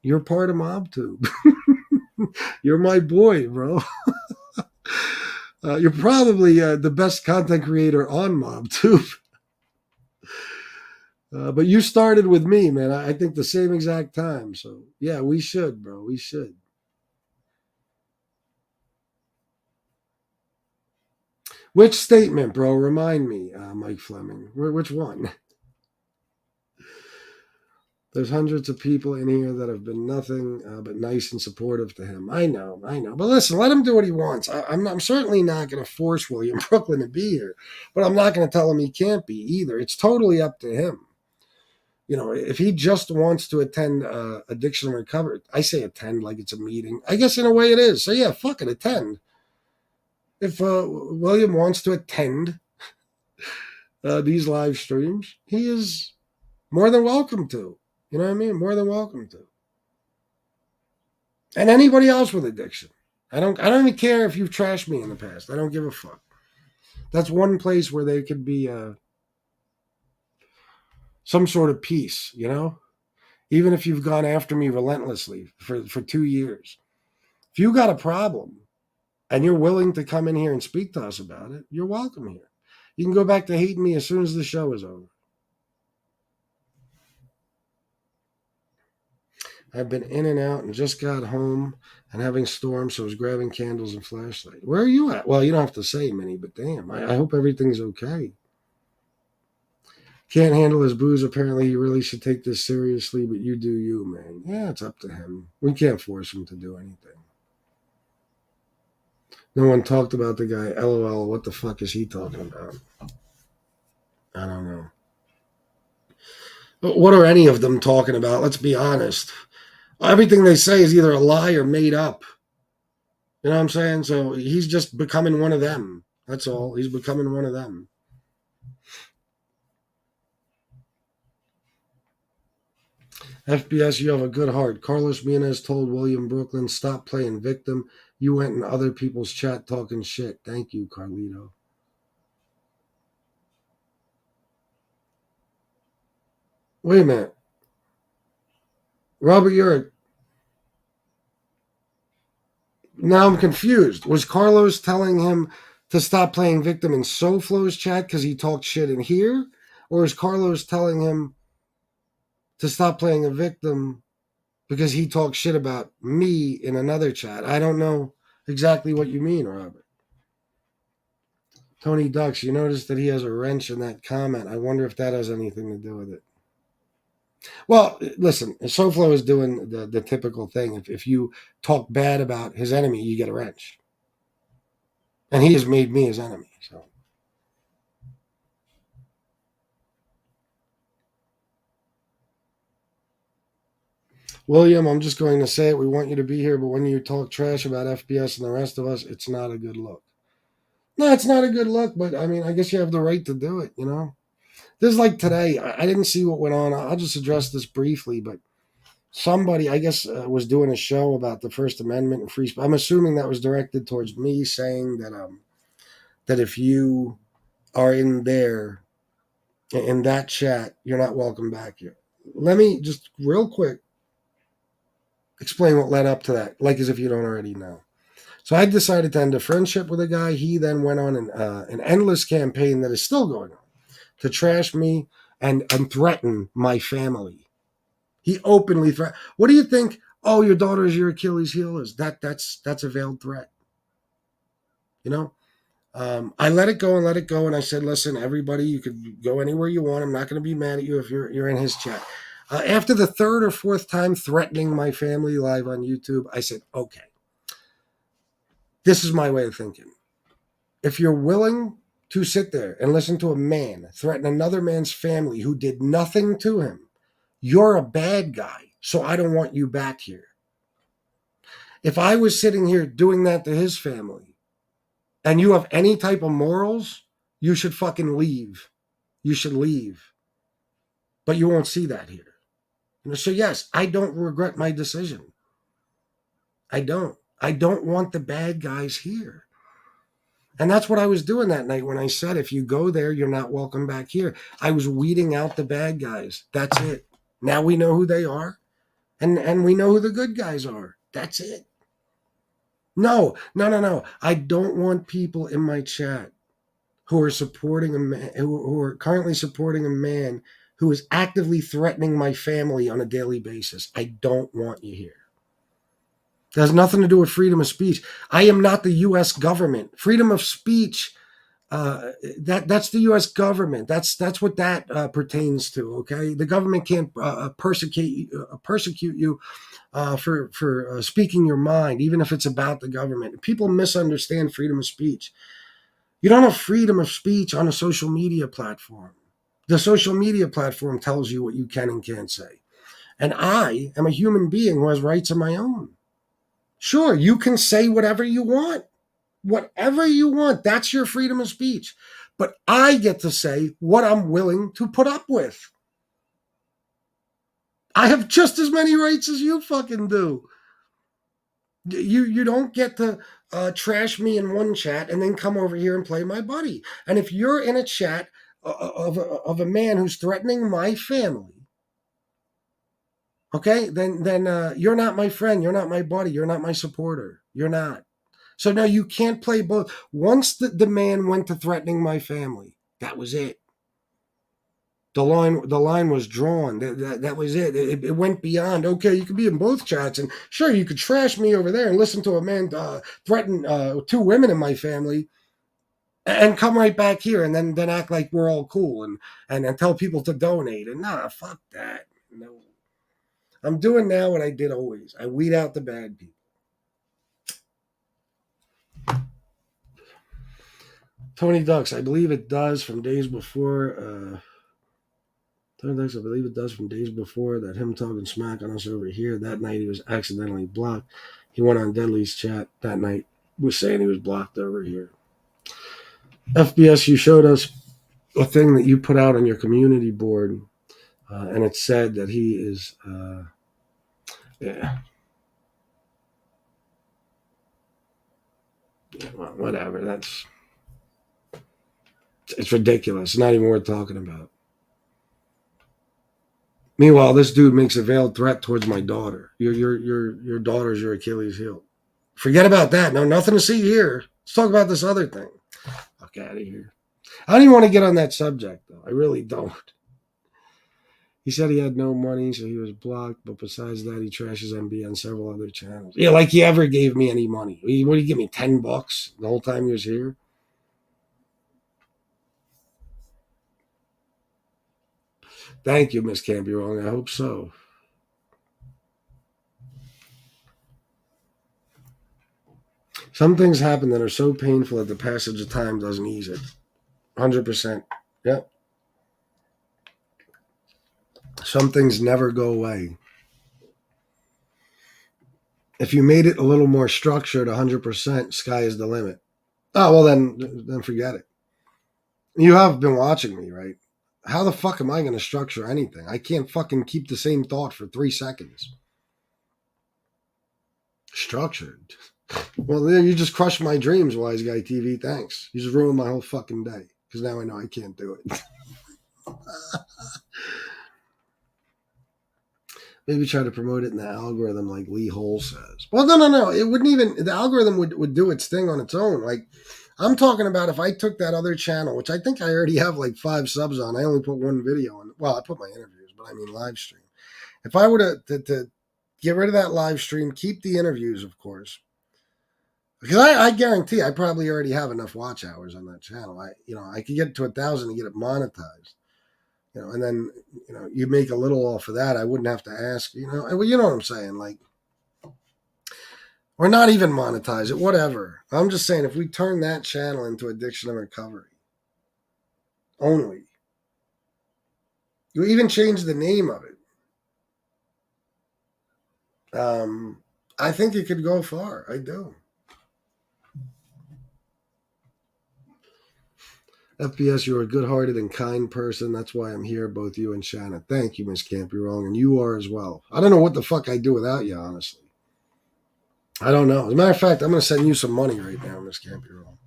you're part of mob tube. You're my boy, bro. You're probably the best content creator on mob tube. But you started with me, man. I think the same exact time. So yeah, we should, bro. We should. Which statement, bro? Remind me, Mike Fleming. Which one? There's hundreds of people in here that have been nothing but nice and supportive to him. I know. But listen, let him do what he wants. I'm certainly not going to force William Brooklyn to be here, but I'm not going to tell him he can't be either. It's totally up to him. If he just wants to attend addiction and recovery, I say attend like it's a meeting. I guess in a way it is. So yeah, fuck it, attend. If William wants to attend these live streams, he is more than welcome to. You know what I mean? More than welcome to. And anybody else with addiction. I don't even care if you've trashed me in the past. I don't give a fuck. That's one place where there could be some sort of peace, Even if you've gone after me relentlessly for 2 years. If you got a problem and you're willing to come in here and speak to us about it, you're welcome here. You can go back to hating me as soon as the show is over. I've been in and out and just got home and having storms, so I was grabbing candles and flashlight. Where are you at? Well, you don't have to say, Minnie, but damn, I hope everything's okay. Can't handle his booze. Apparently, he really should take this seriously, but you do you, man. Yeah, it's up to him. We can't force him to do anything. No one talked about the guy. LOL, what the fuck is he talking about? I don't know. What are any of them talking about? Let's be honest. Everything they say is either a lie or made up. You know what I'm saying? So he's just becoming one of them. That's all. He's becoming one of them. FBS, you have a good heart. Carlos Menes told William Brooklyn, stop playing victim. You went in other people's chat talking shit. Thank you, Carlito. Wait a minute. Robert Urich. Now I'm confused. Was Carlos telling him to stop playing victim in SoFlo's chat because he talked shit in here? Or is Carlos telling him to stop playing a victim because he talked shit about me in another chat? I don't know exactly what you mean, Robert. Tony Ducks, you notice that he has a wrench in that comment. I wonder if that has anything to do with it. Well, listen, SoFlo is doing the typical thing. If you talk bad about his enemy, you get a wrench. And he has made me his enemy. So William, I'm just going to say it. We want you to be here, but when you talk trash about FBS and the rest of us, it's not a good look. No, it's not a good look, but I mean, I guess you have the right to do it, This is like today. I didn't see what went on. I'll just address this briefly, but somebody, I guess, was doing a show about the First Amendment and free speech. I'm assuming that was directed towards me, saying that if you are in there in that chat, you're not welcome back here. Let me just real quick Explain what led up to that, like as if you don't already know. So I decided to end a friendship with a guy. He then went on an endless campaign that is still going on to trash me and threaten my family. He openly threatened. What do you think? Oh, your daughter is your Achilles heel. Is that's a veiled threat? You know. I let it go and let it go, and I said, "Listen, everybody, you could go anywhere you want. I'm not going to be mad at you if you're in his chat." After the third or fourth time threatening my family live on YouTube, I said, "Okay, this is my way of thinking. If you're willing to sit there and listen to a man threaten another man's family who did nothing to him, you're a bad guy. So I don't want you back here. If I was sitting here doing that to his family, and you have any type of morals, you should fucking leave. You should leave." But you won't see that here. So yes, I don't regret my decision. I don't. I don't want the bad guys here. And that's what I was doing that night when I said, if you go there, you're not welcome back here. I was weeding out the bad guys. That's it. Now we know who they are, and we know who the good guys are. That's it. No. I don't want people in my chat who are supporting a man, who are currently supporting a man who is actively threatening my family on a daily basis. I don't want you here. It has nothing to do with freedom of speech. I am not the U.S. government. Freedom of speech, that's the U.S. government. That's what that pertains to. Okay, the government can't persecute you for speaking your mind, even if it's about the government. People misunderstand freedom of speech. You don't have freedom of speech on a social media platform. The social media platform tells you what you can and can't say. And I am a human being who has rights of my own. Sure, you can say whatever you want. Whatever you want. That's your freedom of speech. But I get to say what I'm willing to put up with. I have just as many rights as you fucking do. You don't get to trash me in one chat and then come over here and play my buddy. And if you're in a chat of a man who's threatening my family, okay, then you're not my friend. You're not my buddy. You're not my supporter. You're not. So now you can't play both. Once the man went to threatening my family, that was it. The line was drawn. That was it. It went beyond. Okay, you could be in both chats, and sure, you could trash me over there and listen to a man threaten two women in my family, and come right back here, and then act like we're all cool and tell people to donate. And nah, fuck that. No, I'm doing now what I did always. I weed out the bad people. Tony Ducks, I believe it does from days before. Tony Ducks, I believe it does from days before that him talking smack on us over here. That night he was accidentally blocked. He went on Deadly's chat that night, was saying he was blocked over here. FBS, you showed us a thing that you put out on your community board, and it said that he is, yeah, well, whatever. It's ridiculous. It's not even worth talking about. Meanwhile, this dude makes a veiled threat towards my daughter. Your daughter's your Achilles heel. Forget about that. No, nothing to see here. Let's talk about this other thing. Fuck out of here. I don't even want to get on that subject, though. I really don't. He said he had no money, so he was blocked. But besides that, he trashes MB on several other channels. Yeah, like he ever gave me any money. What did he give me? $10 the whole time he was here? Thank you, Miss Can't Be Wrong. I hope so. Some things happen that are so painful that the passage of time doesn't ease it. 100%. Yep. Some things never go away. If you made it a little more structured, 100%, sky is the limit. Oh, well, then forget it. You have been watching me, right? How the fuck am I going to structure anything? I can't fucking keep the same thought for 3 seconds. Structured. Well, you just crushed my dreams, Wise Guy TV. Thanks. You just ruined my whole fucking day. Because now I know I can't do it. Maybe try to promote it in the algorithm like Lee Hole says. Well, no. It wouldn't even, the algorithm would do its thing on its own. Like, I'm talking about if I took that other channel, which I think I already have like 5 subs on. I only put one video on. Well, I put my interviews, but I mean live stream. If I were to get rid of that live stream, keep the interviews, of course. Because I guarantee I probably already have enough watch hours on that channel. I could get to 1,000 and get it monetized. And then, you make a little off of that. I wouldn't have to ask, you know what I'm saying? Like, or not even monetize it, whatever. I'm just saying if we turn that channel into addiction and recovery only, you even change the name of it. I think it could go far. I do. FPS, you're a good-hearted and kind person. That's why I'm here, both you and Shannon. Thank you, Miss Can't Be Wrong, and you are as well. I don't know what the fuck I'd do without you, honestly. I don't know. As a matter of fact, I'm going to send you some money right now, Miss Can't Be Wrong.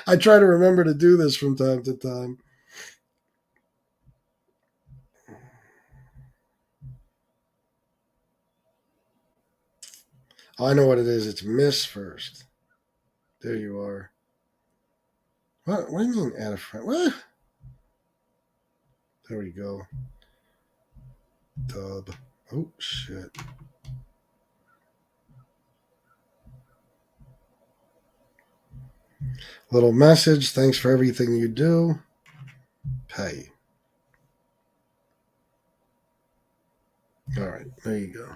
I try to remember to do this from time to time. Oh, I know what it is. It's Miss first. There you are. What do you mean add a friend? What? There we go. Dub. Oh, shit. Little message. Thanks for everything you do. Pay. All right. There you go.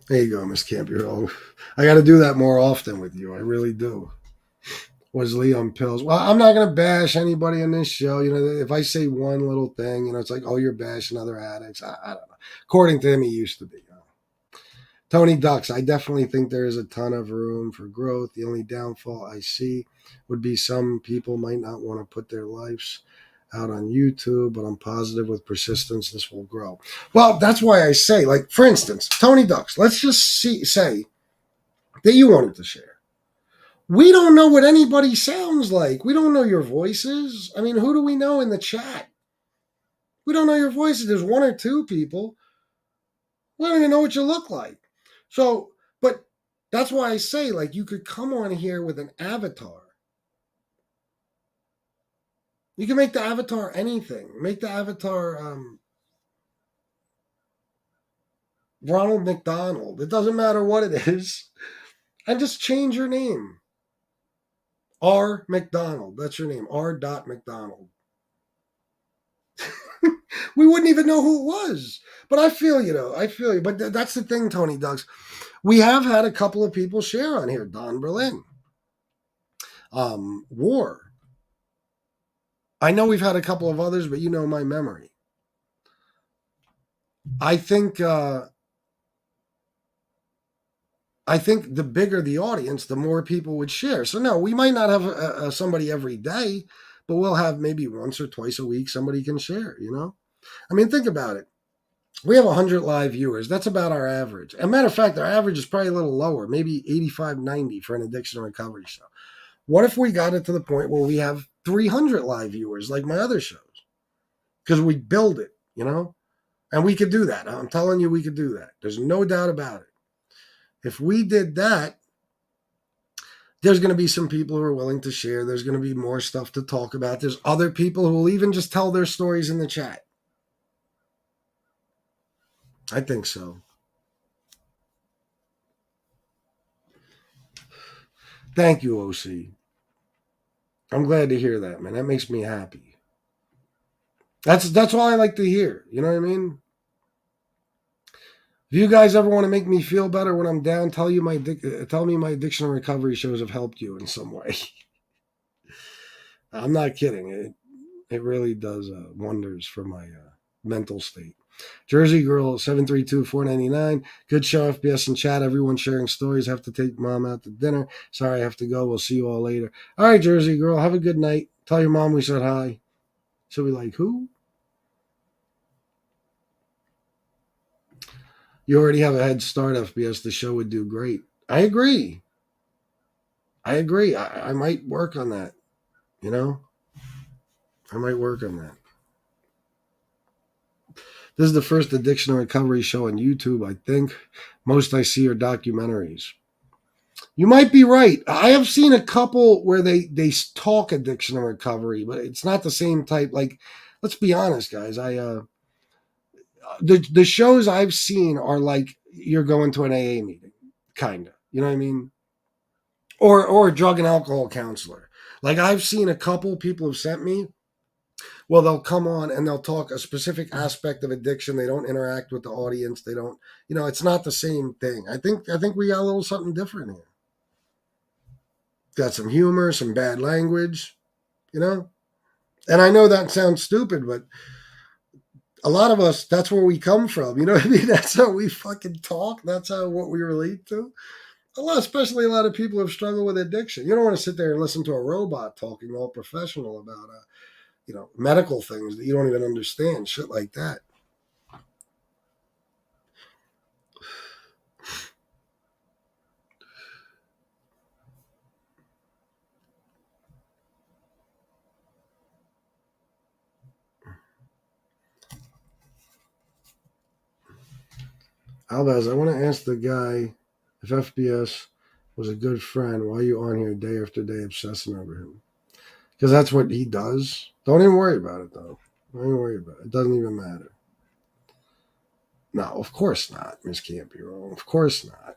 There you go, Miss Can't Be Wrong. I got to do that more often with you. I really do. Was Lee on pills? Well, I'm not going to bash anybody on this show. If I say one little thing, it's like, oh, you're bashing other addicts. I don't know. According to him, he used to be. Tony Ducks, I definitely think there is a ton of room for growth. The only downfall I see would be some people might not want to put their lives out on YouTube, but I'm positive with persistence this will grow. Well, that's why I say, like, for instance, Tony Ducks, let's just say that you wanted to share. We don't know what anybody sounds like. We don't know your voices. I mean, who do we know in the chat? We don't know your voices. There's 1 or 2 people. We don't even know what you look like. So, but that's why I say, like, you could come on here with an avatar. You can make the avatar anything. Make the avatar Ronald McDonald. It doesn't matter what it is. And just change your name. R. McDonald. That's your name. R. McDonald. We wouldn't even know who it was. But I feel you, though. I feel you. But that's the thing, Tony Ducks. We have had a couple of people share on here. Don Berlin. War. I know we've had a couple of others, but you know my memory. I think the bigger the audience, the more people would share. So no, we might not have somebody every day, but we'll have maybe once or twice a week somebody can share, I mean, think about it. We have 100 live viewers. That's about our average. As a matter of fact, our average is probably a little lower, maybe 85, 90 for an addiction recovery show. What if we got it to the point where we have 300 live viewers like my other shows? Because we build it, And we could do that. I'm telling you, we could do that. There's no doubt about it. If we did that, there's going to be some people who are willing to share. There's going to be more stuff to talk about. There's other people who will even just tell their stories in the chat. I think so. Thank you, OC. I'm glad to hear that, man. That makes me happy. That's all I like to hear. You know what I mean? If you guys ever want to make me feel better when I'm down, tell me my addiction and recovery shows have helped you in some way. I'm not kidding. It really does wonders for my mental state. Jersey Girl 732-499. Good show, FBS and chat. Everyone sharing stories. Have to take mom out to dinner. Sorry, I have to go. We'll see you all later. All right, Jersey Girl. Have a good night. Tell your mom we said hi. She'll be like, who? You already have a head start, FBS. The show would do great. I agree. I might work on that, I might work on that. This is the first addiction and recovery show on YouTube, I think. Most I see are documentaries. You might be right. I have seen a couple where they talk addiction and recovery, but it's not the same type. Like, let's be honest, guys. The shows I've seen are like you're going to an AA meeting, kind of. You know what I mean? Or a drug and alcohol counselor. Like I've seen a couple people have sent me. Well, they'll come on and they'll talk a specific aspect of addiction. They don't interact with the audience. They don't. It's not the same thing. I think we got a little something different here. Got some humor, some bad language, you know? And I know that sounds stupid, but a lot of us, that's where we come from. You know what I mean? That's how we fucking talk. That's how what we relate to. Especially a lot of people have struggled with addiction. You don't want to sit there and listen to a robot talking all professional about, medical things that you don't even understand, shit like that. Albaz, I want to ask the guy if FBS was a good friend. Why are you on here day after day obsessing over him? Because that's what he does. Don't even worry about it, though. Don't even worry about it. It doesn't even matter. No, of course not. Miss can't be wrong. Of course not.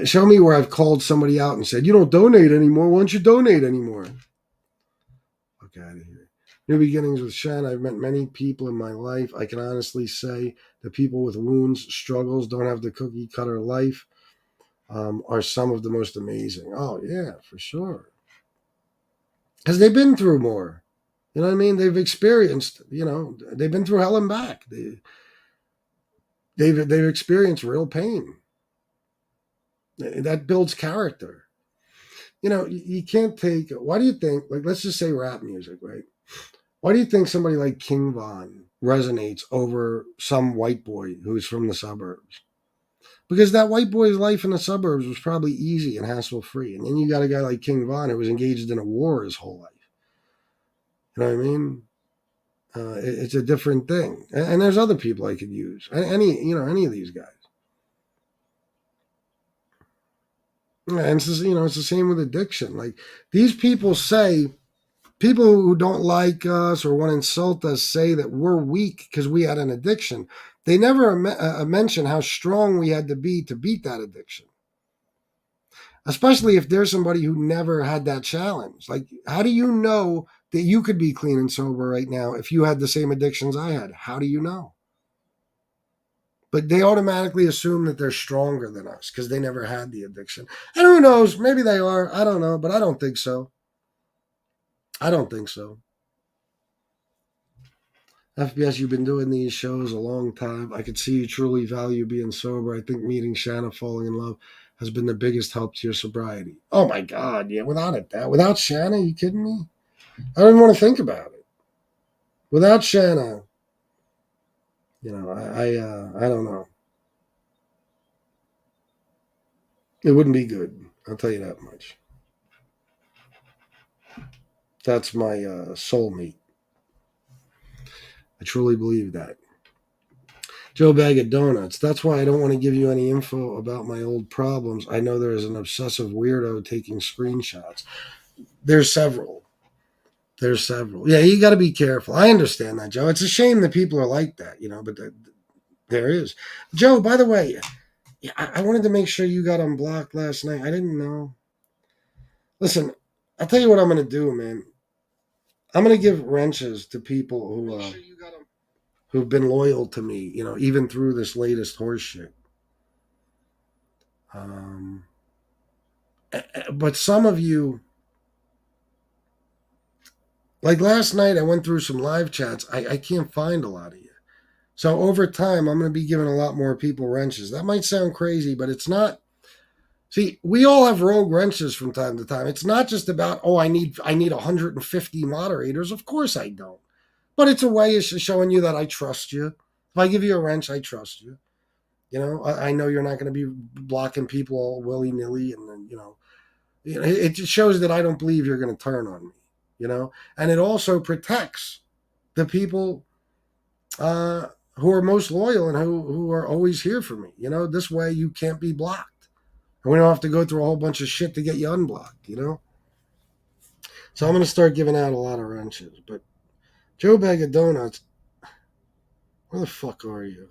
Show me where I've called somebody out and said, you don't donate anymore. Why don't you donate anymore? Look out of here. New beginnings with Shan. I've met many people in my life. I can honestly say that people with wounds, struggles, don't have the cookie cutter life, are some of the most amazing. Oh, yeah, for sure. Because they've been through more. You know what I mean? They've experienced, they've been through hell and back. They've experienced real pain. That builds character. You can't take. Why do you think? Like, let's just say rap music, right? Why do you think somebody like King Von resonates over some white boy who's from the suburbs? Because that white boy's life in the suburbs was probably easy and hassle free, and then you got a guy like King Von who was engaged in a war his whole life. You know what I mean? It's a different thing, and there's other people I could use. Any of these guys. And it's the same with addiction. Like these people who don't like us or want to insult us say that we're weak because we had an addiction. They never mention how strong we had to beat that addiction. Especially if there's somebody who never had that challenge. Like, how do you know that you could be clean and sober right now if you had the same addictions I had? How do you know? But they automatically assume that they're stronger than us because they never had the addiction. And who knows? Maybe they are. I don't know, but I don't think so. I don't think so. FBS, you've been doing these shows a long time. I could see you truly value being sober. I think meeting Shanna, falling in love, has been the biggest help to your sobriety. Oh my God, yeah, without a doubt. Without Shanna, you kidding me? I don't even want to think about it. Without Shanna, I don't know. It wouldn't be good. I'll tell you that much. That's my soulmate. I truly believe that. Joe Bag of Donuts. That's why I don't want to give you any info about my old problems. I know there is an obsessive weirdo taking screenshots. There's several. Yeah, you got to be careful. I understand that, Joe. It's a shame that people are like that, but there is. Joe, by the way, I wanted to make sure you got unblocked last night. I didn't know. Listen, I'll tell you what I'm going to do, man. I'm going to give wrenches to people who've been loyal to me, even through this latest horse shit. But some of you, like last night, I went through some live chats. I can't find a lot of you. So over time, I'm going to be giving a lot more people wrenches. That might sound crazy, but it's not. See, we all have rogue wrenches from time to time. It's not just about, I need 150 moderators. Of course I don't. But it's a way of showing you that I trust you. If I give you a wrench, I trust you. I know you're not going to be blocking people all willy-nilly. And then, it just shows that I don't believe you're going to turn on me. and it also protects the people who are most loyal and who are always here for me. This way you can't be blocked. And we don't have to go through a whole bunch of shit to get you unblocked, So I'm going to start giving out a lot of wrenches. But Joe Bag of Donuts, where the fuck are you?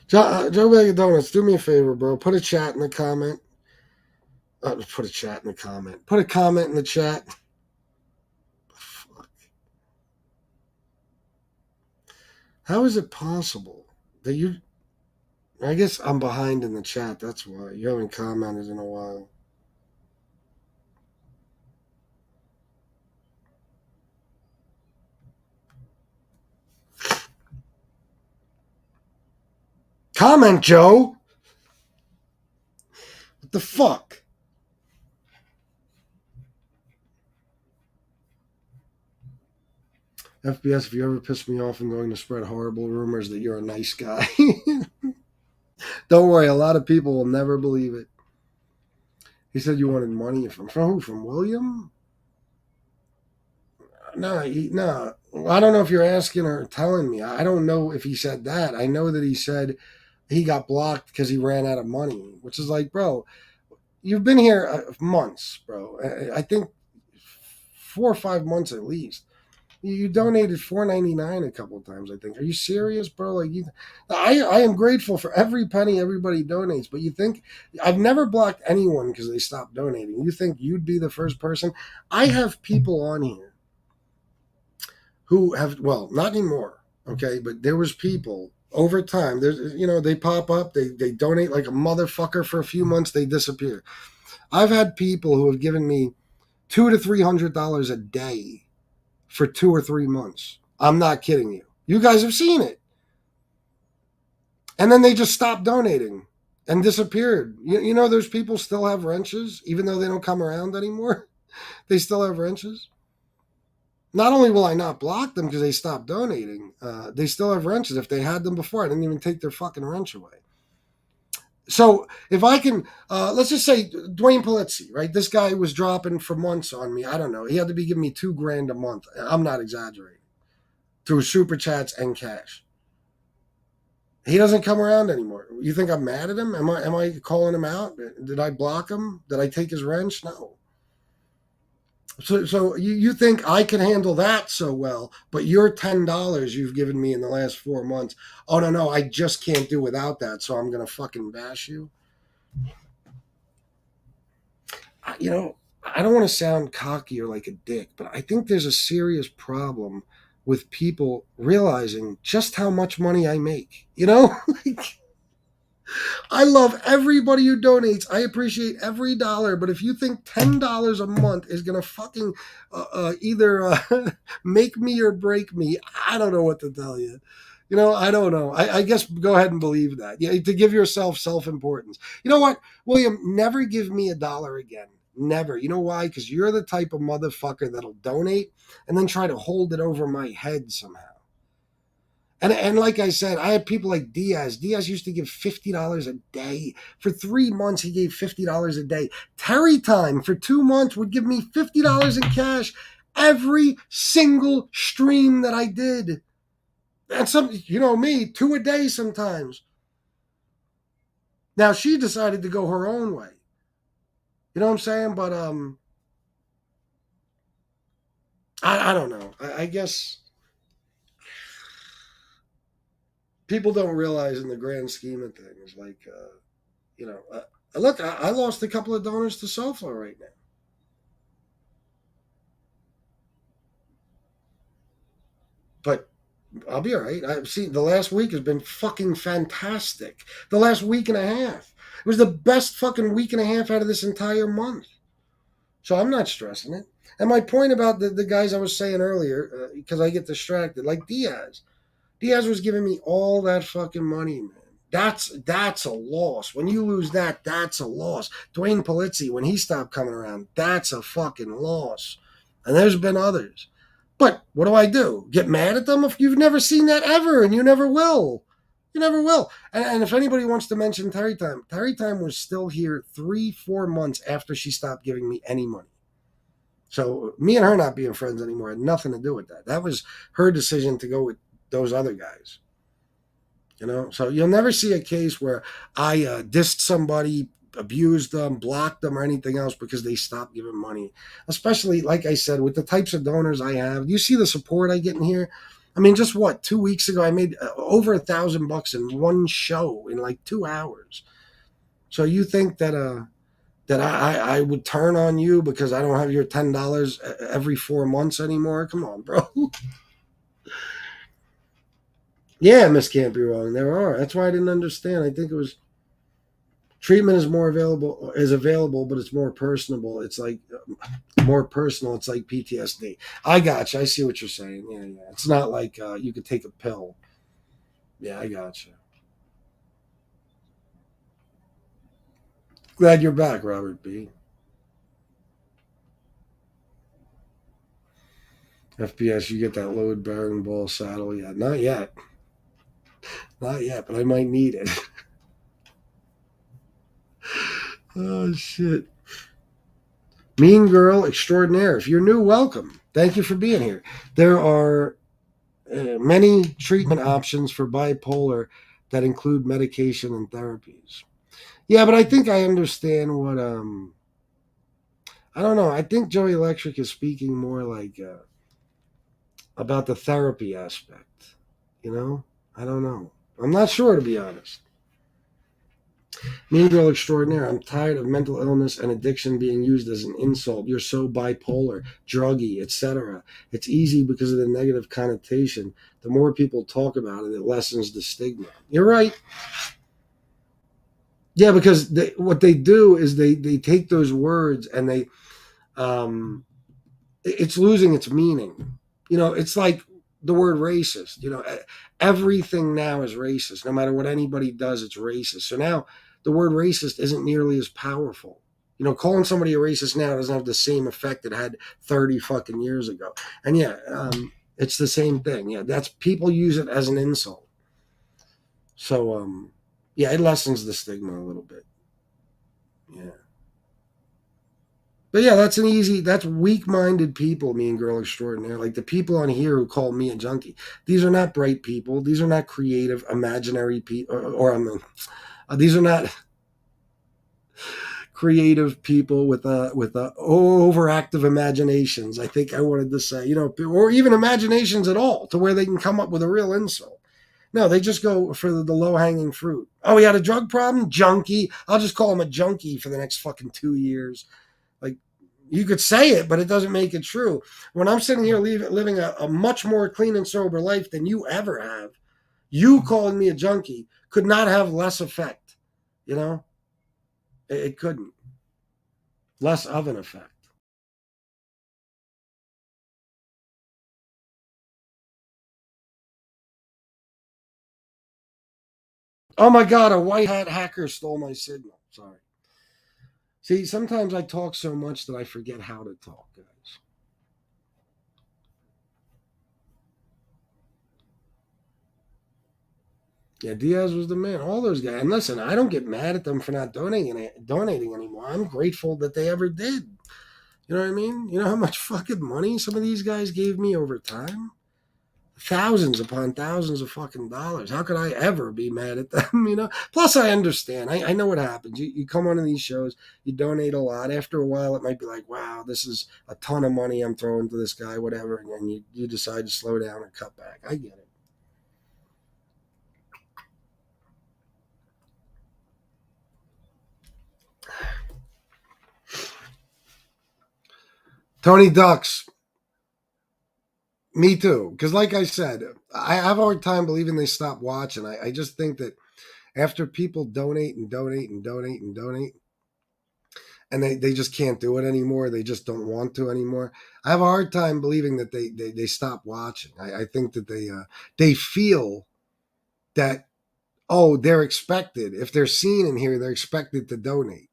Joe Bag of Donuts, do me a favor, bro. Put a chat in the comment. Put a chat in the comment. Put a comment in the chat. Fuck. How is it possible that you... I guess I'm behind in the chat. That's why. You haven't commented in a while. Comment, Joe! What the fuck? FBS, if you ever piss me off, I'm going to spread horrible rumors that you're a nice guy. Don't worry, a lot of people will never believe it. He said you wanted money from who? From William? No. I don't know if you're asking or telling me. I don't know if he said that. I know that he said he got blocked because he ran out of money, which is like, bro, you've been here months, bro. I think 4 or 5 months at least. You donated $4.99 a couple of times, I think. Are you serious, bro? I am grateful for every penny everybody donates, but you think I've never blocked anyone because they stopped donating. You think you'd be the first person? I have people on here who have, well, not anymore, okay, but there was people over time. There's, they pop up, they donate like a motherfucker for a few months, they disappear. I've had people who have given me $200 to $300 a day for 2 or 3 months. I'm not kidding you. You guys have seen it. And then they just stopped donating and disappeared. Those people still have wrenches, even though they don't come around anymore. They still have wrenches. Not only will I not block them because they stopped donating, they still have wrenches. If they had them before, I didn't even take their fucking wrench away. So if I can, let's just say Dwayne Polizzi, right? This guy was dropping for months on me. I don't know. He had to be giving me $2,000 a month. I'm not exaggerating. Through super chats and cash. He doesn't come around anymore. You think I'm mad at him? Am I calling him out? Did I block him? Did I take his wrench? No. So you think I can handle that so well, but your $10 you've given me in the last 4 months, oh, no, I just can't do without that, so I'm going to fucking bash you? I don't want to sound cocky or like a dick, but I think there's a serious problem with people realizing just how much money I make. I love everybody who donates. I appreciate every dollar. But if you think $10 a month is going to fucking either make me or break me, I don't know what to tell you. I don't know. I guess go ahead and believe that. Yeah, to give yourself self-importance. You know what, William? Never give me $1 again. Never. You know why? Because you're the type of motherfucker that'll donate and then try to hold it over my head somehow. And like I said, I had people like Diaz. Diaz used to give $50 a day. For 3 months, he gave $50 a day. Terry Time, for 2 months, would give me $50 in cash every single stream that I did. And me, 2 a day sometimes. Now, she decided to go her own way. You know what I'm saying? But I don't know. I guess people don't realize in the grand scheme of things, like, look, I lost a couple of donors to SoFlo right now. But I'll be all right. I've seen the last week has been fucking fantastic. The last week and a half. It was the best fucking week and a half out of this entire month. So I'm not stressing it. And my point about the guys I was saying earlier, because I get distracted, like Diaz. Diaz was giving me all that fucking money, man. That's a loss. When you lose that, that's a loss. Dwayne Polizzi, when he stopped coming around, that's a fucking loss. And there's been others. But what do? Get mad at them if you've never seen that ever, and you never will. You never will. And if anybody wants to mention Terry Time was still here 3-4 months after she stopped giving me any money. So me and her not being friends anymore had nothing to do with that. That was her decision to go with those other guys. So you'll never see a case where I dissed somebody, abused them, blocked them, or anything else because they stopped giving money. Especially, like I said, with the types of donors I have. You see the support I get in here? I mean, just 2 weeks ago, I made over $1,000 in one show in like 2 hours. So you think that I would turn on you because I don't have your $10 every 4 months anymore? Come on, bro. Yeah, Miss Can't Be Wrong. There are. That's why I didn't understand. I think it was treatment is available, but it's more personable. It's like more personal. It's like PTSD. I got you. I see what you're saying. Yeah. It's not like you could take a pill. Yeah, I got you. Glad you're back, Robert B. FPS, you get that load bearing ball saddle yet? Not yet. Not yet, but I might need it. Oh, shit. Mean Girl Extraordinaire. If you're new, welcome. Thank you for being here. There are many treatment options for bipolar that include medication and therapies. Yeah, but I think I understand what, I don't know. I think Joey Electric is speaking more like about the therapy aspect. I don't know. I'm not sure, to be honest. Mean Girl Extraordinaire. I'm tired of mental illness and addiction being used as an insult. You're so bipolar, druggy, etc. It's easy because of the negative connotation. The more people talk about it, it lessens the stigma. You're right. Yeah, because what they do is they take those words and it's losing its meaning. It's like the word racist. Everything now is racist. No matter what anybody does, it's racist. So now the word racist isn't nearly as powerful. Calling somebody a racist now doesn't have the same effect it had 30 fucking years ago. And yeah, it's the same thing. Yeah, that's people use it as an insult. So yeah, it lessens the stigma a little bit. Yeah. But yeah, that's weak-minded people, Mean Girl Extraordinaire. Like the people on here who call me a junkie. These are not bright people. These are not creative, imaginary people. These are not creative people with overactive imaginations. I think I wanted to say, or even imaginations at all, to where they can come up with a real insult. No, they just go for the low-hanging fruit. Oh, he had a drug problem? Junkie. I'll just call him a junkie for the next fucking 2 years. Like, you could say it, but it doesn't make it true. When I'm sitting here living a much more clean and sober life than you ever have, you calling me a junkie could not have less effect. It couldn't. Less of an effect. Oh my God, a white hat hacker stole my signal. Sorry. See, sometimes I talk so much that I forget how to talk, guys. Yeah, Diaz was the man. All those guys. And listen, I don't get mad at them for not donating anymore. I'm grateful that they ever did. You know what I mean? You know how much fucking money some of these guys gave me over time? Thousands upon thousands of fucking dollars. How could I ever be mad at them? Plus, I understand. I know what happens. You come on to these shows, you donate a lot. After a while, it might be like, wow, this is a ton of money I'm throwing to this guy, whatever. And then you decide to slow down or cut back. I get it. Tony Ducks. Me too. Because, like I said, I have a hard time believing they stopped watching. I just think that after people donate and donate and donate and donate, and they just can't do it anymore, they just don't want to anymore. I have a hard time believing that they stop watching. I think that they feel that Oh, they're expected. If they're seen in here, they're expected to donate.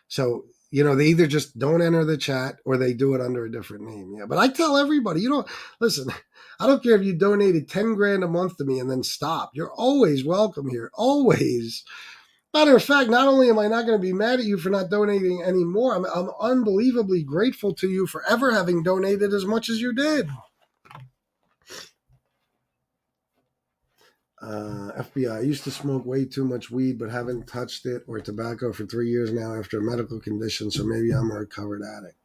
So, they either just don't enter the chat or they do it under a different name. Yeah. But I tell everybody, listen, I don't care if you donated 10 grand a month to me and then stop. You're always welcome here. Always. Matter of fact, not only am I not going to be mad at you for not donating anymore, I'm unbelievably grateful to you for ever having donated as much as you did. FBI, I used to smoke way too much weed, but haven't touched it or tobacco for 3 years now after a medical condition, so maybe I'm a recovered addict.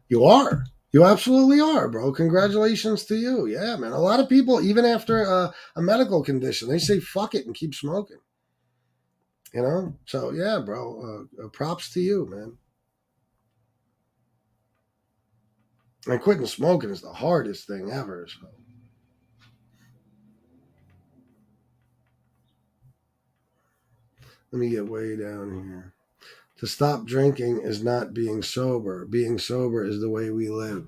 You are. You absolutely are, bro. Congratulations to you. Yeah, man. A lot of people, even after a medical condition, they say fuck it and keep smoking. So yeah, bro. Props to you, man. And quitting smoking is the hardest thing ever. So. Let me get way down here. To stop drinking is not being sober. Being sober is the way we live.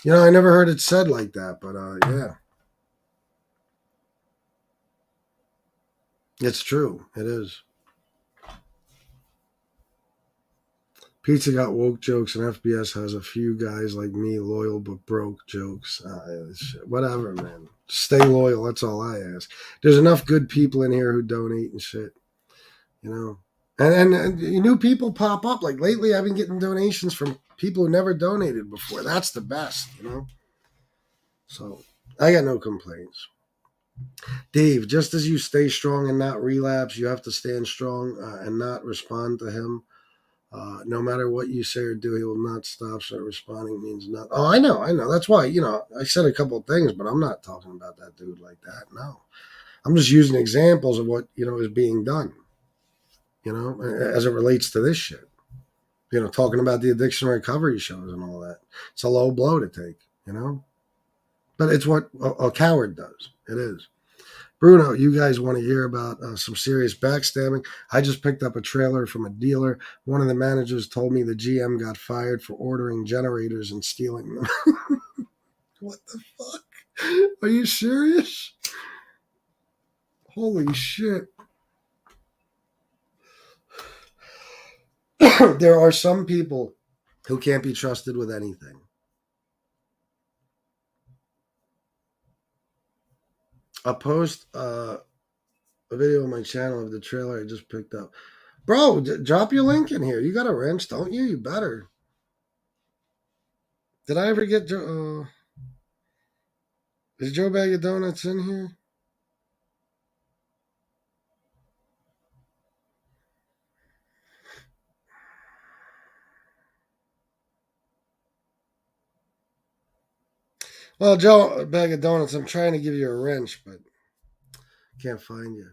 I never heard it said like that, but yeah. It's true. It is. Pizza got woke jokes, and FBS has a few guys like me, loyal but broke jokes. Whatever, man. Stay loyal. That's all I ask. There's enough good people in here who donate and shit. And new people pop up. Like lately, I've been getting donations from people who never donated before. That's the best, So I got no complaints. Dave, just as you stay strong and not relapse, you have to stand strong and not respond to him. No matter what you say or do, he will not stop. So responding means nothing. Oh, I know. That's why, I said a couple of things, but I'm not talking about that dude like that. No. I'm just using examples of what, is being done, as it relates to this shit. Talking about the addiction recovery shows and all that. It's a low blow to take, But it's what a coward does. It is. Bruno, you guys want to hear about some serious backstabbing? I just picked up a trailer from a dealer. One of the managers told me the GM got fired for ordering generators and stealing them. What the fuck? Are you serious? Holy shit. There are some people who can't be trusted with anything. I'll post a video on my channel of the trailer I just picked up. Bro, drop your link in here. You got a wrench, don't you? You better. Did I ever get... is Joe Bag of Donuts in here? Well, Joe Bag of Donuts, I'm trying to give you a wrench, but can't find you.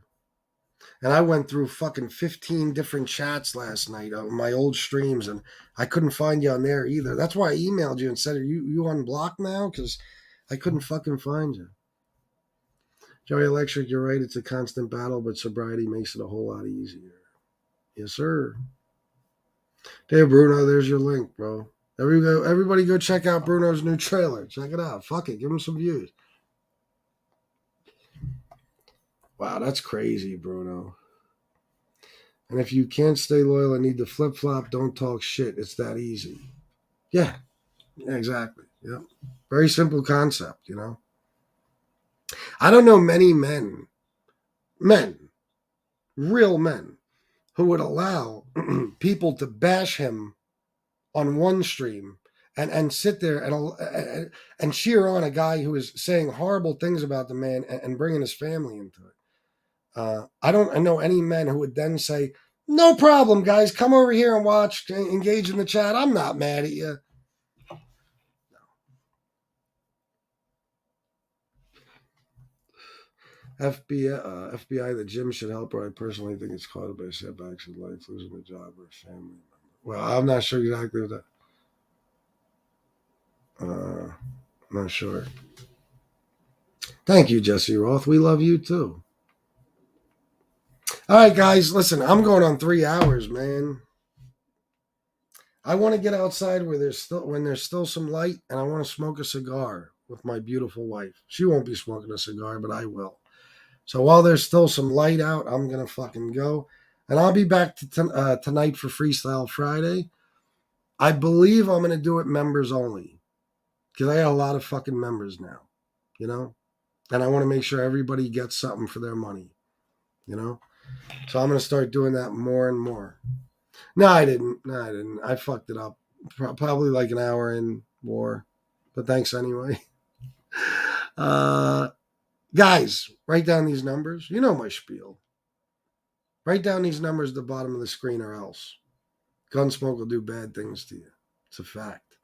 And I went through fucking 15 different chats last night on my old streams, and I couldn't find you on there either. That's why I emailed you and said, are you unblocked now? Because I couldn't fucking find you. Joey Electric, you're right. It's a constant battle, but sobriety makes it a whole lot easier. Yes, sir. Hey, Bruno, there's your link, bro. Everybody go check out Bruno's new trailer. Check it out. Fuck it. Give him some views. Wow, that's crazy, Bruno. And if you can't stay loyal and need to flip-flop, don't talk shit. It's that easy. Yeah, exactly. Yeah. Very simple concept, I don't know many men, real men, who would allow people to bash him on one stream and sit there and cheer on a guy who is saying horrible things about the man and bringing his family into it. I don't know any men who would then say, no problem, guys, come over here and watch, engage in the chat. I'm not mad at you. FBI, the gym should help her. I personally think it's caused by setbacks in life, losing a job or a family member. Well, I'm not sure exactly what that. I'm not sure. Thank you, Jesse Roth. We love you too. All right, guys, listen, I'm going on 3 hours, man. I want to get outside when there's still some light, and I want to smoke a cigar with my beautiful wife. She won't be smoking a cigar, but I will. So while there's still some light out, I'm going to fucking go. And I'll be back tonight for Freestyle Friday. I believe I'm going to do it members only. Because I got a lot of fucking members now, you know? And I want to make sure everybody gets something for their money, you know? So I'm going to start doing that more and more. No, I didn't. I fucked it up. Probably like an hour in war. But thanks anyway. Guys, write down these numbers. You know my spiel. Write down these numbers at the bottom of the screen or else. Gunsmoke will do bad things to you. It's a fact.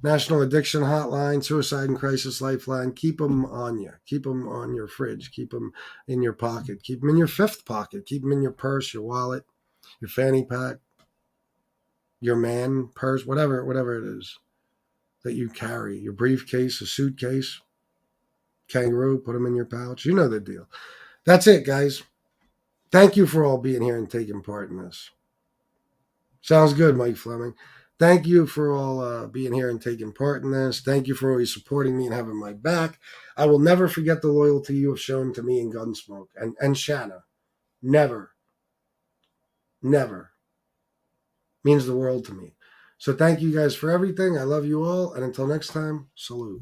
National Addiction Hotline, Suicide and Crisis Lifeline. Keep them on you. Keep them on your fridge. Keep them in your pocket. Keep them in your fifth pocket. Keep them in your purse, your wallet, your fanny pack, your man purse, whatever it is that you carry. Your briefcase, a suitcase, kangaroo, put them in your pouch. You know the deal. That's it, guys. Thank you for all being here and taking part in this. Sounds good, Mike Fleming. Thank you for all being here and taking part in this. Thank you for always supporting me and having my back. I will never forget the loyalty you have shown to me and Gunsmoke and Shanna. Never. Never. Means the world to me. So thank you guys for everything. I love you all. And until next time, salute.